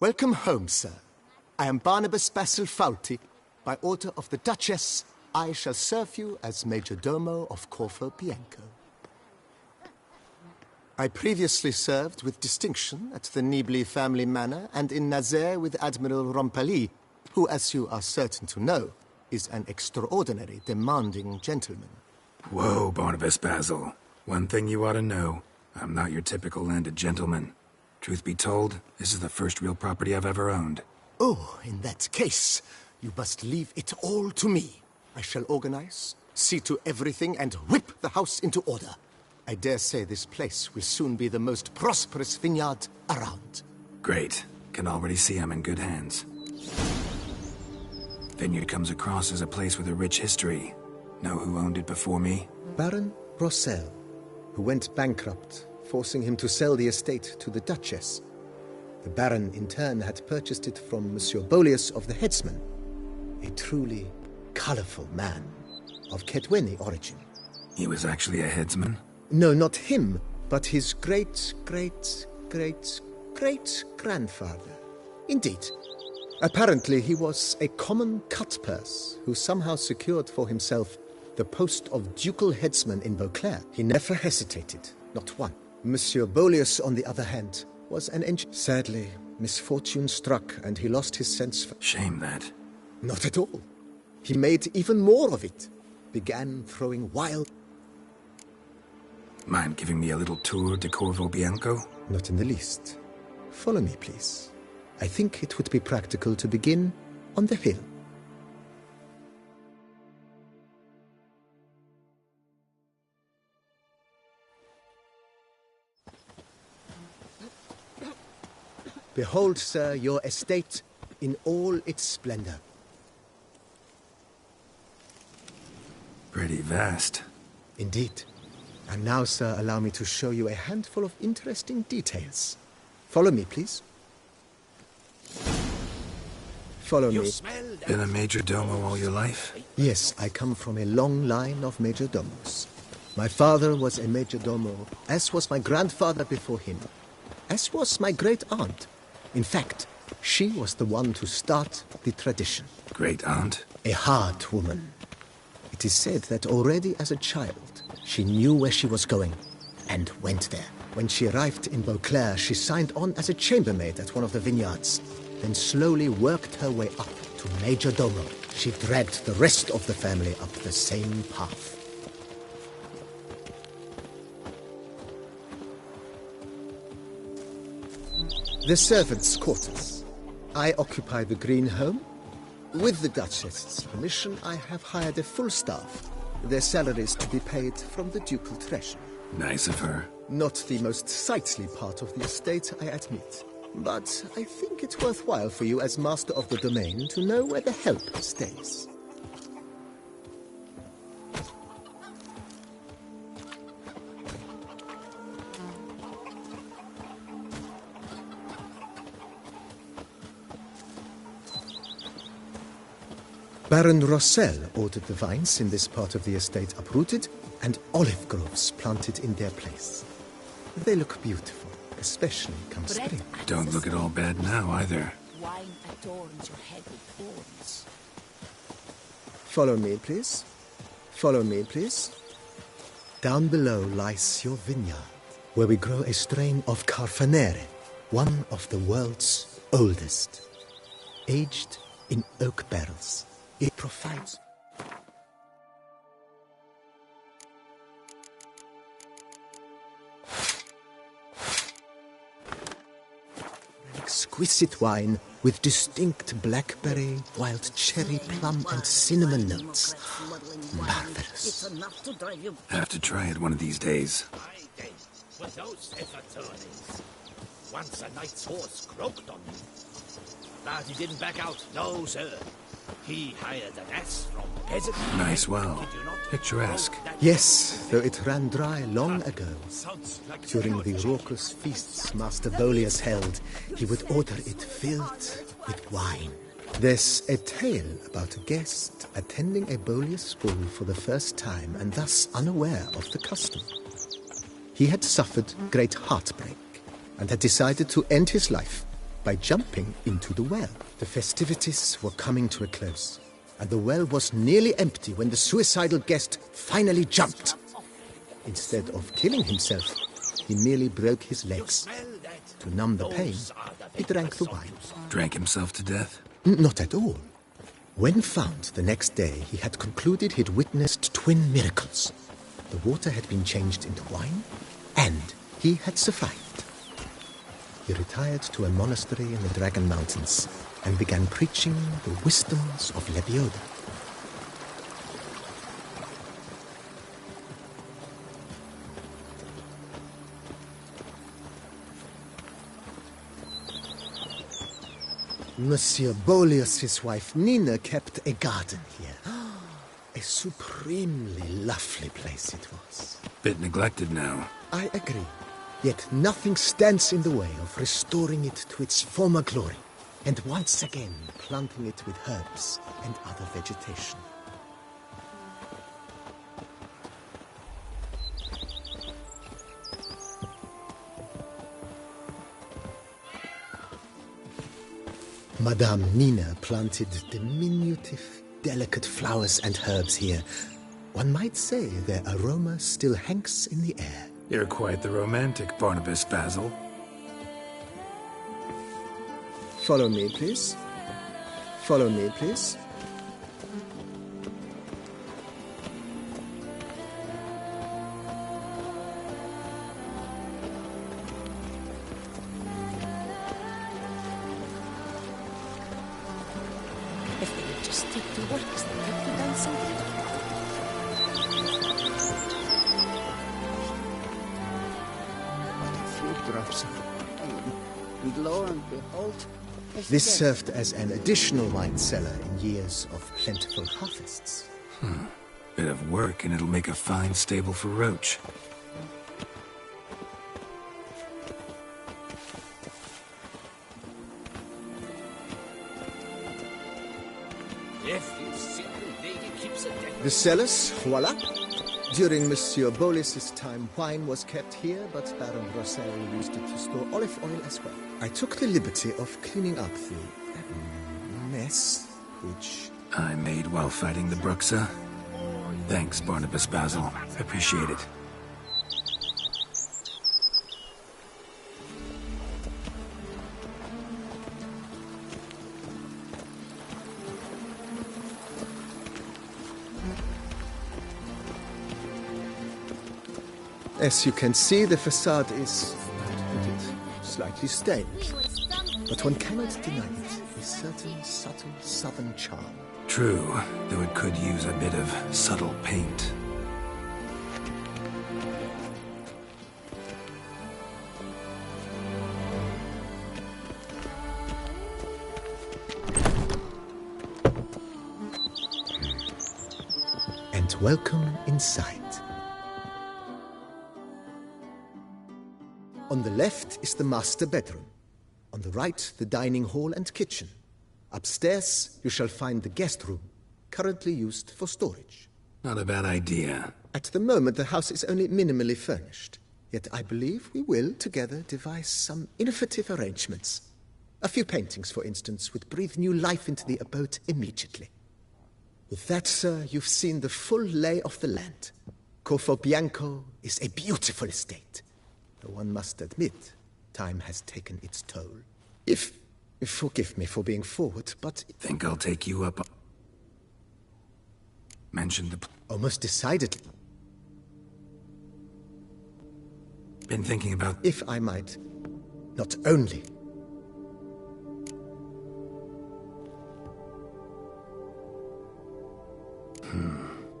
Speaker 19: Welcome home, sir. I am Barnabas Basilfauti. By order of the Duchess, I shall serve you as Major Domo of Corvo Bianco. I previously served with distinction at the Nibli family manor and in Nazaire with Admiral Rompali, who, as you are certain to know, is an extraordinary demanding gentleman.
Speaker 2: Whoa, Barnabas Basil. One thing you ought to know. I'm not your typical landed gentleman. Truth be told, this is the first real property I've ever owned.
Speaker 19: Oh, in that case, you must leave it all to me. I shall organize, see to everything, and whip the house into order. I dare say this place will soon be the most prosperous vineyard around.
Speaker 2: Great. Can already see I'm in good hands. Vineyard comes across as a place with a rich history. Know who owned it before me?
Speaker 19: Baron Rossel, who went bankrupt, forcing him to sell the estate to the Duchess. The Baron, in turn, had purchased it from Monsieur Bolius of the Headsman, a truly colorful man of Ketweni origin.
Speaker 2: He was actually a headsman?
Speaker 19: No, not him, but his great-great-great-grandfather. great-grandfather. Indeed. Apparently, he was a common cutpurse who somehow secured for himself the post of ducal headsman in Beauclair. He never hesitated, not one. Monsieur Bolius, on the other hand, was an engineer. Sadly, misfortune struck and he lost his sense for...
Speaker 2: Shame that.
Speaker 19: Not at all. He made even more of it. Began throwing wild...
Speaker 2: Mind giving me a little tour de Corvo Bianco?
Speaker 19: Not in the least. Follow me, please. I think it would be practical to begin on the hill. Behold, sir, your estate in all its splendor.
Speaker 2: Pretty vast.
Speaker 19: Indeed. And now, sir, allow me to show you a handful of interesting details. Follow me, please. Follow me.
Speaker 2: Been a major domo all your life?
Speaker 19: Yes, I come from a long line of major domos. My father was a major domo, as was my grandfather before him, as was my great-aunt. In fact, she was the one to start the tradition.
Speaker 2: Great-aunt?
Speaker 19: A hard woman. It is said that already as a child, she knew where she was going, and went there. When she arrived in Beauclair, she signed on as a chambermaid at one of the vineyards, then slowly worked her way up to Major Domo. She dragged the rest of the family up the same path. The servants' quarters. I occupy the green home. With the Duchess's permission, I have hired a full staff. Their salaries to be paid from the ducal treasury.
Speaker 2: Nice of her.
Speaker 19: Not the most sightly part of the estate, I admit. But I think it's worthwhile for you as master of the domain to know where the help stays. Baron Rossel ordered the vines in this part of the estate uprooted and olive groves planted in their place. They look beautiful, especially come spring.
Speaker 2: Don't look at all bad now, either.
Speaker 13: Wine adorns your head with thorns.
Speaker 19: Follow me, please. Follow me, please. Down below lies your vineyard, where we grow a strain of Carfanere, one of the world's oldest. Aged in oak barrels. It provides an exquisite wine with distinct blackberry, wild cherry, plum, and cinnamon notes. Marvelous.
Speaker 2: Have to try it one of these days.
Speaker 22: Were those attorneys? Once a knight's horse croaked on me. But he didn't back out. No, sir. He hired an ass from peasant.
Speaker 2: Nice well. Picturesque.
Speaker 19: Yes, though it ran dry long ago. During the raucous feasts Master Bolius held, he would order it filled with wine. There's a tale about a guest attending a Bolius ball for the first time and thus unaware of the custom. He had suffered great heartbreak and had decided to end his life by jumping into the well. The festivities were coming to a close, and the well was nearly empty when the suicidal guest finally jumped. Instead of killing himself, he merely broke his legs. To numb the pain, he drank the wine.
Speaker 2: Drank himself to death?
Speaker 19: Not at all. When found the next day, he had concluded he'd witnessed twin miracles. The water had been changed into wine, and he had survived. He retired to a monastery in the Dragon Mountains and began preaching the wisdoms of Lebioda. Monsieur Bolius's wife Nina kept a garden here. A supremely lovely place it was.
Speaker 2: Bit neglected now.
Speaker 19: I agree. Yet nothing stands in the way of restoring it to its former glory, and once again planting it with herbs and other vegetation. Madame Nina planted diminutive, delicate flowers and herbs here. One might say their aroma still hangs in the air.
Speaker 2: You're quite the romantic, Barnabas Basil.
Speaker 19: Follow me, please. Follow me, please.
Speaker 13: If they would just stick to work, they could have done something.
Speaker 1: A few drops of wine, and lo and behold,
Speaker 19: This served as an additional wine cellar in years of plentiful harvests.
Speaker 2: Bit of work, and it'll make a fine stable for Roach.
Speaker 22: If this secret lady keeps it down.
Speaker 19: The cellars, voila. During Monsieur Bolis's time, wine was kept here, but Baron Rossel used it to store olive oil as well. I took the liberty of cleaning up the mess, which
Speaker 2: I made while fighting the Bruxa. Thanks, Barnabas Basil. Appreciate it.
Speaker 19: As you can see, the facade is, slightly stained. But one cannot deny it, a certain subtle southern charm.
Speaker 2: True, though it could use a bit of subtle paint.
Speaker 19: And welcome inside. On the left is the master bedroom. On the right, the dining hall and kitchen. Upstairs, you shall find the guest room, currently used for storage.
Speaker 2: Not a bad idea.
Speaker 19: At the moment, the house is only minimally furnished. Yet I believe we will, together, devise some innovative arrangements. A few paintings, for instance, would breathe new life into the abode immediately. With that, sir, you've seen the full lay of the land. Corvo Bianco is a beautiful estate. Though one must admit, time has taken its toll. Forgive me for being forward, but...
Speaker 2: Think I'll take you up... Mention the...
Speaker 19: Almost decidedly.
Speaker 2: Been thinking about...
Speaker 19: If I might, not only...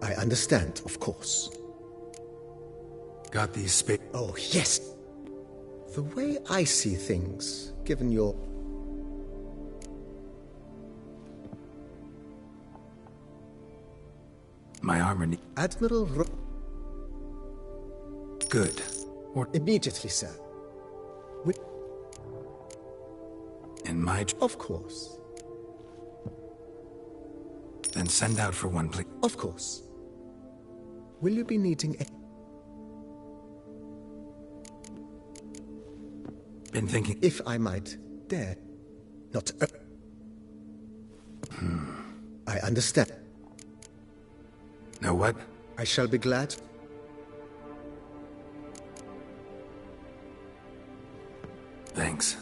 Speaker 19: I understand, of course.
Speaker 2: Got these
Speaker 19: Oh, yes! The way I see things, given your...
Speaker 2: My armor
Speaker 19: Admiral
Speaker 2: Good.
Speaker 19: Or immediately, sir.
Speaker 2: In my...
Speaker 19: Of course.
Speaker 2: Then send out for one, please.
Speaker 19: Of course. Will you be needing a...
Speaker 2: Been thinking...
Speaker 19: If I might dare, not... I understand.
Speaker 2: Know what?
Speaker 19: I shall be glad.
Speaker 2: Thanks.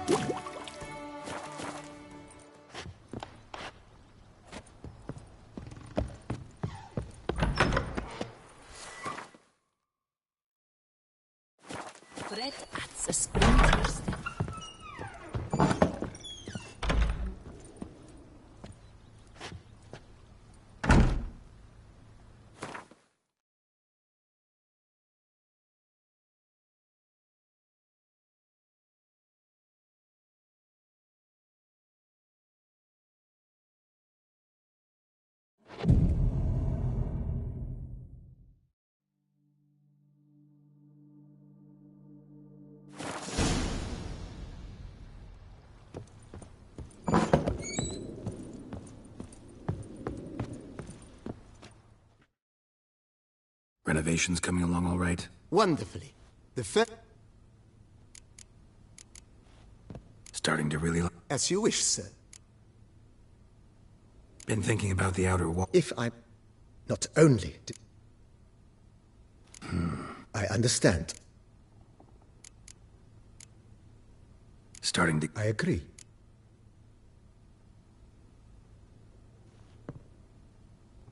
Speaker 13: Bread adds a spring to your step.
Speaker 2: Renovations coming along all right?
Speaker 19: Wonderfully. The first...
Speaker 2: Starting to really...
Speaker 19: As you wish, sir.
Speaker 2: Been thinking about the outer wall.
Speaker 19: If I'm... Not only... I understand.
Speaker 2: Starting to...
Speaker 19: I agree.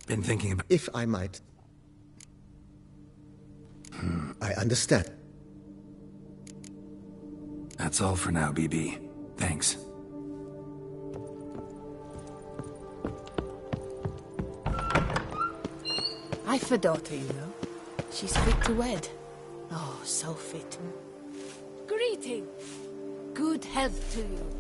Speaker 2: Been thinking about...
Speaker 19: If I might... I understand.
Speaker 2: That's all for now, BB. Thanks.
Speaker 13: I've a daughter, you know. She's fit to wed. Oh, so fit. Greeting. Good health to you.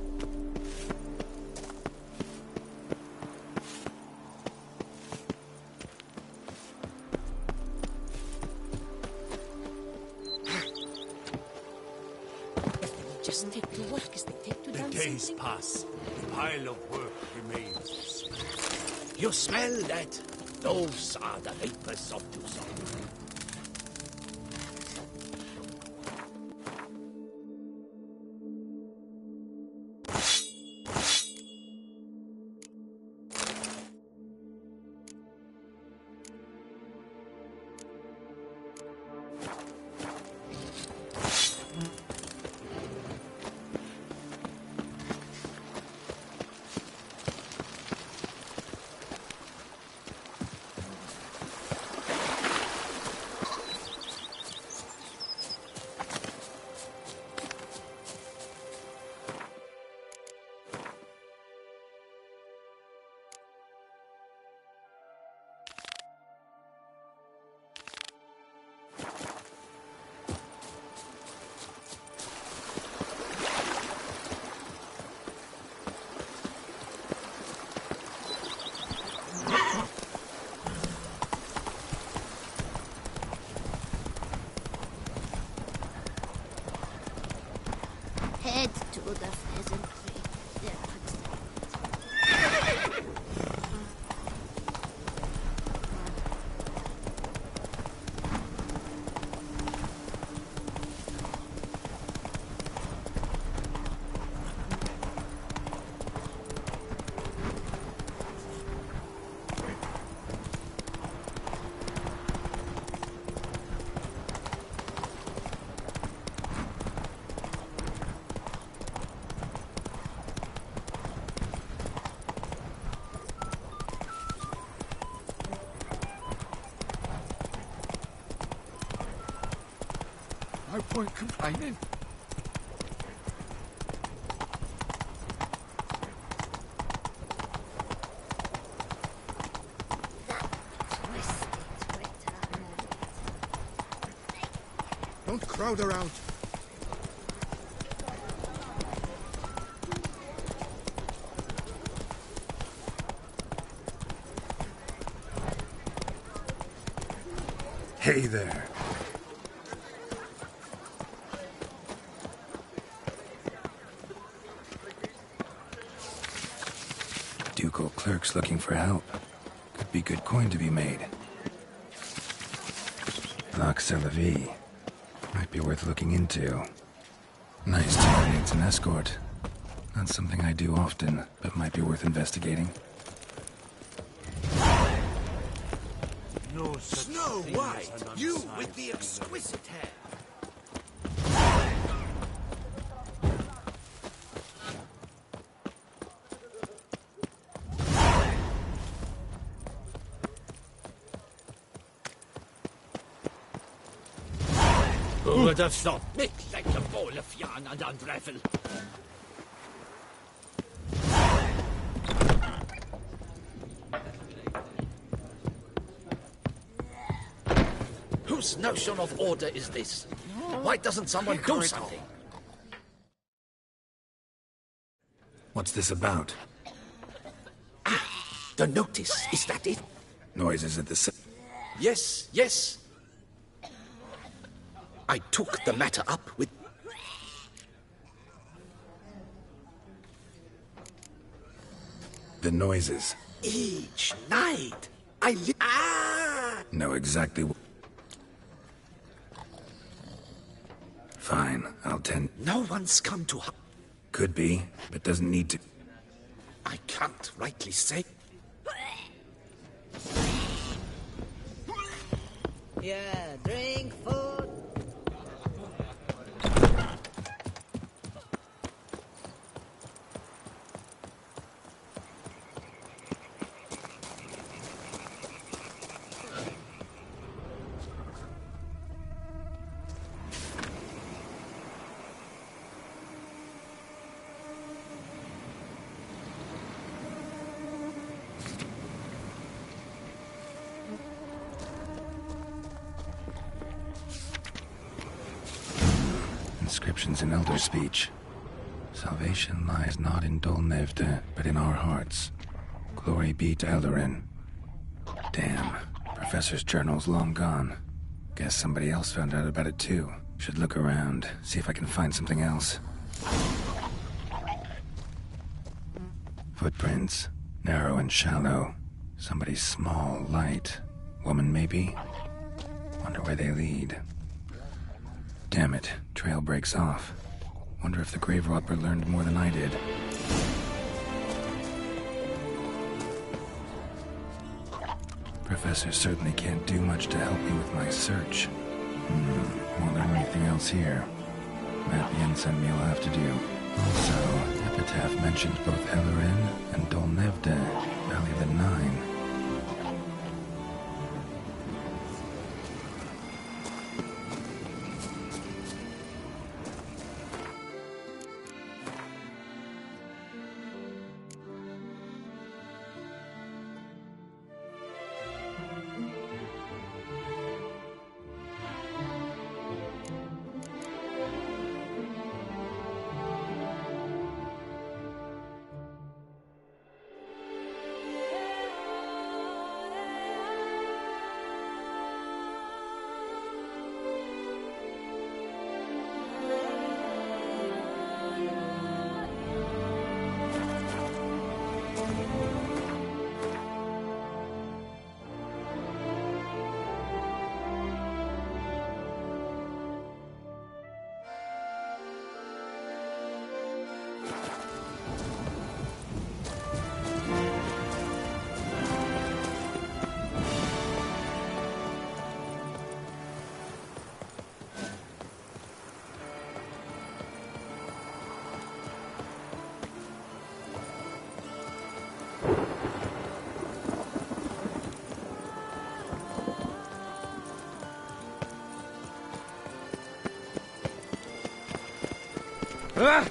Speaker 13: Just take to work as they take to dance.
Speaker 22: The days pass. The pile of work remains. You smell that? Those are the vapors of Tucson.
Speaker 12: Head to the pheasantry.
Speaker 21: No point complaining.
Speaker 17: Don't crowd around.
Speaker 2: Hey there. Ducal clerks looking for help. Could be good coin to be made. Nox Celavi. Might be worth looking into. Nice to meet an escort. Not something I do often, but might be worth investigating.
Speaker 22: No
Speaker 5: Snow White, you with the exquisite hair.
Speaker 22: should have stopped me like a bowl of yarn and unravel. Whose notion of order is this? Why doesn't someone do something?
Speaker 2: What's this about?
Speaker 22: The notice, is that it?
Speaker 2: Noises at the...
Speaker 22: Yes, yes. I took the matter up with...
Speaker 2: The noises.
Speaker 22: Each night, I
Speaker 2: Know exactly Fine, I'll tend...
Speaker 22: No one's come to...
Speaker 2: Could be, but doesn't need to.
Speaker 22: I can't rightly say.
Speaker 16: Yeah, drink, food.
Speaker 2: Inscriptions in Elder speech. Salvation lies not in Dol Nevde, but in our hearts. Glory be to Eldarin. Damn. Professor's journal's long gone. Guess somebody else found out about it too. Should look around, see if I can find something else. Footprints. Narrow and shallow. Somebody's small, light. Woman, maybe? Wonder where they lead. Damn it, trail breaks off. Wonder if the grave robber learned more than I did. Professor certainly can't do much to help me with my search. Won't learn anything else here. That Jensen me'll have to do. Also, Epitaph mentions both Eldarin and Dol Nevde, Valley of the Nine.
Speaker 21: Ah!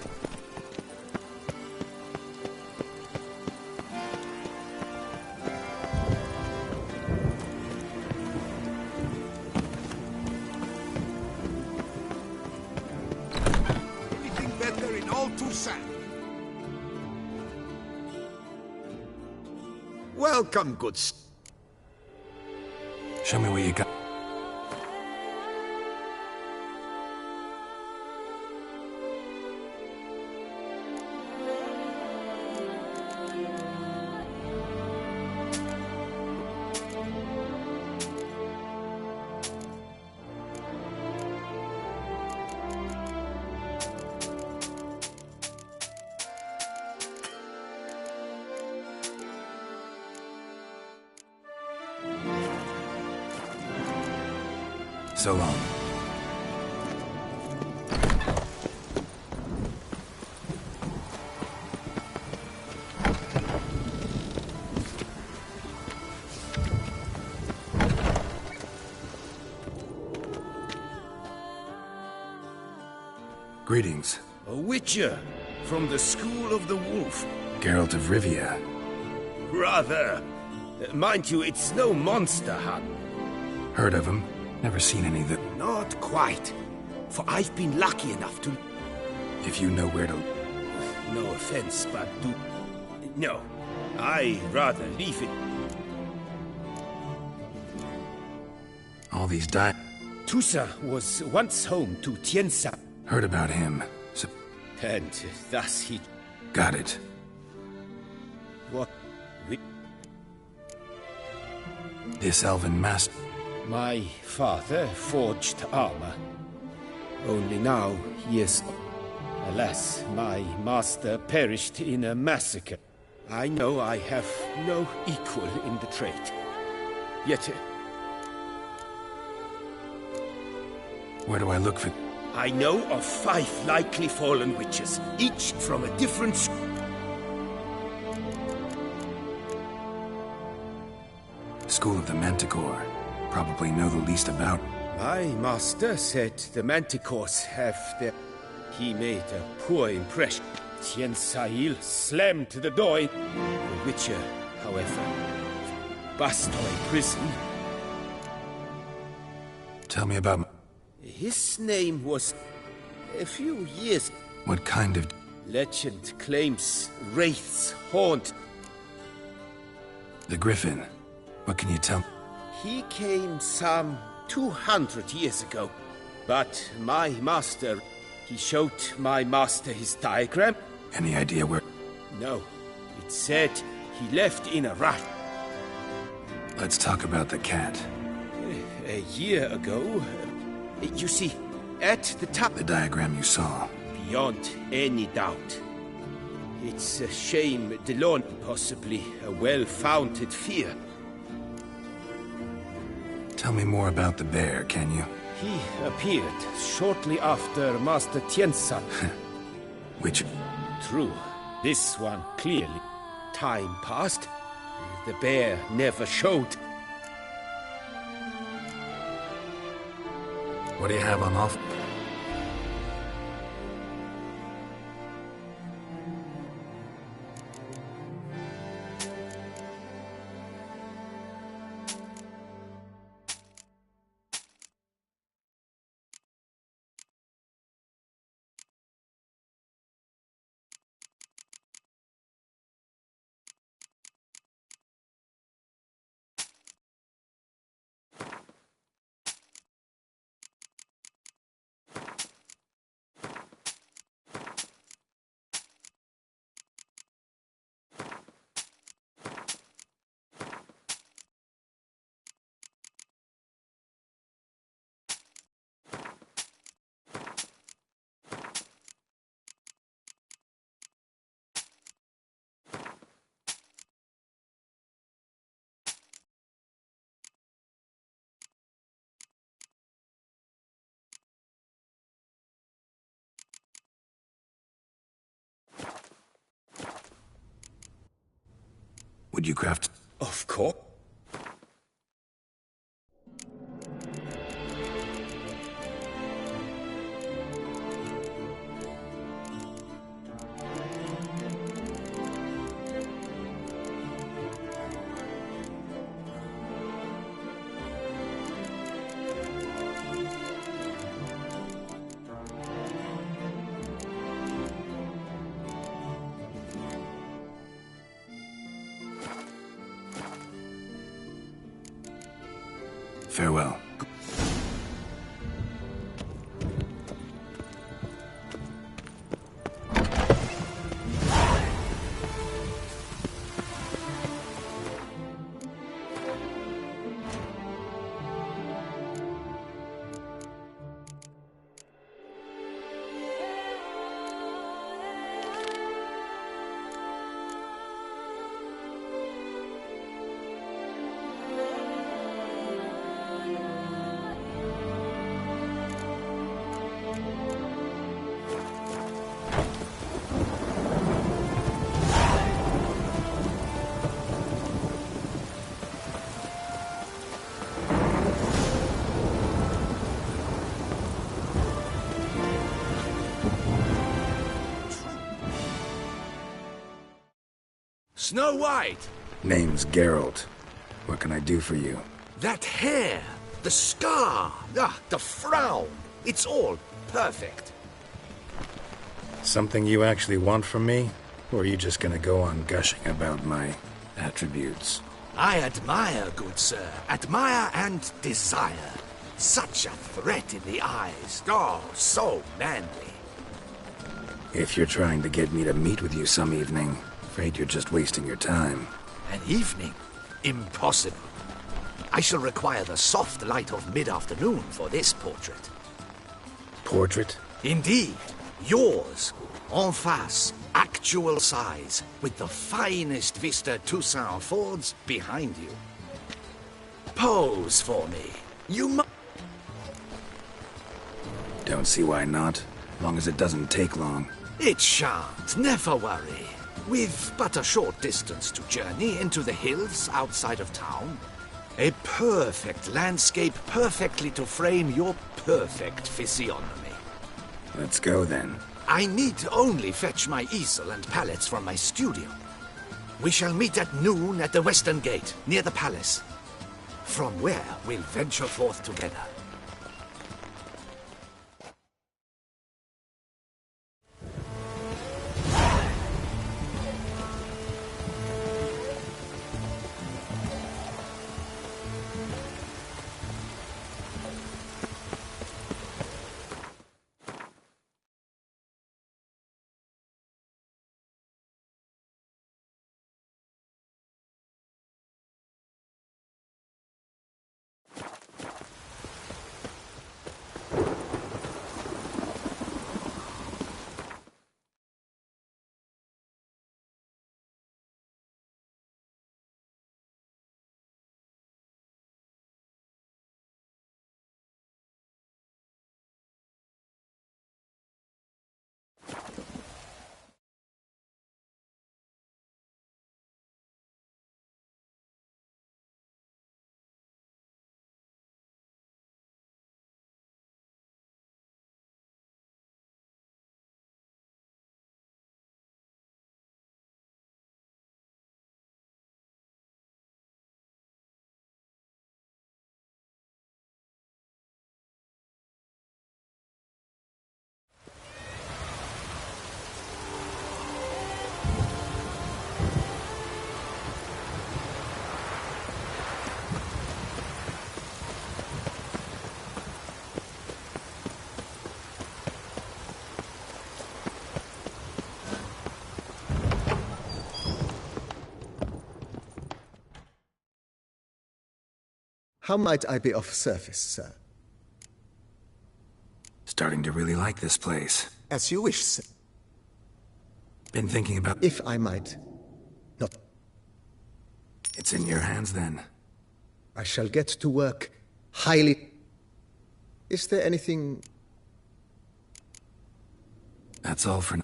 Speaker 5: Anything better in all Toussaint?
Speaker 22: Welcome, good...
Speaker 2: Show me what you got. So long. Greetings.
Speaker 5: A witcher from the School of the Wolf.
Speaker 2: Geralt of Rivia.
Speaker 5: Rather. Mind you, it's no monster hunt.
Speaker 2: Heard of him. Never seen any that...
Speaker 5: Not quite. For I've been lucky enough to...
Speaker 2: If you know where to...
Speaker 5: No offense, but do... No. I rather leave it.
Speaker 2: All these
Speaker 5: Tusa was once home to Tiensa.
Speaker 2: Heard about him. So...
Speaker 5: And thus he...
Speaker 2: Got it.
Speaker 5: What?
Speaker 2: This elven master...
Speaker 5: My father forged armor. Only now he is... Alas, my master perished in a massacre. I know I have no equal in the trade. Yet...
Speaker 2: Where do I look for...
Speaker 5: I know of 5 likely fallen witches, each from a different school.
Speaker 2: School of the Manticore. Probably know the least about...
Speaker 5: My master said the Manticores have their... He made a poor impression. Tien Sahil slammed the door in... The Witcher, however, Bastoy prison.
Speaker 2: Tell me about...
Speaker 5: His name was... a few years...
Speaker 2: What kind of...
Speaker 5: Legend claims wraiths haunt...
Speaker 2: The Griffin. What can you tell...
Speaker 5: He came some 200 years ago. But my master... He showed my master his diagram.
Speaker 2: Any idea where...
Speaker 5: No. It said he left in a rush.
Speaker 2: Let's talk about the cat.
Speaker 5: A year ago... You see, at the top...
Speaker 2: The diagram you saw.
Speaker 5: Beyond any doubt. It's a shame Delon, possibly a well-founded fear.
Speaker 2: Tell me more about the bear, can you?
Speaker 5: He appeared shortly after Master Tiensa.
Speaker 2: Which...
Speaker 5: True. This one, clearly. Time passed. The bear never showed.
Speaker 2: What do you have on offer? Would you craft...
Speaker 5: Of course.
Speaker 2: Farewell.
Speaker 11: Snow White!
Speaker 2: Name's Geralt. What can I do for you?
Speaker 11: That hair, the scar, the frown. It's all perfect.
Speaker 2: Something you actually want from me? Or are you just gonna go on gushing about my attributes?
Speaker 11: I admire, good sir. Admire and desire. Such a threat in the eyes. Oh, so manly.
Speaker 2: If you're trying to get me to meet with you some evening, afraid you're just wasting your time.
Speaker 11: An evening? Impossible. I shall require the soft light of mid-afternoon for this portrait.
Speaker 2: Portrait?
Speaker 11: Indeed. Yours. En face. Actual size. With the finest Vista Toussaint Fords behind you. Pose for me. You must...
Speaker 2: Don't see why not. Long as it doesn't take long.
Speaker 11: It shan't. Never worry. With but a short distance to journey into the hills outside of town. A perfect landscape perfectly to frame your perfect physiognomy.
Speaker 2: Let's go then.
Speaker 11: I need only fetch my easel and palettes from my studio. We shall meet at noon at the western gate, near the palace. From where we'll venture forth together.
Speaker 19: How might I be of service, sir?
Speaker 2: Starting to really like this place.
Speaker 19: As you wish, sir.
Speaker 2: Been thinking about...
Speaker 19: If I might not...
Speaker 2: It's in your hands, then.
Speaker 19: I shall get to work highly... Is there anything...
Speaker 2: That's all for now.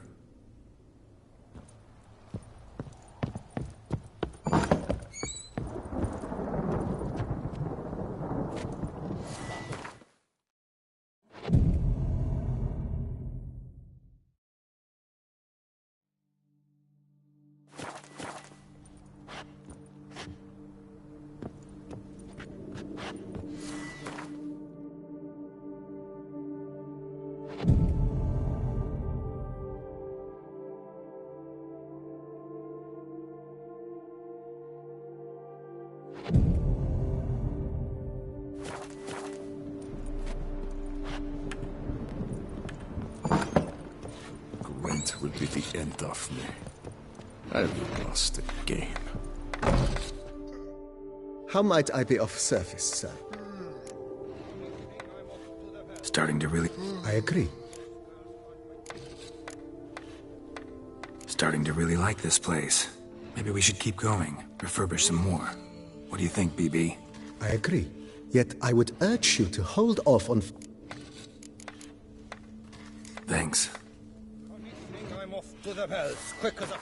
Speaker 17: Gwent will be the end of me. I've lost the game.
Speaker 19: How might I be of service, sir?
Speaker 2: Starting to really...
Speaker 19: I agree.
Speaker 2: Starting to really like this place. Maybe we should keep going, refurbish some more. What do you think, BB?
Speaker 19: I agree. Yet I would urge you to hold off on...
Speaker 2: Thanks.
Speaker 9: I'm off to the bells, quick as a...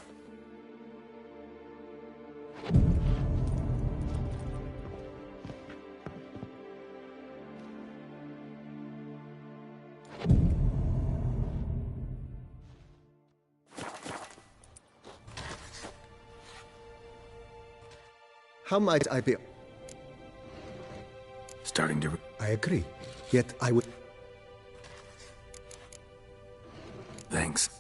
Speaker 19: How might I be?
Speaker 2: Starting to...
Speaker 19: I agree. Yet I would...
Speaker 2: Thanks.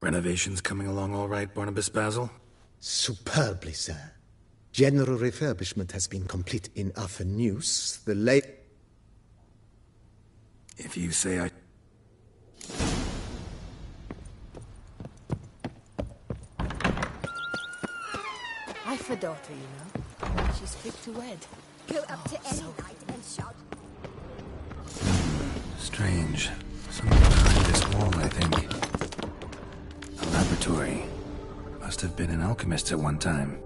Speaker 2: Renovations coming along all right, Barnabas Basil?
Speaker 19: Superbly, sir. General refurbishment has been complete in Athenus. The late...
Speaker 2: If you say I...
Speaker 13: I've a daughter, you know. She's quick to wed.
Speaker 8: Go up to any knight and shout.
Speaker 2: Strange. Something behind this wall, I think. A laboratory. Must have been an alchemist at one time.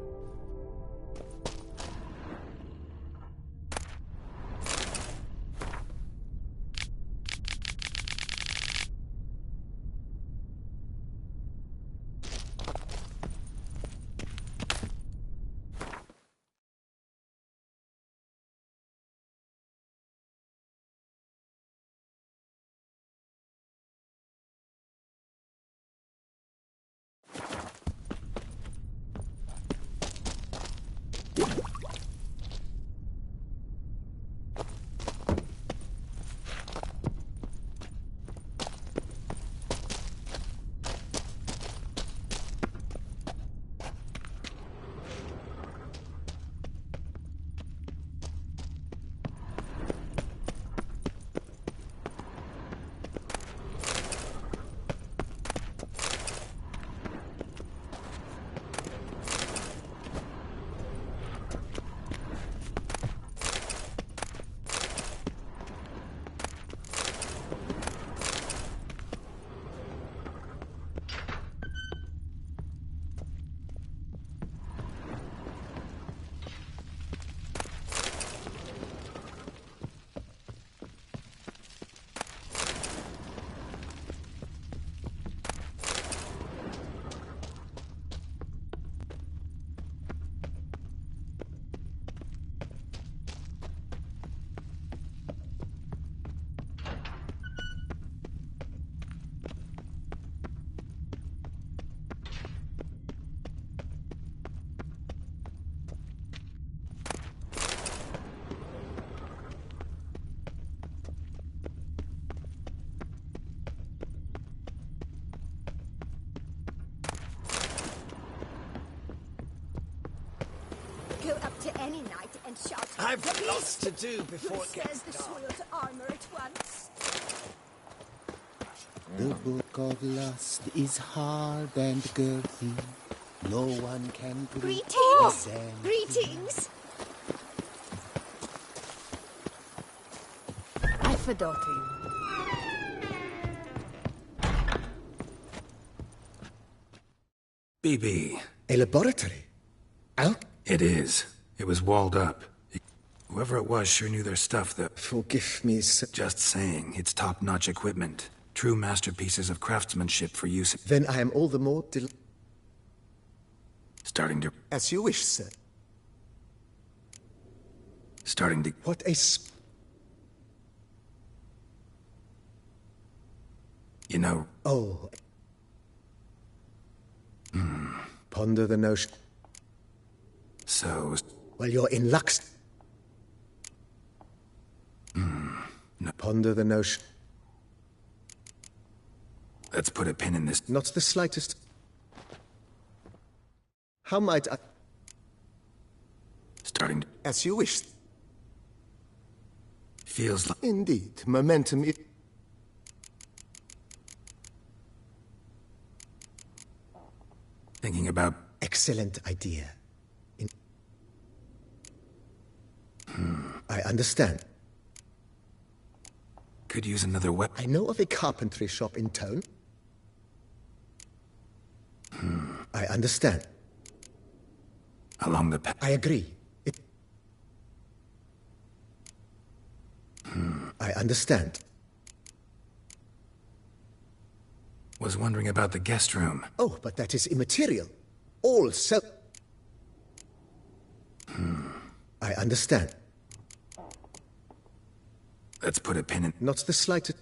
Speaker 8: Go up to any knight and shout.
Speaker 17: I've lots to do before it gets
Speaker 8: the
Speaker 17: dark.
Speaker 8: soiled armor at once.
Speaker 5: The book of lust is hard and girthy. No one can
Speaker 8: Greetings! Greetings!
Speaker 13: I've a daughter, you know.
Speaker 2: BB.
Speaker 19: A laboratory?
Speaker 2: It is. It was walled up. Whoever it was sure knew their stuff, though.
Speaker 19: Forgive me, sir.
Speaker 2: Just saying, it's top-notch equipment. True masterpieces of craftsmanship for use...
Speaker 19: Then I am all the more
Speaker 2: Starting to...
Speaker 19: As you wish, sir.
Speaker 2: Starting to...
Speaker 19: What a...
Speaker 2: You know...
Speaker 19: Oh. Ponder the notion...
Speaker 2: So...
Speaker 19: Well, you're in luck.
Speaker 2: No.
Speaker 19: Ponder the notion...
Speaker 2: Let's put a pin in this...
Speaker 19: Not the slightest... How might I...
Speaker 2: Starting to...
Speaker 19: As you wish.
Speaker 2: Feels like...
Speaker 19: Indeed, momentum is...
Speaker 2: about...
Speaker 19: Excellent idea. I understand.
Speaker 2: Could use another weapon.
Speaker 19: I know of a carpentry shop in town. I understand.
Speaker 2: Along the path.
Speaker 19: I agree. I understand.
Speaker 2: Was wondering about the guest room.
Speaker 19: Oh, but that is immaterial. All self... I understand.
Speaker 2: Let's put a pin in...
Speaker 19: Not the slightest...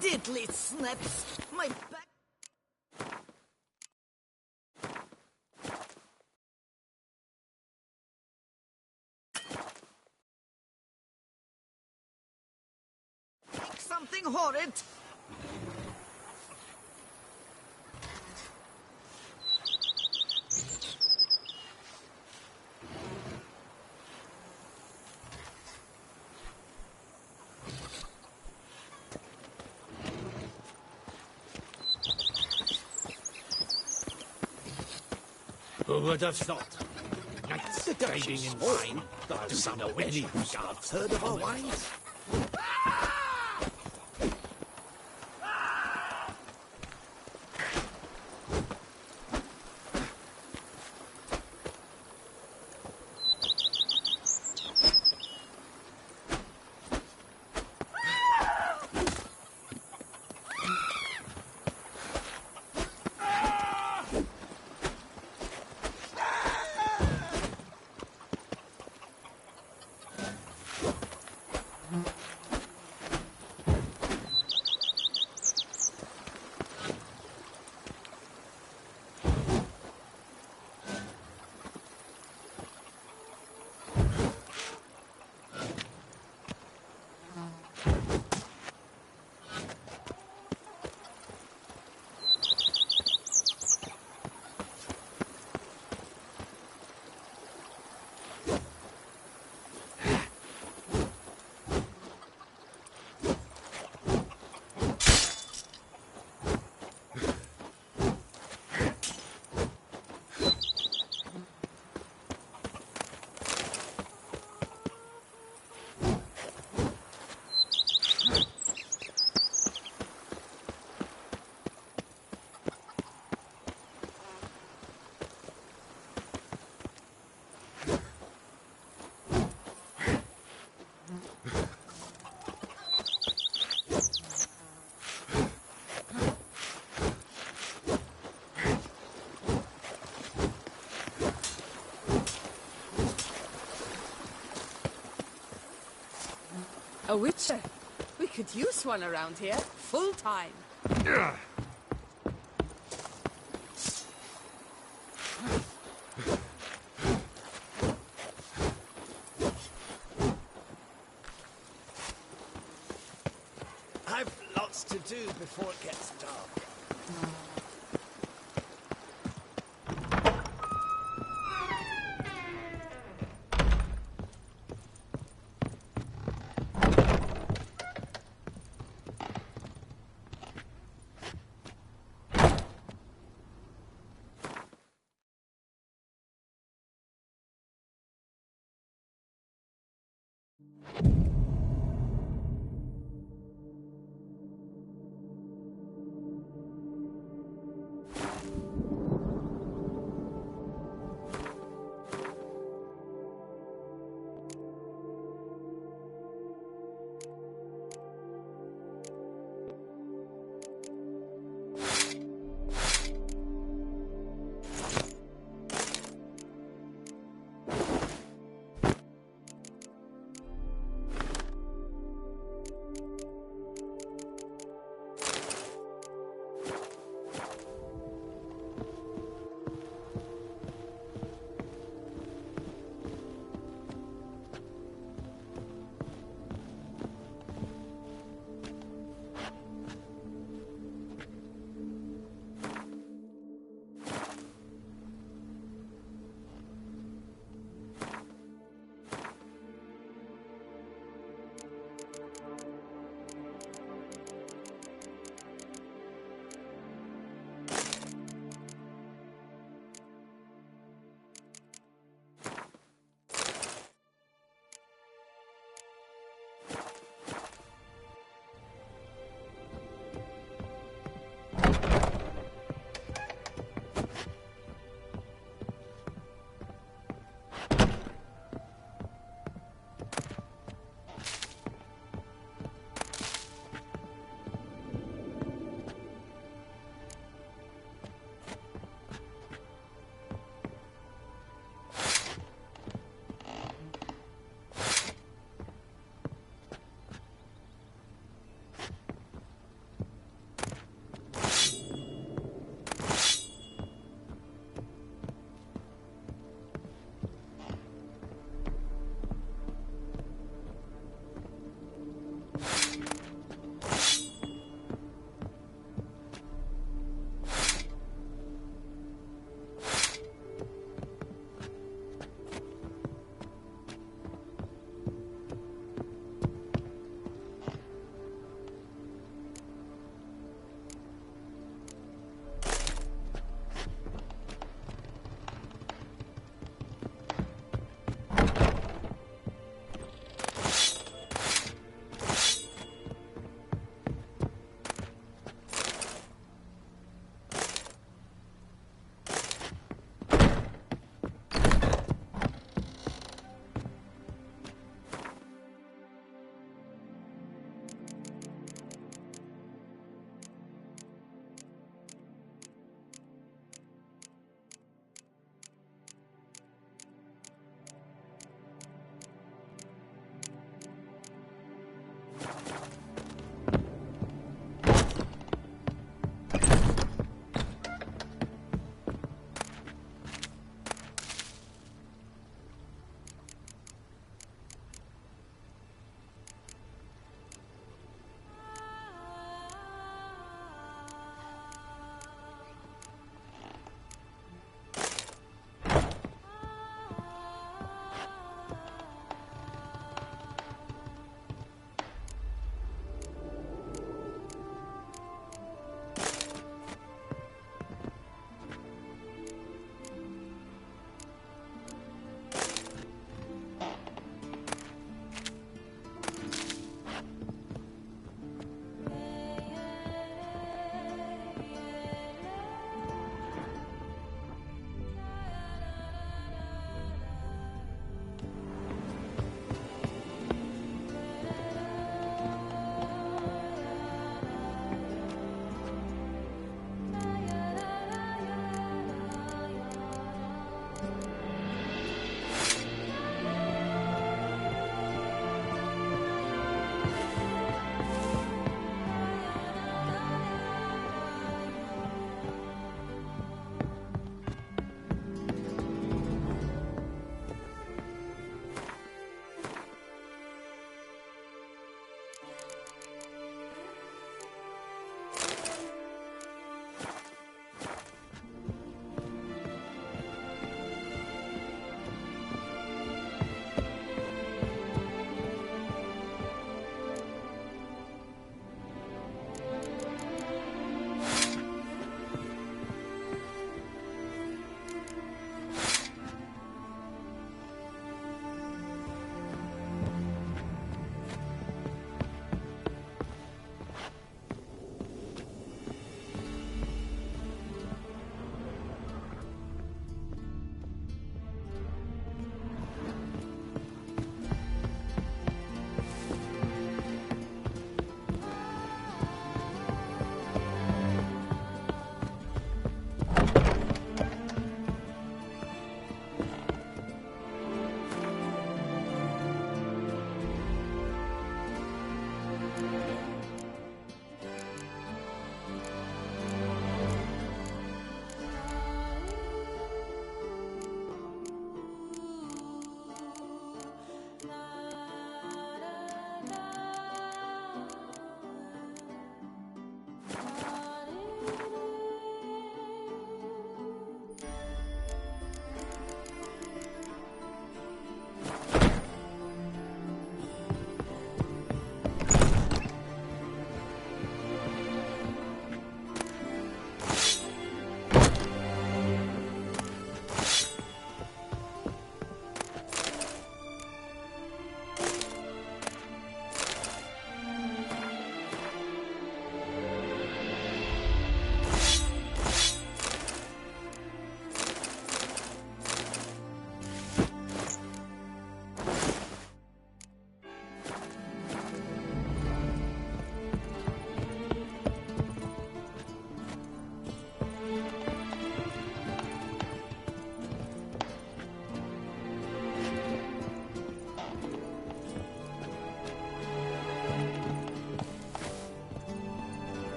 Speaker 16: Diddly snaps! My back... Think something horrid!
Speaker 22: Who would have thought? Knights trading in wine that do not know any regards. Heard of our wines?
Speaker 13: A witcher. We could use one around here, full time.
Speaker 22: I've lots to do before it gets dark.